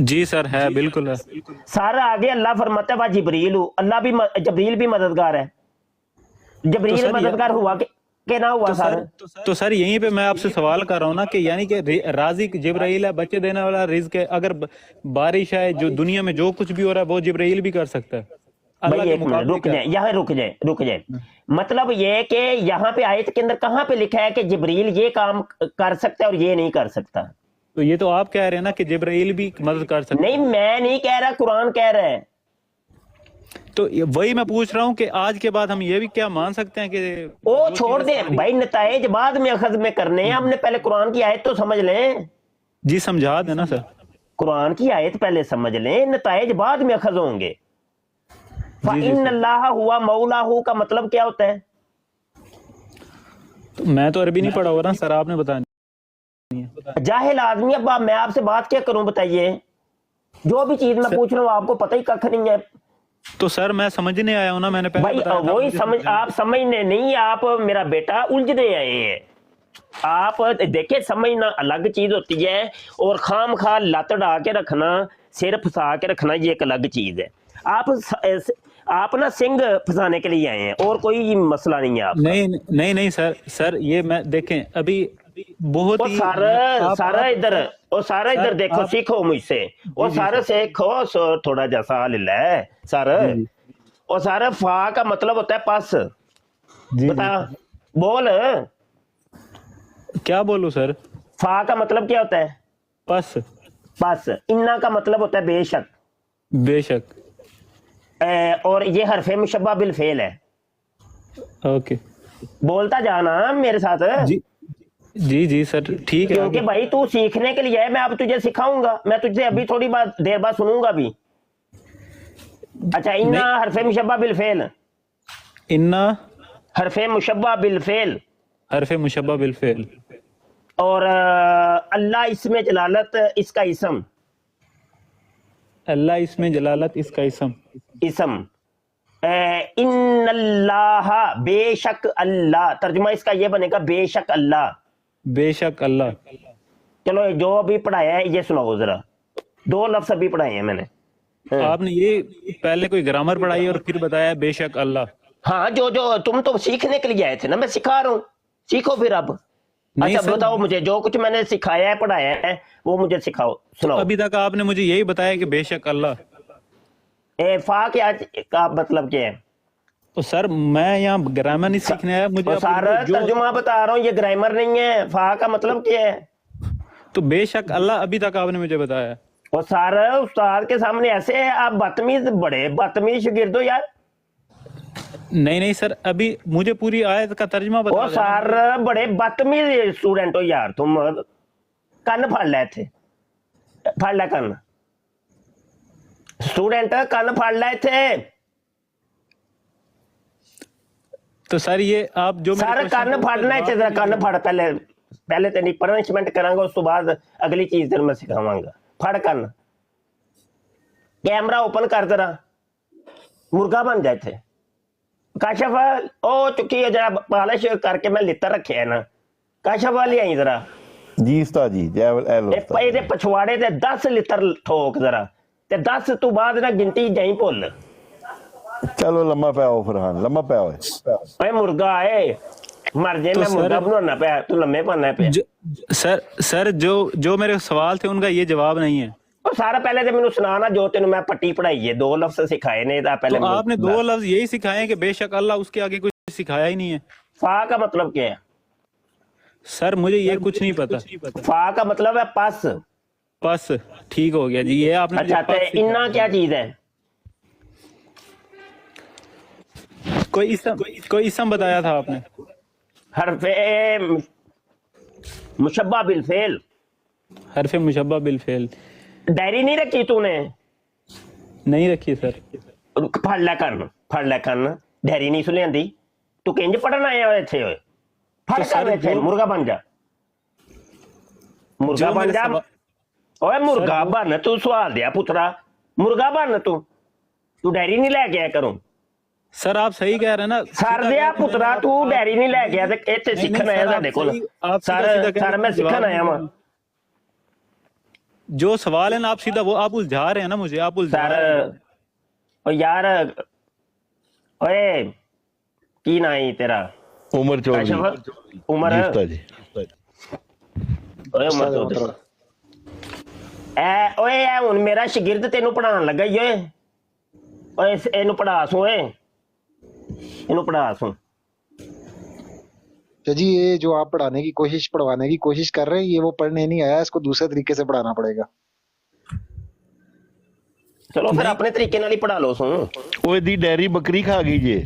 جی سر ہے، بالکل ہے. سارا آگے اللہ فرماتا ہے جبریل، اللہ بھی جبریل بھی مددگار ہے. جبریل مددگار ہوا کہ نہ ہوا سر؟ تو سر یہیں پہ میں آپ سے سوال کر رہا ہوں نا کہ یعنی کہ رازق جبرائیل ہے، بچے دینے والا رزق ہے. اگر بارش ہے، جو دنیا میں جو کچھ بھی ہو رہا ہے وہ جبرائیل بھی کر سکتا ہے. بھائی ایک منٹ رک جائیں، یہاں رک جائیں. مطلب یہ کہ یہاں پہ آیت کے اندر کہاں پہ لکھا ہے کہ جبریل یہ کام کر سکتا ہے اور یہ نہیں کر سکتا؟ تو یہ تو آپ کہہ رہے ہیں نا کہ جبرائیل بھی مدد کر سکتا ہے. نہیں میں نہیں کہہ رہا، قرآن کہہ رہا ہے. تو وہی میں پوچھ رہا ہوں کہ آج کے بعد ہم یہ بھی کیا مان سکتے ہیں کہ وہ چھوڑ دیں بھائی، نتائج بعد میں اخذ میں کرنے ہیں، ہم نے پہلے قرآن کی آیت تو سمجھ لیں. جی سمجھا دیں نا سر. قرآن کی آیت پہلے سمجھ لیں، نتائج بعد میں اخذ ہوں گے. فَإِنَّ اللَّهَ هُوَ مَوْلَاهُ کا مطلب کیا ہوتا ہے؟ میں تو عربی نہیں پڑھا ہو رہا سر، آپ نے بتایا. جاہل آدمی، اب میں آپ سے بات کیا کروں بتائیے؟ جو بھی چیز میں پوچھ رہا ہوں آپ کو پتہ ہی ککھ نہیں ہے. تو سر میں سمجھنے آیا ہوں نا، میں نے پہلے بھائی وہی سمجھ، آپ سمجھنے نہیں، آپ میرا بیٹا الجھنے آئے ہیں. آپ دیکھیں سمجھنا الگ چیز ہوتی ہے اور خام خواہ لت ڈا کے رکھنا، سر پھنسا کے رکھنا، یہ ایک الگ چیز ہے. آپ نا سنگ پھنسانے کے لیے آئے ہیں اور کوئی مسئلہ نہیں ہے آپ کا. نہیں سر یہ میں دیکھیں ابھی بہت ہی سارا ادھر دیکھو، سیکھو مجھ سے، اور سارا سیکھو تھوڑا جا سا لے ہے سر. اور سارا فا کا مطلب ہوتا ہے پس. بتا بول، کیا بولوں سر؟ فا کا مطلب کیا ہوتا ہے؟ پس. انا کا مطلب ہوتا ہے بے شک. اور یہ حرف مشبہ بالفعل ہے. اوکے بولتا جانا میرے ساتھ. جی سر ٹھیک ہے. کیونکہ بھائی تو سیکھنے کے لیے ہے، میں اب تجھے سکھاؤں گا، میں تجھ سے ابھی تھوڑی دیر بعد سنوں گا بھی. اچھا انا حرف مشبہ بالفعل، انا حرف مشبہ بالفعل. اور اللہ اسم جلالت اس کا اسم. اللہ اسم جلالت اس کا اسم. ان اللہ بے شک اللہ، ترجمہ اس کا یہ بنے گا بے شک اللہ. چلو جو ابھی پڑھایا ہے یہ سناؤ ذرا، 2 لفظ ابھی پڑھائے ہیں میں نے. آپ نے یہ پہلے کوئی گرامر پڑھائی اور پھر بتایا بے شک اللہ. ہاں جو تم تو سیکھنے کے لیے آئے تھے نا، میں سکھا رہا ہوں، سیکھو پھر اب. اچھا بتاؤ مجھے، جو کچھ میں نے سکھایا ہے پڑھایا ہے وہ مجھے سکھاؤ، سناؤ. ابھی تک آپ نے مجھے یہی بتایا کہ بے شک اللہ. فا کیا کا مطلب کیا ہے؟ तो सर मैं यहाँ ग्रामर नहीं सीखने आया, मुझे आप सर तर्जुमा बता रहा हूँ, ये ग्रामर नहीं है। फा का मतलब क्या है? तो बेशक अल्लाह अभी तक आपने मुझे बताया। और सर उस्ताद के सामने ऐसे है आप बदतमीज, बड़े बदतमीज शागिर्द हो यार। नहीं सर, अभी मुझे पूरी आयत का तर्जुमा बता। ओ सर बड़े बदतमीज स्टूडेंट हो यार तुम। कन्न फड़ लै इत्थे, फड़ लै कन्न, स्टूडेंट कन्न फड़ लै इत्थे। तो सर ये आप जो सर कन्न फड़ना इत्थे, जरा कन्न फड़, पहले तेरी पनिशमेंट करांगा, उस तो बाद अगली चीज तेन मैं सिखावांगा। फड़ कन्न, कैमरा ओपन कर, जरा मुर्गा बन जा इत्थे। काशफ ओ चुकी है, जरा पॉलिश करके मैं लित्तर रखे है ना। काशफ वाली आई जरा जी उस्ताद जी। ये पछवाड़े ते 10 लित्तर ठोक जरा, ते 10 तो बाद ना गिनती जाई भुल। चलो लम्मा पै फरहान, लम्मा पै ओए मुर्गा आए मर जाए। तो मैं मुर्गा बनाना पे, तू लम्बे बनना पे। सर जो मेरे सवाल थे उनका ये जवाब नहीं है। और सारा पहले तो मैंने सुना ना, जो तेन मैं पट्टी पढ़ाई है, 2 लफ्ज सिखाए ने। पहले तो आपने 2 लफ्ज यही सिखाए हैं कि बेशक अल्लाह, उसके आगे कुछ सिखाया ही नहीं है। फा का मतलब क्या है? सर मुझे ये कुछ नहीं पता। फा का मतलब है पस। पस, ठीक हो गया जी, ये आपने। अच्छा तो इन्ना क्या चीज है? कोई इसम बताया था आपने? हरफे मुशब्बा बिल फेल। हरफे मुशब्बा बिल फेल। डायरी नहीं रखी तूने? नहीं रखी सर। फड़ लै कन्न, डायरी नहीं सुनियांदी? तू किंज पढ़न आया हो इत्थे? ओए फड़ कर इत्थे, मुर्गा बन जा, मुर्गा बन जा। ओए मुर्गा बन, तू सवाल दिया पुत्रा, मुर्गा बन तू डायरी नहीं लेके आया करो। सर आप सही कह रहे हैं ना। सर दिया पुत्रा, तू डायरी नहीं लेके आया ते इत्थे सीखन आया साडे कोल। सर मैं सीखन आया वां। जो सवाल है ना, आप सीधा वो आप उलझा रहे हैं ना मुझे, आप उलझा रहे हैं। ओ यार, ओए की ना है तेरा? उमर चौधरी। उमर जी उस्ताद जी। ओए उमर चौधरी, ओए हुन मेरा शागिर्द तेनू पढ़ान लगा ही। ओए इनू पढ़ा सू, इनू पढ़ा सू। तो जी ये जो आप पढ़ाने की कोशिश, पढ़वाने की कोशिश कर रहे हैं, ये वो पढ़ने नहीं आया, इसको दूसरे तरीके से पढ़ाना पड़ेगा। चलो फिर अपने तरीके नाल ही पढ़ा लो सू। ओए दी डेयरी बकरी खा गई जे।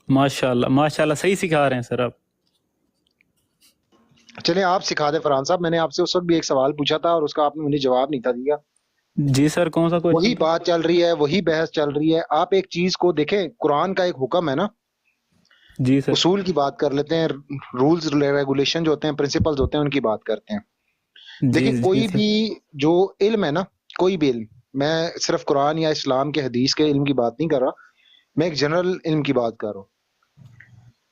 माशाल्लाह माशाल्लाह, सही सिखा रहे हैं सर आप। चलिए आप सिखा दे फरहान साहब। मैंने आपसे उस वक्त भी एक सवाल पूछा था और उसका आपने मुझे जवाब नहीं था दिया। जी सर, कौन सा? वही बात चल रही है, वही बहस चल रही है। आप एक चीज को देखें, कुरान का एक हुक्म है ना जी सर। उसूल की बात कर लेते हैं, रूल्स रेगुलेशन जो होते हैं, प्रिंसिपल्स होते हैं, उनकी बात करते हैं। देखिए कोई भी जो इल्म है ना, कोई भी इल्म, मैं सिर्फ कुरान या इस्लाम के हदीस के इल्म की बात नहीं कर रहा, मैं एक जनरल इल्म की बात कर रहा हूँ।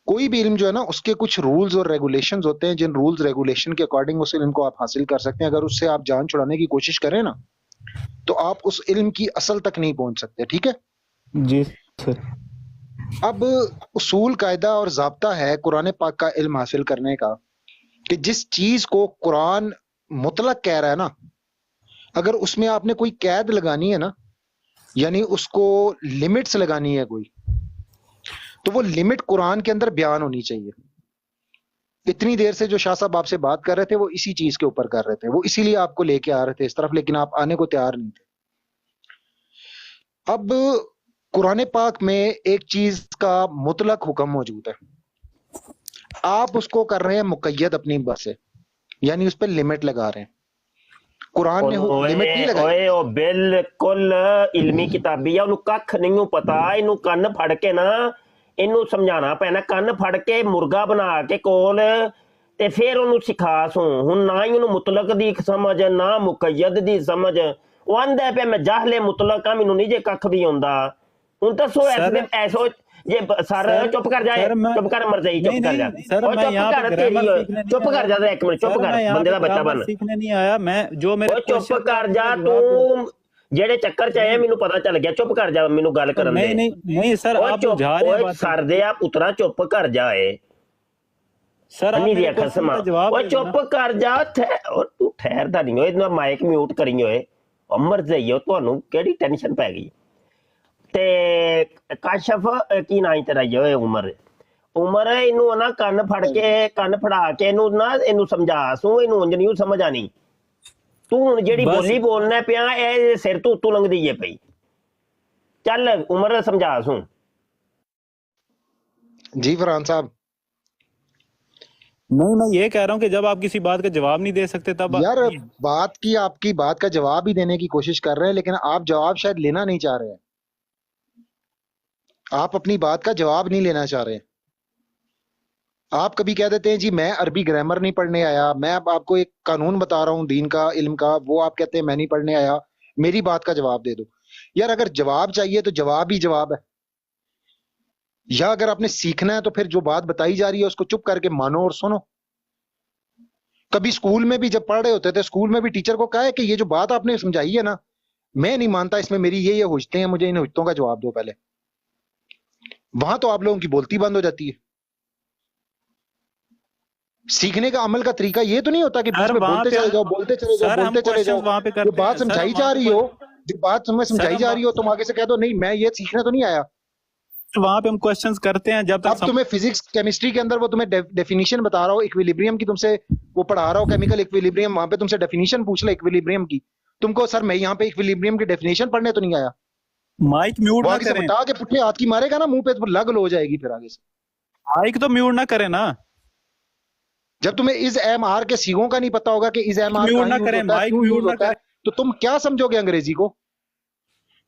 कोई भी इल्म जो है ना, उसके कुछ रूल्स और रेगुलेशंस होते हैं, जिन रूल्स रेगुलेशन के अकॉर्डिंग उस इल्म को आप हासिल कर सकते हैं। अगर उससे आप जान छुड़ाने की कोशिश करें ना, तो आप उस इल्म की असल तक नहीं पहुंच सकते। ठीक है जी सर। अब उसूल, कायदा और ज़ाब्ता है कुरान पाक का इल्म हासिल करने का, कि जिस चीज को कुरान मुतलक कह रहा है ना, अगर उसमें आपने कोई कैद लगानी है ना, यानी उसको लिमिट्स लगानी है कोई, तो वो लिमिट कुरान के अंदर बयान होनी चाहिए। इतनी देर से जो शाह साहब आपसे बात कर रहे थे, वो इसी चीज के ऊपर कर रहे थे, वो इसीलिए आपको लेके आ रहे थे इस तरफ, लेकिन आप आने को तैयार नहीं थे। अब कुरान पाक में एक चीज का मुतलक हुक्म मौजूद है, आप उसको कर रहे हैं मुकय्यद अपनी बस से, यानी उस पर लिमिट लगा रहे हैं। कुरान ने लिमिट नहीं लगाई। ओए ओ बिल्कुल इल्मी किताबी है, उन्हें कख नहीं पता। इनू कन्न फड़ के ना, इनू समझाना पैना, कन्न फड़ के मुर्गा बना के कोल ते फिर उन्हें सिखा सू। हुण ना ही उन्हें मुतलक दी समझ, ना मुकय्यद दी समझ। वो आंदा पे मैं जाहले मुतलक हां, मैनू नहीं जे कख भी आउंदा। हुण दसो ऐसो जे सर चुप कर जाए, चुप कर मर जाई, चुप कर जा, चुप कर तेरी, चुप कर जा, एक मिनट चुप कर, बंदे दा बच्चा बन। सीखने नहीं आया मैं, जो मेरे चुप कर जा तू, जेड़े चक्कर च आए मैनू पता चल गया। चुप कर जा, मैनू गल करन दे। नहीं सर, आप बुझा रहे हैं बात। सर दे आ पुत्रा, चुप कर जाए। सर आप नहीं मेरे दिया क्वेश्चन खसमा का जवाब ओ दे दो चुप कर जा और तू ठहरदा नहीं होए ना माइक म्यूट करी होए अमर जाइयो ਤੁਹਾਨੂੰ ਕਿਹੜੀ ਟੈਨਸ਼ਨ ਪੈ ਗਈ ਤੇ ਕਾਸ਼ਫ ਕੀ ਨਾਂ ਤੇਰਾ ਓਏ ਉਮਰ ਇਹਨੂੰ ਨਾ ਕੰਨ ਫੜਾ ਕੇ ਇਹਨੂੰ ਨਾ ਇਹਨੂੰ ਸਮਝਾ ਸੂ ਇਹਨੂੰ ਉਂਝ ਨਹੀਂ ਸਮਝ ਆਣੀ ਤੂੰ ਹੁਣ ਜਿਹੜੀ बस ਬੋਲੀ ਬੋਲਣਾ ਪਿਆ ਇਹ ਸਿਰ ਤੋਂ ਉੱਤੋਂ ਲੰਘਦੀ ਏ ਪਈ ਚੱਲ ਉਮਰ ਸਮਝਾ ਸੂ जी फरहान साहब। नहीं मैं ये कह रहा हूँ कि जब आप किसी बात का जवाब नहीं दे सकते तब यार बात की आपकी बात का जवाब ही देने की कोशिश कर रहे हैं, लेकिन आप जवाब शायद लेना नहीं चाह रहे हैं। आप अपनी बात का जवाब नहीं लेना चाह रहे हैं। आप कभी कह देते हैं जी मैं अरबी ग्रामर नहीं पढ़ने आया, मैं अब आपको एक कानून बता रहा हूँ दीन का इल्म का, वो आप कहते हैं मैं नहीं पढ़ने आया, मेरी बात का जवाब दे दो। यार अगर जवाब चाहिए तो जवाब ही जवाब है, या अगर आपने सीखना है तो फिर जो बात बताई जा रही है उसको चुप करके मानो और सुनो। कभी स्कूल में भी जब पढ़ रहे होते थे, स्कूल में भी टीचर को कहा है कि ये जो बात आपने समझाई है ना, मैं नहीं मानता, इसमें मेरी ये हुज्जतें हैं, मुझे इन हुज्जतों का जवाब दो पहले। वहां तो आप लोगों की बोलती बंद हो जाती है। सीखने का अमल का तरीका ये तो नहीं होता कि बीच में बोलते चले जाओ, बोलते चले जाओ, बोलते चले जाओ। जो बात समझाई जा रही हो, जो बात समझाई जा रही हो, तुम आगे से कह दो नहीं मैं ये सीखने तो नहीं आया। वहां पे हम क्वेश्चंस करते हैं जब तक अब तुम्हें फिजिक्स केमिस्ट्री के अंदर वो तुम्हें डेफिनेशन बता रहा हो इक्विलिब्रियम की, तुमसे वो पढ़ा रहा हो केमिकल इक्विलिब्रियम, वहां पे तुमसे डेफिनेशन पूछ ले इक्विलिब्रियम की, तुमको सर मैं यहाँ पे इक्विलिब्रियम की डेफिनेशन पढ़ने तो नहीं आया। माइक म्यूट ना आगे से करें, बता के पुट्ठे हाथ की मारेगा ना मुंह पे तो लग लो हो जाएगी फिर आगे से। माइक तो म्यूट ना करें ना। जब तुम्हें इज एम आर के सीगों का नहीं पता होगा कि इज एम आर म्यूट ना करें, माइक म्यूट ना करें, तो तुम क्या समझोगे अंग्रेजी को?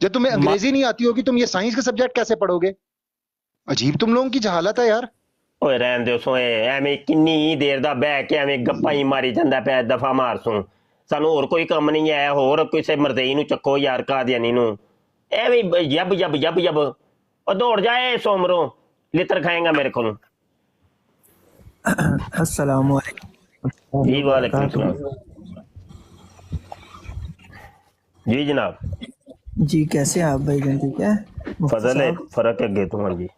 जब तुम्हें अंग्रेजी नहीं आती होगी तुम ये साइंस के सब्जेक्ट कैसे पढ़ोगे? अजीब तुम लोगों की जहालत है यार। ਓਏ ਰਹਿਣ ਦਿਓ ਸੋਏ ਐਵੇਂ ਕਿੰਨੀ ਦੇਰ ਦਾ ਬਹਿ ਕੇ ਐਵੇਂ ਗੱਪਾਂ ਹੀ ਮਾਰੀ ਜਾਂਦਾ ਪਿਆ ਦਫਾ ਮਾਰ ਸੂ ਸਾਨੂੰ ਹੋਰ ਕੋਈ ਕੰਮ ਨਹੀਂ ਆਇਆ ਹੋਰ ਕਿਸੇ ਮਰਦਈ ਨੂੰ ਚੱਕੋ ਯਾਰ ਕਾਦੀਆਨੀ ਨੂੰ ਐਵੇਂ ਜੱਬ ਜੱਬ ਜੱਬ ਜੱਬ ਉਹ ਦੌੜ ਜਾਏ ਸੋਮਰੋਂ ਲਿੱਤਰ ਖਾਏਗਾ ਮੇਰੇ ਕੋਲੋਂ अस्सलाम वालेकुम। जी वालेकुम सलाम जी जनाब जी कैसे हैं आप भाईजान? ठीक है फजल है फर्क है गेतों जी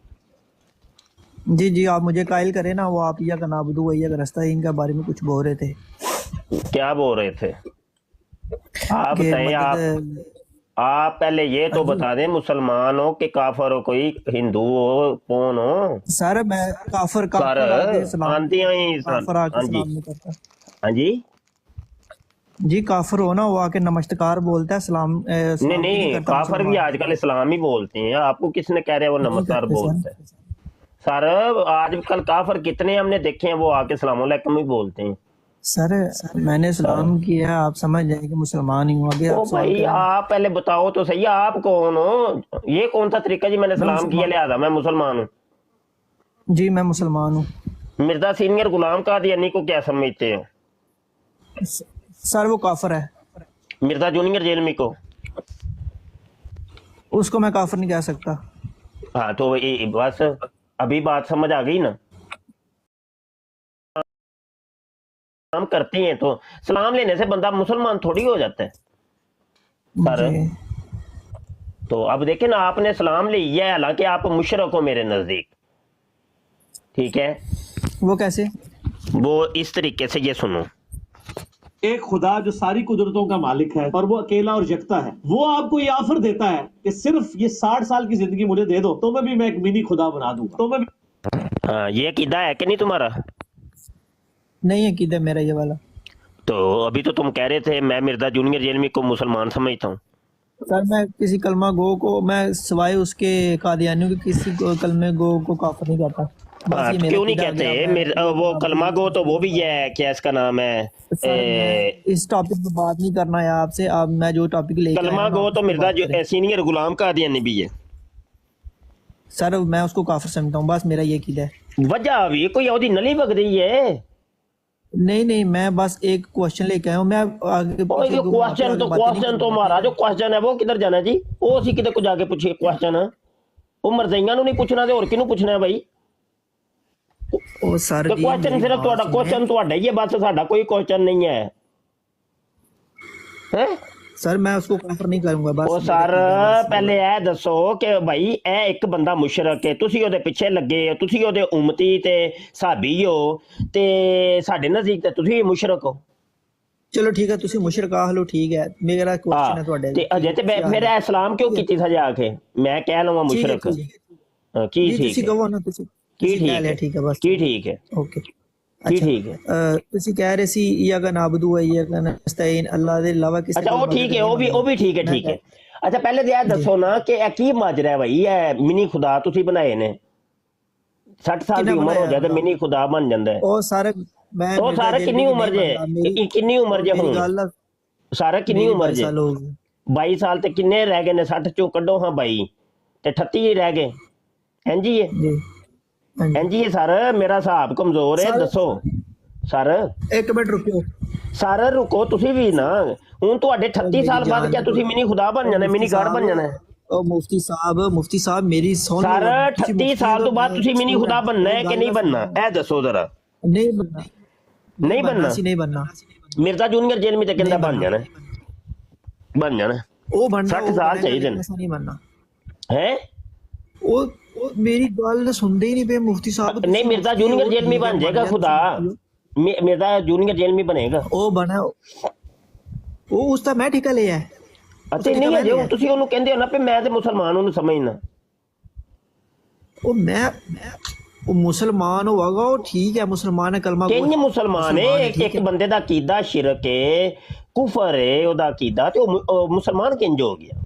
जी जी आप मुझे कायल करें ना, वो आप या का नाबुदू वही का रास्ता इनके बारे में कुछ बोल रहे थे। क्या बोल रहे थे आप बताइए। आप पहले ये तो बता दें मुसलमान हो कि काफर हो, कोई हिंदू हो, कौन हो? सर मैं काफर आंटी हाँ जी जी काफर हो ना, वो आके नमस्कार बोलता है सलाम नहीं काफर भी आजकल इस्लाम ही बोलते हैं। आपको किसने कह रहे हैं वो नमस्कार बोलते हैं? सर आजकल काफर कितने हमने देखे हैं वो आके सलाम अलैकुम ही बोलते हैं। सर मैंने सलाम किया, आप समझ जाए कि मुसलमान ही हूँ। आगे ओ भाई आप पहले बताओ तो सही आप कौन हो? ये कौन सा तरीका जी मैंने सलाम किया लिहाजा मैं मुसलमान हूँ? जी मैं मुसलमान हूँ। मिर्जा सीनियर गुलाम कादियानी को क्या समझते हो? सर वो काफर है। मिर्जा जूनियर जेलमी को? उसको मैं काफर नहीं कह सकता। हाँ तो बस अभी बात समझ आ गई ना। सलाम करते हैं तो सलाम लेने से बंदा मुसलमान थोड़ी हो जाता है सर। तो अब देखें ना आपने सलाम लिया है हालांकि आप मुशरक हो मेरे नजदीक, ठीक है? वो कैसे? वो इस तरीके से, ये सुनो। एक खुदा जो सारी कुदरतों का मालिक है और वो अकेला और यकता है, वो आपको ये ऑफर देता है कि सिर्फ ये 60 साल की जिंदगी मुझे दे दो तो मैं एक मिनी खुदा बना दूंगा। तो मैं हाँ ये अकीदा है कि नहीं तुम्हारा? नहीं है किधर मेरा ये वाला। तो अभी तो तुम कह रहे थे मैं मिर्जा जूनियर जेलमी को मुसलमान समझता हूँ। सर मैं किसी कलमा गो को मैं सिवाय उसके कादियानियों के किसी कलमे गो को काफर नहीं कहता। क्यों नहीं कहते? वो कलमा गो तो वो भी है, क्या इसका नाम है? इस टॉपिक पे बात नहीं करना है आपसे। अब मैं जो टॉपिक लेकर कलमा गो तो मिर्जा सीनियर गुलाम कादियानी भी है सर, मैं उसको काफिर समझता हूँ। बस मेरा ये कीदा है। वजह भी कोई ओदी नली बग रही है। नहीं मैं बस एक क्वेश्चन लेके आया हूँ। मैं आगे क्वेश्चन तो हमारा जो क्वेश्चन है वो किधर जाना है जी? वो ਅਸੀਂ ਕਿਤੇ ਕੁਝ ਆਗੇ ਪੁੱਛੇ क्वेश्चन ਉਹ ਮਰਜ਼ਈਆਂ ਨੂੰ ਨਹੀਂ ਪੁੱਛਣਾ ਤੇ ਹੋਰ ਕਿਹਨੂੰ ਪੁੱਛਣਾ ਹੈ ਭਾਈ? ਉਹ ਸਰ ਜੀ क्वेश्चन सिर्फ ਤੁਹਾਡਾ क्वेश्चन ਤੁਹਾਡਾ ਹੀ ਹੈ, ਬਸ ਸਾਡਾ ਕੋਈ क्वेश्चन नहीं है। हैं सर मैं उसको काफर नहीं करूंगा बस ਉਹ ਸਰ ਪਹਿਲੇ ਇਹ ਦੱਸੋ ਕਿ ਭਾਈ ਇਹ ਇੱਕ ਬੰਦਾ ਮੁਸ਼ਰਕ ਹੈ, ਤੁਸੀਂ ਉਹਦੇ ਪਿੱਛੇ ਲੱਗੇ ਹੋ, ਤੁਸੀਂ ਉਹਦੇ ਉਮਤੀ ਤੇ ਸਾਬੀ ਹੋ, ਤੇ ਸਾਡੇ ਨਜ਼ਦੀਕ ਤੇ ਤੁਸੀਂ ਮੁਸ਼ਰਕ ਹੋ। ਚਲੋ ਠੀਕ ਹੈ, ਤੁਸੀਂ ਮੁਸ਼ਰਕ ਆਖ ਲਓ, ਠੀਕ ਹੈ। ਮੇਰਾ ਕੁਐਸਚਨ ਹੈ ਤੁਹਾਡੇ ਤੇ ਅਜੇ ਤੇ ਫਿਰ ਇਹ ਇਸਲਾਮ ਕਿਉਂ ਕੀਤੀ ਸਜ਼ਾ ਆ ਕੇ ਮੈਂ ਕਹਿ ਲਵਾਂ ਮੁਸ਼ਰਕ ਕੀ ਠੀਕ ਤੁਸੀਂ ਕਹੋ ਨਾ, ਤੁਸੀਂ ਕੀ ਠੀਕ ਹੈ ਬਸ ਕੀ ਠੀਕ ਹੈ ਓਕੇ ਕੀ ਠੀਕ ਹੈ। ਤੁਸੀਂ ਕਹਿ ਰਹੇ ਸੀ ਯਾ ਕਾ ਨਾਬਦੂ ਹੈ ਯਾ ਕਾ ਨਸਤਾਈਨ, ਅੱਲਾਹ ਦੇ ਇਲਾਵਾ ਕਿਸੇ ਅੱਛਾ ਉਹ ਠੀਕ ਹੈ, ਉਹ ਵੀ ਠੀਕ ਹੈ ਠੀਕ ਹੈ। ਅੱਛਾ ਪਹਿਲੇ ਤੇ ਇਹ ਦੱਸੋ ਨਾ ਕਿ ਇਹ ਕੀ ਮਾਜਰਾ ਹੈ ਭਾਈ, ਇਹ ਮਿਨੀ ਖੁਦਾ ਤੁਸੀਂ ਬਣਾਏ ਨੇ, 60 ਸਾਲ ਦੀ ਉਮਰ ਹੋ ਜਾਏ ਤੇ ਮਿਨੀ ਖੁਦਾ ਬਣ ਜਾਂਦਾ ਹੈ। ਉਹ ਸਾਰੇ ਉਹ ਸਾਰੇ ਕਿੰਨੀ ਉਮਰ ਜੇ ਕਿੰਨੀ ਉਮਰ ਜੇ ਹੁਣ ਸਾਰੇ ਕਿੰਨੀ ਉਮਰ ਜੇ 22 ਸਾਲ ਤੇ ਕਿੰਨੇ ਰਹਿ ਗਏ ਨੇ 60 ਚੋਂ ਕੱਢੋ ਹਾਂ 22 ਤੇ 38 ਹੀ ਰਹਿ ਗਏ। ਇੰਝ ਹੀ ਹੈ ਇੰਝ ਹੀ ਹੈ ਸਰ, ਮੇਰਾ ਹਿਸਾਬ ਕਮਜ਼ੋਰ ਹੈ, ਦੱਸੋ ਸਰ। ਇੱਕ ਮਿੰਟ ਰੁਕਿਓ ਸਰ, ਰੁਕੋ ਤੁਸੀਂ ਵੀ ਨਾ, ਹੁਣ ਤੁਹਾਡੇ 38 ਸਾਲ ਬਾਅਦ ਕਿਆ ਤੁਸੀਂ ਮਿਨੀ ਖੁਦਾ ਬਣ ਜਾਣਾ, ਮਿਨੀ ਗਾਡ ਬਣ ਜਾਣਾ? ਉਹ ਮੁਫਤੀ ਸਾਹਿਬ ਮੇਰੀ ਸੁਣ ਸਰ 38 ਸਾਲ ਤੋਂ ਬਾਅਦ ਤੁਸੀਂ ਮਿਨੀ ਖੁਦਾ ਬਣਨਾ ਹੈ ਕਿ ਨਹੀਂ ਬਣਨਾ, ਇਹ ਦੱਸੋ ਜ਼ਰਾ। ਨਹੀਂ ਬਣਨਾ, ਨਹੀਂ ਬਣਨਾ, ਨਹੀਂ ਬਣਨਾ। ਮਿਰਜ਼ਾ ਜੂਨੀਅਰ ਜੇਲ੍ਹ ਵਿੱਚ ਕਹਿੰਦਾ ਬਣ ਜਾਣਾ, ਬਣ ਜਾਣਾ। ਉਹ ਬਣਨਾ 60 ਸਾਲ ਚਾਹੀਦੇ ਨੇ। ਨਹੀਂ ਬਣਨਾ ਹੈ ਉਹ ਮੇਰੀ ਗੱਲ ਸੁਣਦੇ ਹੀ ਨਹੀਂ ਪਏ ਮੁਫਤੀ ਸਾਹਿਬ। ਨਹੀਂ ਮਿਰਜ਼ਾ ਜੂਨੀਅਰ ਜੇਲ੍ਹ में बन जाएगा खुदा, मिर्जा जूनियर जेल में बनेगा। ਉਹ ਬਣਾ ਉਹ ਉਸ ਦਾ ਮੈਂ ਠੇਕਾ ਲਿਆ ਹੈ। ਅਤੇ ਨਹੀਂ ਹੈ ਜੋ ਤੁਸੀਂ ਉਹਨੂੰ ਕਹਿੰਦੇ ਹੋ ਨਾ ਕਿ ਮੈਂ ਤੇ ਮੁਸਲਮਾਨ ਉਹਨੂੰ ਸਮਝਣਾ, ਉਹ ਮੈਂ ਉਹ ਮੁਸਲਮਾਨ ਹੋਗਾ, ਉਹ ਠੀਕ ਹੈ ਮੁਸਲਮਾਨ ਹੈ, ਕਲਮਾ ਕਿੰਨੇ ਮੁਸਲਮਾਨ ਹੈ, ਇੱਕ ਬੰਦੇ ਦਾ ਅਕੀਦਾ ਸ਼ਿਰਕ ਹੈ, ਕੁਫਰ ਹੈ ਉਹਦਾ ਅਕੀਦਾ, ਤੇ ਉਹ ਮੁਸਲਮਾਨ ਕਿੰਜ ਹੋ ਗਿਆ?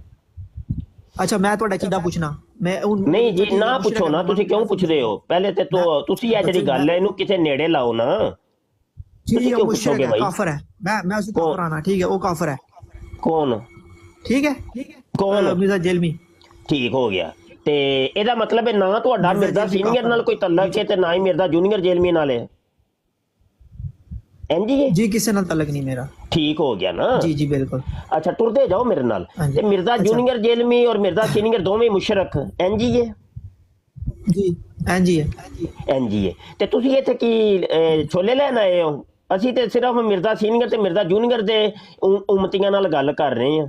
ਅੱਛਾ ਮੈਂ ਤੁਹਾਡਾ ਅਕੀਦਾ ਪੁੱਛਣਾ, ਮੈਂ ਨਹੀਂ ਜੀ ਨਾ ਪੁੱਛੋ ਨਾ, ਤੁਸੀਂ ਕਿਉਂ ਪੁੱਛ ਰਹੇ ਹੋ? ਪਹਿਲੇ ਤੇ ਤੁਸੀਂ ਇਹ ਜਿਹੜੀ ਗੱਲ ਹੈ ਇਹਨੂੰ ਕਿਸੇ ਨੇੜੇ ਲਾਓ ਨਾ, ਤੁਸੀਂ ਕਿਉਂ ਪੁੱਛੋਗੇ ਭਾਈ? ਕਾਫਰ ਹੈ, ਮੈਂ ਉਸ ਕਾਫਰ ਆਣਾ, ਠੀਕ ਹੈ ਉਹ ਕਾਫਰ ਹੈ। ਕੌਣ? ਠੀਕ ਹੈ ਕੌਣ? ਮਿਰਜ਼ਾ ਜੇਲਮੀ। ਠੀਕ ਹੋ ਗਿਆ, ਤੇ ਇਹਦਾ ਮਤਲਬ ਹੈ ਨਾ ਤੁਹਾਡਾ ਮਿਰਜ਼ਾ ਸੀਨੀਅਰ ਨਾਲ ਕੋਈ ਤਲਕ ਹੈ ਤੇ ਨਾ ਹੀ ਮਿਰਜ਼ਾ ਜੂਨੀਅਰ ਜੇਲਮੀ ਨਾਲ ਹੈ, ਇੰਜੀ ਹੈ ਜੀ? ਕਿਸੇ ਨਾਲ ਤਲਕ ਨਹੀਂ ਮੇਰਾ। ਠੀਕ ਹੋ ਗਿਆ ਨਾ? ਜੀ ਜੀ ਬਿਲਕੁਲ। ਅੱਛਾ ਟੁਰਦੇ ਜਾਓ ਮੇਰੇ ਨਾਲ। ਤੇ ਮਿਰਜ਼ਾ ਜੂਨੀਅਰ ਜੇਲਮੀ ਔਰ ਮਿਰਜ਼ਾ ਸੀਨੀਅਰ ਦੋਵੇਂ ਮੁਸ਼ਰਕ ਇੰਜੀ ਹੈ? ਜੀ ਇੰਜੀ ਹੈ, ਇੰਜੀ ਹੈ। ਤੇ ਤੁਸੀਂ ਇੱਥੇ ਕੀ ਛੋਲੇ ਲੈਣ ਆਏ ਹੋ? ਅਸੀਂ ਤੇ ਸਿਰਫ ਮਿਰਜ਼ਾ ਸੀਨੀਅਰ ਤੇ ਮਿਰਜ਼ਾ ਜੂਨੀਅਰ ਦੇ ਉਮਤੀਆਂ ਨਾਲ ਗੱਲ ਕਰ ਰਹੇ ਹਾਂ।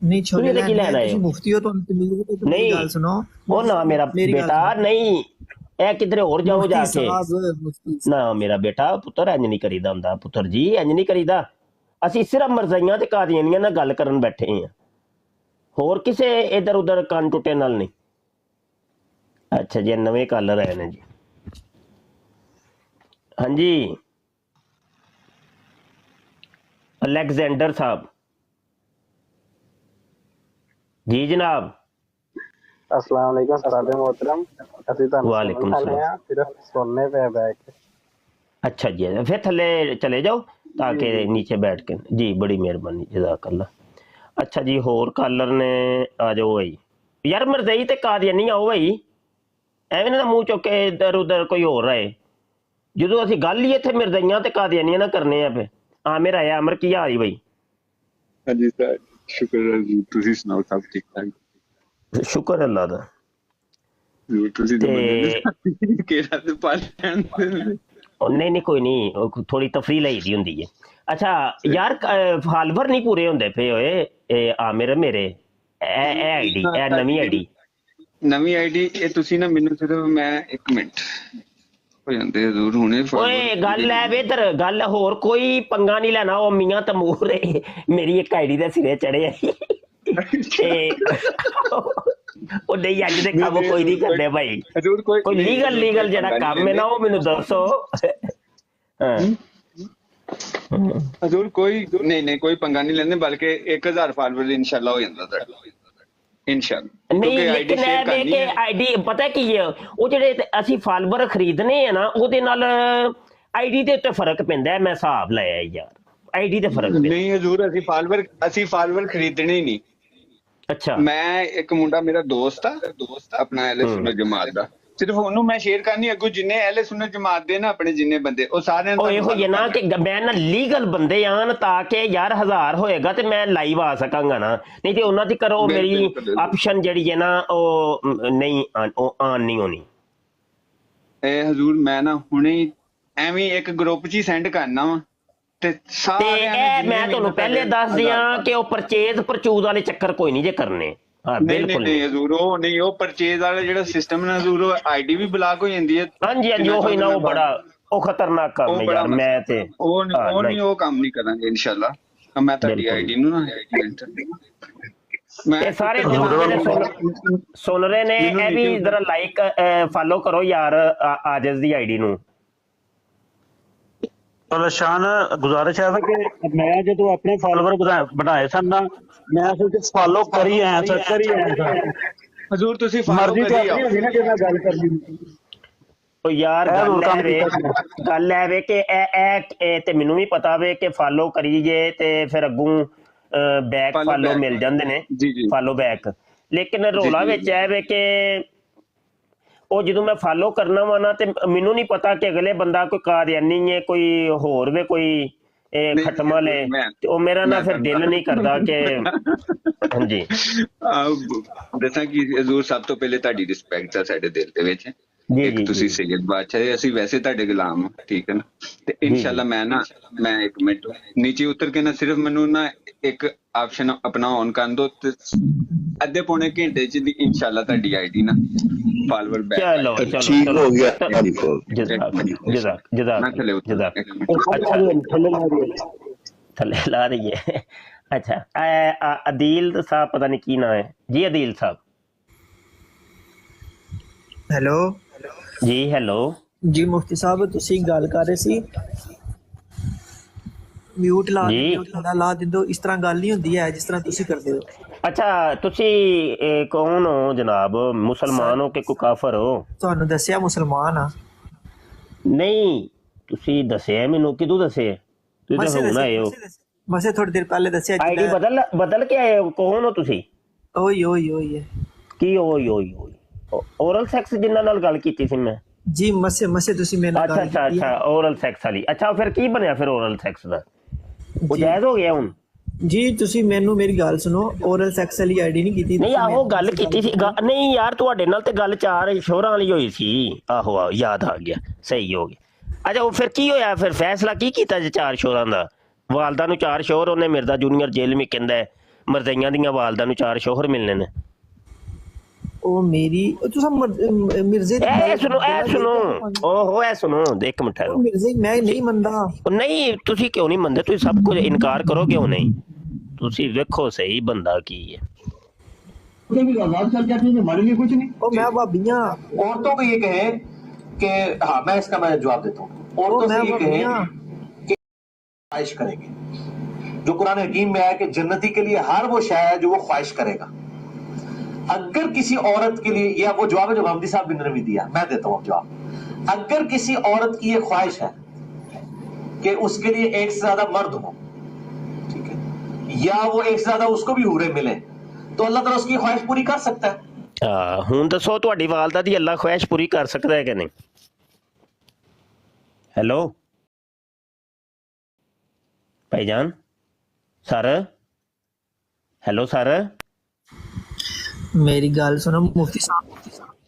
ਨਹੀਂ ਛੋਲੇ ਕੀ ਲੈਣ ਆਏ? ਤੁਸੀਂ ਮੁਫਤੀ ਹੋ, ਤੁਹਾਨੂੰ ਮੇਰੀ ਗੱਲ ਸੁਣੋ। ਉਹ ਨਾ ਮੇਰਾ ਬੇਟਾ, ਨਹੀਂ ਇਹ ਕਿਧਰੇ ਹੋਰ ਜਾਓ ਜਾ ਕੇ ਨਾ। ਮੇਰਾ ਬੇਟਾ ਪੁੱਤਰ ਇੰਜ ਨਹੀਂ ਕਰੀਦਾ ਹੁੰਦਾ, ਪੁੱਤਰ ਜੀ ਇੰਜ ਨਹੀਂ ਕਰੀਦਾ। ਅਸੀਂ ਸਿਰਫ ਮਰਜ਼ਾਈਆਂ ਤੇ ਕਾਦੀਆਨੀਆਂ ਨਾਲ ਗੱਲ ਕਰਨ ਬੈਠੇ ਹਾਂ, ਹੋਰ ਕਿਸੇ ਇੱਧਰ ਉੱਧਰ ਕੰਨ ਟੁੱਟੇ ਨਾਲ ਨਹੀਂ। ਅੱਛਾ ਜੀ ਨਵੇਂ ਕਾਲਰ ਆਏ ਨੇ ਜੀ। ਹਾਂਜੀ ਅਲੈਗਜ਼ੈਂਡਰ ਸਾਹਿਬ ਜੀ ਜਨਾਬ। अस्सलाम वालेकुम सरादे मोहतरम, ਅਸੀਂ ਤੁਹਾਨੂੰ ਵਾਲੇकुम सलाम। ਸਿਰਫ ਸੁਣਨੇ पे बैठ के। अच्छा जी फिर थले चले जाओ ताकि नीचे बैठ के जी, बड़ी मेहरबानी जज़ाकल्लाह। अच्छा जी होर कालर ने आ जाओ भाई। यार मरज़ई ते कादियानी आओ भाई, ਐਵੇਂ ਨਾ ਮੂੰਹ ਚੁੱਕ ਕੇ ਇੱਧਰ ਉੱਧਰ ਕੋਈ ਹੋਰ ਰਹੇ। ਜਦੋਂ ਅਸੀਂ ਗੱਲ ਹੀ ਇੱਥੇ ਮਿਰਜ਼ਾਈਆਂ ਤੇ ਕਾਦੀਆਨੀਆਂ ਨਾਲ ਕਰਨੇ ਆ ਪਏ। ਆਮਿਰ ਆਇਆ, ਅਮਰ ਕੀ ਹਾਲ ਜੀ? ਹਾਂਜੀ ਸਰ ਸ਼ੁਕਰ ਹੈ ਜੀ, ਤੁਸੀਂ ਸੁਣਾਓ ਸਭ ਠੀਕ ਠਾਕ? ਸ਼ੁਕਰ ਅੱਲਾ ਦਾ। ਤੁਸੀਂ ਨਹੀਂ ਕੋਈ ਨਹੀਂ, ਥੋੜੀ ਤਫਰੀਹ ਲਈ ਦੀ ਹੁੰਦੀ ਹੈ। ਅੱਛਾ ਯਾਰ ਫਾਲੋਵਰ ਨਹੀਂ ਪੂਰੇ ਹੁੰਦੇ ਪਏ ਹੋਏ ਆਮਿਰ ਮੇਰੇ, ਇਹ ਆਈਡੀ, ਇਹ ਨਵੀਂ ਆਈਡੀ ਇਹ ਤੁਸੀਂ ਨਾ ਮੈਨੂੰ ਸਿਰਫ ਮੈਂ 1 ਮਿੰਟ ਹੋ ਜਾਂਦੇ ਜ਼ਰੂਰ ਹੁਣੇ। ਓਏ ਗੱਲ ਹੈ ਵੇ ਇੱਧਰ, ਗੱਲ ਹੋਰ ਕੋਈ ਪੰਗਾ ਨਹੀਂ ਲੈਣਾ। ਉਹ ਮੀਆਂ ਤਮੂਰ ਮੇਰੀ ਇੱਕ ਆਈਡੀ ਦੇ ਸਿਰੇ ਚੜੇ ਤੇ ਉਹ ਨਹੀਂ ਅੱਜ ਦੇ ਕੰਮ ਕੋਈ ਨਹੀਂ ਕਰਦੇ ਭਾਈ, ਕੋਈ ਲੀਗਲ ਜਿਹੜਾ ਕੰਮ ਹੈ ਨਾ ਉਹ ਮੈਨੂੰ ਦੱਸੋ। ਹਜ਼ੂਰ ਕੋਈ ਨਹੀਂ ਕੋਈ ਪੰਗਾ ਨਹੀਂ ਲੈਂਦੇ, ਬਲਕਿ 1000 ਫਾਲੋਅਰ ਇਨਸ਼ਾਅੱਲਾ ਹੋ ਜਾਂਦਾ ਤੁਹਾਡਾ ਇਨਸ਼ਾਅੱਲਾ। ਨਹੀਂ ਲੇਕਿਨ ਇਹ ਵੇ ਕਿ ਆਈਡੀ ਪਤਾ ਕੀ ਹੈ, ਉਹ ਜਿਹੜੇ ਅਸੀਂ ਫਾਲੋਅਰ ਖਰੀਦਨੇ ਆ ਨਾ ਉਹਦੇ ਨਾਲ ਆਈਡੀ ਦੇ ਉੱਤੇ ਫਰਕ ਪੈਂਦਾ ਹੈ। ਮੈਂ ਹਿਸਾਬ ਲਾਇਆ ਯਾਰ, ਆਈਡੀ ਤੇ ਫਰਕ ਨਹੀਂ ਹਜ਼ੂਰ, ਅਸੀਂ ਫਾਲੋਅਰ ਖਰੀਦਣੇ ਹੀ ਨਹੀਂ। ਅੱਛਾ ਮੈਂ ਇੱਕ ਮੁੰਡਾ ਮੇਰਾ ਦੋਸਤ ਆਪਣਾ ਅਹਿਲੇ ਸੁਨਨਤ ਜਮਾਤ ਦਾ, ਸਿਰਫ ਉਹਨੂੰ ਮੈਂ ਸ਼ੇਅਰ ਕਰਨੀ, ਅੱਗੋਂ ਜਿੰਨੇ ਅਹਿਲੇ ਸੁਨਨਤ ਜਮਾਤ ਦੇ ਨਾ ਆਪਣੇ ਜਿੰਨੇ ਬੰਦੇ ਉਹ ਸਾਰਿਆਂ ਨੂੰ ਇਹੋ ਹੀ ਨਾ ਕਿ ਮੈਂ ਨਾ ਲੀਗਲ ਬੰਦੇ ਆਣ ਤਾਂ ਕਿ ਯਾਰ 1000 ਹੋਏਗਾ ਤੇ ਮੈਂ ਲਾਈਵ ਆ ਸਕਾਂਗਾ ਨਾ, ਨਹੀਂ ਤੇ ਉਹਨਾਂ ਦੀ ਕਰੋ ਮੇਰੀ ਆਪਸ਼ਨ ਜਿਹੜੀ ਹੈ ਨਾ ਉਹ ਨਹੀਂ ਆਨ ਨਹੀਂ ਹੋਣੀ। ਇਹ ਹਜ਼ੂਰ ਮੈਂ ਨਾ ਹੁਣੇ ਐਵੇਂ ਇੱਕ ਗਰੁੱਪ 'ਚ ਹੀ ਸੈਂਡ ਕਰਨਾ ਵਾ ਤੇ ਮੈਂ ਤੁਹਾਨੂੰ ਪਹਿਲੇ ਦੱਸ ਦਿਆਂ ਕਿ ਉਹ ਪਰਚੇਜ਼ ਵਾਲੇ ਚੱਕਰ ਕੋਈ ਨਹੀਂ ਜੇ ਕਰਨੇ। ਹਾਂ ਬਿਲਕੁਲ ਨਹੀਂ ਹਜ਼ੂਰ, ਉਹ ਨਹੀਂ, ਉਹ ਪਰਚੇਜ਼ ਵਾਲਾ ਜਿਹੜਾ ਸਿਸਟਮ ਹੈ ਹਜ਼ੂਰ, ਉਹ ਆਈਡੀ ਵੀ ਬਲਾਕ ਹੋ ਜਾਂਦੀ ਹੈ। ਹਾਂਜੀ ਹਾਂਜੀ, ਉਹੀ ਨਾ, ਉਹ ਬੜਾ ਉਹ ਖਤਰਨਾਕ ਕੰਮ ਹੈ ਯਾਰ। ਮੈਂ ਤੇ ਉਹ ਕੰਮ ਨਹੀਂ ਕਰਾਂਗੇ ਇਨਸ਼ਾਅੱਲਾ। ਮੈਂ ਤੁਹਾਡੀ ਆਈਡੀ ਨੂੰ ਨਾ ਤੇ ਸਾਰੇ ਸੁਣ ਰਹੇ ਨੇ, ਇਹ ਵੀ ਜ਼ਰਾ ਲਾਈਕ ਫਾਲੋ ਕਰੋ ਯਾਰ ਆਜਜ਼ ਦੀ ਆਈਡੀ ਨੂੰ। ਸ਼ਾਨ ਗੁਜ਼ਾਰਿਸ਼ ਹੈ ਕਿ ਮੈਂ ਜਦੋਂ ਆਪਣੇ ਫਾਲੋਵਰ ਬਣਾਏ ਸਨ ਨਾ, ਮੈਂ ਸਿਰਫ ਫਾਲੋ ਕਰੀ ਆਇਆ ਸਰ। ਹਜ਼ੂਰ ਤੁਸੀਂ ਫਾਲੋ ਕਰੀ ਆਓ ਨਾ ਗੱਲ ਕਰਨੀ। ਉਹ ਯਾਰ ਗੱਲ ਹੈ ਵੇ ਕਿ ਇਹ ਤੇ ਮੈਨੂੰ ਵੀ ਪਤਾ ਵੇ ਕਿ ਫਾਲੋ ਕਰੀਏ ਤੇ ਫਿਰ ਅੱਗੋਂ ਬੈਕ ਫਾਲੋ ਮਿਲ ਜਾਂਦੇ ਨੇ, ਫਾਲੋ ਬੈਕ। ਲੇਕਿਨ ਰੌਲਾ ਵਿੱਚ ਇਹ ਵੇ ਕਿ ਉਹ ਜਦੋਂ ਮੈਂ ਫਾਲੋ ਕਰਨਾ ਵਾ ਨਾ ਤੇ ਮੈਨੂੰ ਨਹੀਂ ਪਤਾ ਕਿ ਅਗਲੇ ਬੰਦਾ ਕੋਈ ਕਾਦੀਆਨੀ ਹੈ, ਕੋਈ ਹੋਰ ਵੇ, ਕੋਈ ਖਟਮਾ ਲੈ, ਤੇ ਉਹ ਮੇਰਾ ਨਾ ਫਿਰ ਦਿਲ ਨਹੀਂ ਕਰਦਾ ਕਿ ਹਾਂਜੀ। ਦੱਸਾਂ ਕਿ ਹਜ਼ੂਰ ਸਭ ਤੋਂ ਪਹਿਲੇ ਤੁਹਾਡੀ ਰਿਸਪੈਕਟ ਹੈ ਸਾਡੇ ਦਿਲ ਦੇ ਵਿੱਚ। ਇੱਕ ਤੁਸੀਂ ਸੈਯਦ ਬਾਦਸ਼ਾਹ, ਅਸੀਂ ਵੈਸੇ ਤੁਹਾਡੇ ਗੁਲਾਮ, ਠੀਕ ਹੈ ਨਾ। ਤੇ ਇਨਸ਼ਾਅੱਲਾ ਮੈਂ 1 ਮਿੰਟ ਨੀਚੇ ਉਤਰ ਕੇ ਨਾ ਸਿਰਫ ਮੈਨੂੰ ਨਾ ਇੱਕ ਆਪਸ਼ਨ ਆਪਣਾ ਔਨ ਕਰ ਦੋ ਤੇ ਅੱਧੇ ਪੌਣੇ ਘੰਟੇ ਚ ਇਨਸ਼ਾਅੱਲਾ ਤੁਹਾਡੀ ਆਈਡੀ ਨਾ ਫਾਲੋਅਰ ਬੈਕ। ਚਲੋ ਠੀਕ ਹੋ ਗਿਆ। ਥੱਲੇ ਲਾ ਰਹੀ ਹੈ। ਅੱਛਾ, ਅਦੀਲ ਸਾਹਿਬ ਪਤਾ ਨਹੀਂ ਕੀ ਨਾਮ ਹੈ ਜੀ। ਅਦੀਲ ਸਾਹਿਬ ਹੈਲੋ ਜੀ। ਹੈਲੋ ਜੀ ਮੁਫਤੀ ਸਾਹਿਬ, ਤੁਸੀਂ ਗੱਲ ਕਰ ਰਹੇ ਸੀ, ਮਿਊਟ ਲਾ ਦਿੰਦੋ। ਇਸ ਤਰ੍ਹਾਂ ਗੱਲ ਨਹੀਂ ਹੁੰਦੀ ਹੈ ਜਿਸ ਤਰ੍ਹਾਂ ਤੁਸੀਂ ਕਰਦੇ ਹੋ। ਅੱਛਾ, ਤੁਸੀਂ ਕੌਣ ਹੋ ਜਨਾਬ? ਮੁਸਲਮਾਨ ਹੋ ਕਿ ਕੋਈ ਕਾਫਰ ਹੋ? ਤੁਹਾਨੂੰ ਦੱਸਿਆ ਮੁਸਲਮਾਨ ਆ। ਨਹੀਂ, ਤੁਸੀਂ ਦੱਸਿਆ ਮੈਨੂੰ। ਕਿਦੋਂ ਦੱਸਿਆ? ਤੁਸੀਂ ਤਾਂ ਹੁਣ ਆਏ ਹੋ। ਬਸ ਥੋੜੀ ਦੇਰ ਪਹਿਲੇ ਦੱਸਿਆ। ਆਈਡੀ ਬਦਲ ਕੇ ਆਏ ਹੋ? ਕੌਣ ਹੋ ਤੁਸੀਂ? ਓਏ ਕੀ ਓਏ? ਓਰਲ ਸੈਕਸ ਜਿਨ੍ਹਾਂ ਨਾਲ ਗੱਲ ਕੀਤੀ ਸੀ ਮੈਂ ਜੀ। ਮਸੇ ਤੁਸੀਂ ਮੇਰੇ ਨਾਲ ਗੱਲ ਕੀਤੀ। ਅੱਛਾ, ਓਰਲ ਸੈਕਸ ਵਾਲੀ। ਅੱਛਾ, ਫਿਰ ਕੀ ਬਣਿਆ ਫਿਰ ਓਰਲ ਸੈਕਸ ਦਾ? ਉਹ ਜਾਇਜ਼ ਹੋ ਗਿਆ ਹੁਣ ਜੀ? ਤੁਸੀਂ ਮੇਰੀ ਗੱਲ ਸੁਣੋ, ਓਰਲ ਸੈਕਸ ਵਾਲੀ ਆਈਡੀ ਨਹੀਂ ਕੀਤੀ। ਨਹੀਂ, ਆਹੋ ਗੱਲ ਕੀਤੀ ਸੀ। ਨਹੀਂ ਯਾਰ, ਤੁਹਾਡੇ ਨਾਲ ਤੇ ਗੱਲ 4 ਸ਼ੋਰਾਂ ਵਾਲੀ ਹੋਈ ਸੀ। ਆਹੋ ਯਾਦ ਆ ਗਿਆ, ਸਹੀ ਹੋ ਗਿਆ। ਅੱਛਾ, ਉਹ ਫਿਰ ਕੀ ਹੋਇਆ? ਫਿਰ ਫੈਸਲਾ ਕੀ ਕੀਤਾ ਜੇ 4 ਸ਼ੋਰਾਂ ਦਾ? ਵਾਲਦਾ ਨੂੰ 4 ਸ਼ੋਹਰ, ਉਹਨੇ ਮਿਰਜ਼ਾ ਜੂਨੀਅਰ ਜੇਲ੍ਹ ਵਿੱਚ ਕਹਿੰਦਾ ਮਰਜ਼ਈਆਂ ਦੀਆਂ ਵਾਲਦਾ ਨੂੰ 4 ਸ਼ੋਹਰ ਮਿਲਣੇ ਨੇ। ਉਹ ਮੇਰੀ ਮਿਰਜ਼ੇ ਸੁਣੋ ਓਹੋ ਸੁਣੋ, ਇੱਕ ਮਿੰਟ ਮਿਰਜ਼ੇ ਮੈਂ ਨਹੀਂ ਮੰਨਦਾ। ਨਹੀਂ, ਤੁਸੀਂ ਕਿਉਂ ਨਹੀਂ ਮੰਨਦੇ? ਤੁਸੀਂ ਸਭ ਕੁਝ ਇਨਕਾਰ ਕਰੋ ਕਿਉਂ ਨਹੀਂ? ਤੁਸੀਂ ਵੇਖੋ ਸਹੀ ਬੰਦਾ ਕੀ ਹੈ। कुछ नहीं। मैं भाभियां औरतों को ये कहे कि हाँ, मैं जवाब देता हूँ। औरतों से ये कहे कि ख्वाहिश करेंगे, जो कुरान हकीम में है कि जन्नती के लिए हर वो शय है जो वो ख्वाहिश करेगा। अगर किसी औरत के लिए, या वो जवाब है जो हमदी साहब ने भी दिया, मैं देता हूँ जवाब। अगर किसी औरत की ये ख्वाहिश है कि उसके लिए एक से ज्यादा मर्द हो, ठीक है, या वो एक से ज्यादा उसको भी हूरे मिले, तो अल्लाह ताला उसकी ख्वाहिश पूरी कर सकता है। ਹੁਣ ਦੱਸੋ, ਤੁਹਾਡੀ ਵਾਲਦਾ ਦੀ ਅੱਲਾ ख्वाहिश ਪੂਰੀ ਕਰ ਸਕਦਾ ਹੈ ਕਿ ਨਹੀਂ? Hello Bhaijaan sir. Hello sir, मेरी गल सुनो मुफ्ती साहब।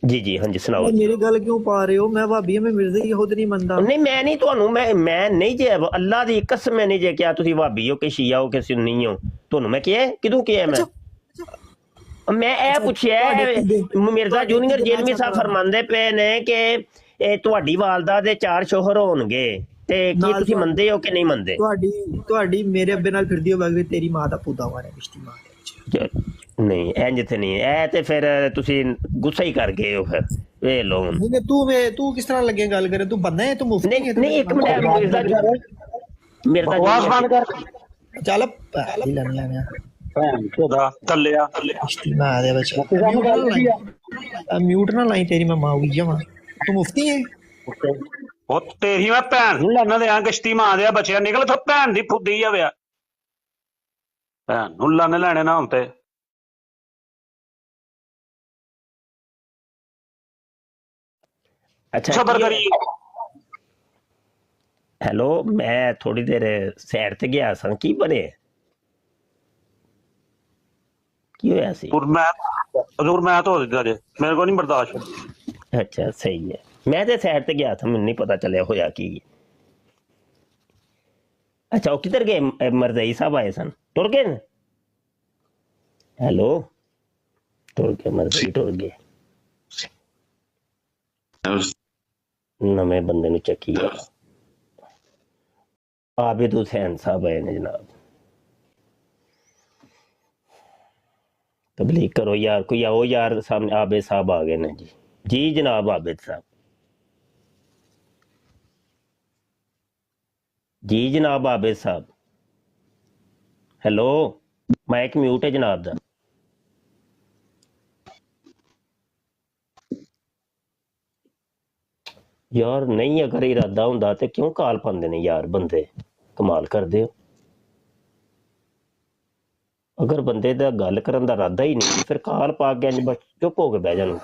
जी हाँ जी, सुनाओ। मेरी गल क्यों पा रहे हो? मैं भाभी मैं मिर्जे खुद नहीं मनदा। नहीं, मैं नहीं ਤੁਹਾਨੂੰ ਮੈਂ ਨਹੀਂ ਜੇ ਅੱਲਾ ਦੀ ਕਸਮ ਨਹੀਂ ਜੇ ਕਿਹਾ ਤੁਸੀਂ ਭਾਬੀ ਹੋ ਕਿ ਸ਼ੀਆ ਹੋ ਕਿ ਸੁन्नी ਹੋ। ਤੁਹਾਨੂੰ ਮੈਂ ਕਿਹਾ ਕਿਦੋਂ ਕਿਹਾ? ਮੈਂ ਇਹ ਪੁੱਛਿਆ ਮਿਰਜ਼ਾ ਜੂਨੀਅਰ ਜੇਲਮੀ ਸਾਹਿਬ ਫਰਮਾਉਂਦੇ ਪਏ ਨੇ ਕਿ ਤੁਹਾਡੀ ਵਾਲਦਾ ਦੇ 4 ਸ਼ੋਹਰ ਹੋਣਗੇ, ਤੇ ਕੀ ਤੁਸੀਂ ਮੰਨਦੇ ਹੋ ਕਿ ਨਹੀਂ ਮੰਨਦੇ? ਤੁਹਾਡੀ ਮੇਰੇ ਅੱਬੇ ਨਾਲ ਫਿਰਦੀ ਹੋਵੇ, ਤੇਰੀ ਮਾਂ ਦਾ ਪੁੱਦਾ ਵਾਰਿਆ ਰਿਸ਼ਤੀ ਮਾਂ ਦੇ। ਨਹੀਂ, ਇੰਜ ਤੇ ਨਹੀਂ। ਇਹ ਤੇ ਫਿਰ ਤੁਸੀਂ ਗੁੱਸਾ ਹੀ ਕਰ ਗਏ ਹੋ। ਫਿਰ ਵੇ ਲੋ ਤੂੰ ਕਿਸ ਤਰ੍ਹਾਂ ਲੱਗੇ ਗੱਲ ਕਰੇ? ਤੂੰ ਬੰਦਾ ਹੈ, ਤੂੰ ਮੁਫਤੀ ਹੈ? ਨਹੀਂ, ਇੱਕ ਮਿੰਟ, ਮਿਰਜ਼ਾ ਆਵਾਜ਼ ਬੰਦ ਕਰ। ਚੱਲ ਪੈਸੇ ਲੈਣੇ ਭੈਣ ਖੁਦਾ ਥੱਲਿਆ ਰਿਸ਼ਤੀ ਮਾਂ ਦੇ ਬੱਚਾ। ਮਿਊਟ ਨਾ ਲਾਈ, ਤੇਰੀ ਮੈਂ ਮਾਂ ਹੋਈ ਜਾਵਾਂ। ਤੂੰ ਮੁਫਤੀ ਹੈ? ਉਹ ਤੇਰੀ ਮੈਂ ਭੈਣ ਨੂੰ ਲੈਣਾ ਦੇ ਆ ਕਿਸ਼ਤੀ ਮਾਂ ਦੇ ਬੱਚਿਆ। ਨਿਕਲ ਇੱਥੋਂ, ਭੈਣ ਦੀ ਫੁੱਦੀ ਜਾਵੇ। ਭੈਣ ਨੂੰ ਲਾਣੇ ਲੈਣੇ ਨਾ ਹੁਣ ਤੇ। ਅੱਛਾ, ਸਬਰ ਕਰੀ। ਹੈਲੋ, ਮੈਂ ਥੋੜੀ ਦੇਰ ਸੈਰ ਤੇ ਗਿਆ ਸਾਂ। ਕੀ ਬਣੇ? ਕੀ ਹੋਇਆ ਸੀ? ਮੈਂ ਧੋ ਦਿੱਤਾ ਜੇ, ਮੇਰੇ ਕੋਲ ਨਹੀਂ ਬਰਦਾਸ਼ਤ। ਅੱਛਾ, ਸਹੀ ਹੈ। ਮੈਂ ਤੇ ਸੈਰ ਤੇ ਗਿਆ ਸਾਂ, ਮੈਨੂੰ ਨਹੀਂ ਪਤਾ ਚੱਲਿਆ ਹੋਇਆ ਕੀ। अच्छा वो किधर गए? मरजई साहब आए सन, टुर गए न? हेलो, टुर गए मरजई, टुर गए। नवे बंदे नु चक्की आबिद हुसैन साहब आए ने जनाब। तबलीग करो यार, कोई आओ यार सामने। आबिद साहब आ गए ने जी। जी जनाब आबिद साहब। जी जनाब आबिद साहब। हेलो, माइक म्यूट है जनाब दा। यार नहीं अगर इरादा हुंदा ते क्यों काल पांदे ने यार बंदे, कमाल करदे हो। अगर बंदे दा गल करन दा इरादा ही नहीं फिर काल पा के इंज बस चुप हो के बह जान।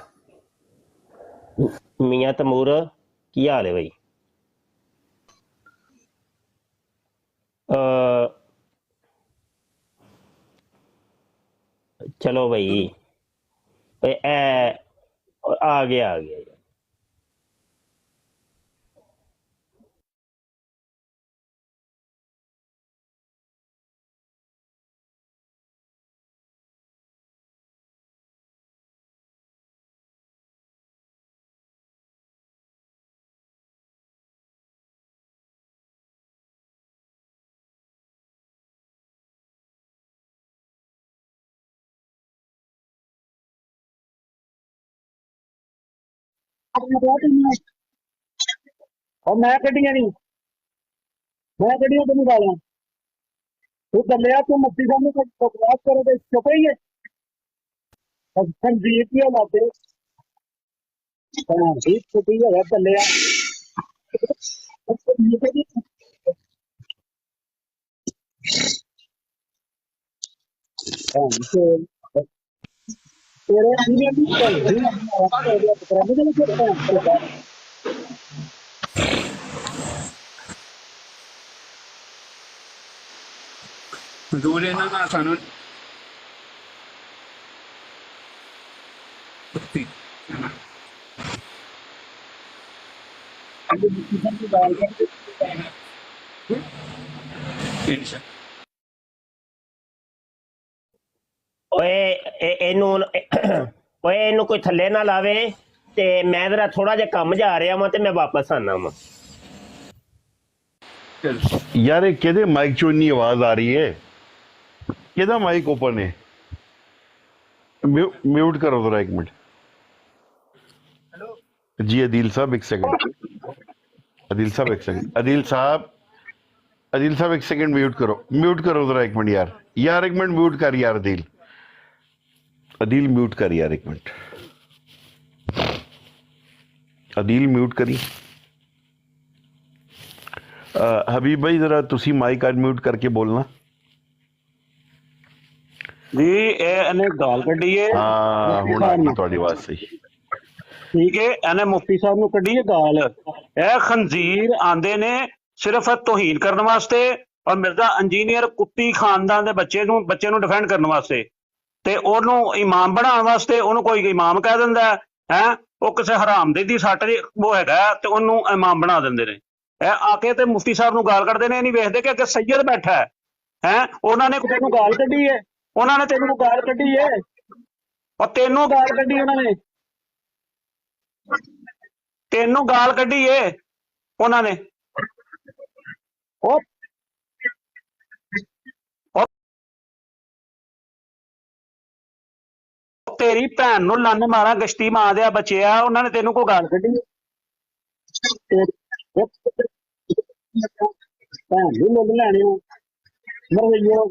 मियां तमूर की हाल है भाई? चलो भाई आ गया। और मैं कड्डियां नहीं, मैं कड्डियां तो नहीं गाला। तू दलिया तू मस्ती सामने बकवास करे तो चुप ही है। संजीत की औलाद है, ठीक छुट्टी है दलिया। ਹਜ਼ੂਰ ਇਹਨਾਂ ਨਾਲ ਸਾਨੂੰ ਇਹਨੂੰ ਕੋਈ ਥੱਲੇ ਨਾ ਲਾਵੇ ਤੇ ਮੈਂ ਜਰਾ ਥੋੜਾ ਜਿਹਾ ਕੰਮ ਜਾ ਰਿਹਾ ਵਾਂ ਤੇ ਮੈਂ ਵਾਪਸ ਆਣਾ ਵਾਂ। यार ये केदे माइक चो इन्नी आवाज आ रही है? केदा माइक ओपन है? म्यूट करो जरा एक मिनट। जी अदील साहब एक सेकंड। अदील साहब एक सेकंड। अदील साहब एक सेकंड म्यूट करो जरा एक मिनट यार एक मिनट म्यूट कर यार अदील म्यूट कर यार एक मिनट। अदील म्यूट करी। हबीब भाई जरा तुसी माइक अनम्यूट करके बोलना जी। ਇਹਨੇ ਗਾਲ ਕੱਢੀ ਹੈ। ਹਾਂ ਹੁਣ ਆ ਗਈ ਤੁਹਾਡੀ ਆਵਾਜ਼ ਸਹੀ। ਠੀਕ ਹੈ, ਇਹਨੇ ਮੁਫਤੀ ਸਾਹਿਬ ਨੂੰ ਕੱਢੀ ਹੈ ਗਾਲ। ਇਹ ਖੰਜ਼ੀਰ ਆਂਦੇ ਨੇ ਸਿਰਫ ਤੋਹੀਨ ਕਰਨ ਵਾਸਤੇ ਔਰ ਮਿਰਜ਼ਾ ਇੰਜੀਨੀਅਰ ਕੁੱਤੀ ਖਾਨਦਾਨ ਦੇ ਬੱਚੇ ਨੂੰ ਡਿਫੈਂਡ ਕਰਨ ਵਾਸਤੇ ਤੇ ਉਹਨੂੰ ਇਮਾਮ ਬਣਾਉਣ ਵਾਸਤੇ ਉਹਨੂੰ ਕੋਈ ਇਮਾਮ ਕਹਿ ਦਿੰਦਾ ਹੈ। ਉਹ ਕਿਸੇ ਹਰਾਮਦੇ ਦੀ ਸੱਟ ਉਹ ਹੈਗਾ ਤੇ ਉਹਨੂੰ ਇਮਾਮ ਬਣਾ ਦਿੰਦੇ ਨੇ। ਇਹ ਆ ਕੇ ਤੇ ਮੁਫਤੀ ਸਾਹਿਬ ਨੂੰ ਗਾਲ ਕੱਢਦੇ ਨੇ, ਇਹ ਨਹੀਂ ਵੇਖਦੇ ਕਿ ਅੱਗੇ ਸੈਯਦ ਬੈਠਾ ਹੈ। ਉਹਨਾਂ ਨੇ ਤੈਨੂੰ ਗਾਲ ਕੱਢੀ ਹੈ, ਉਹਨਾਂ ਨੇ ਤੈਨੂੰ ਗਾਲ ਕੱਢੀ ਹੈ ਔਰ ਤੈਨੂੰ ਗਾਲ ਕੱਢੀ ਉਹਨਾਂ ਨੇ, ਤੈਨੂੰ ਗਾਲ ਕੱਢੀ ਹੈ ਉਹਨਾਂ ਨੇ। ਤੇਰੀ ਭੈਣ ਨੂੰ ਲੰਨ ਮਾਰਾ ਗਸ਼ਤੀ ਮਾਂ ਦੇ ਬੱਚਿਆ, ਉਹਨਾਂ ਨੇ ਤੈਨੂੰ ਕੋਈ ਗਾਲ ਕੱਢੀ ਭੈਣ ਨੂੰ ਮੁੱਲ ਲੈਣੇ ਹੋ ਮਰਈਓ।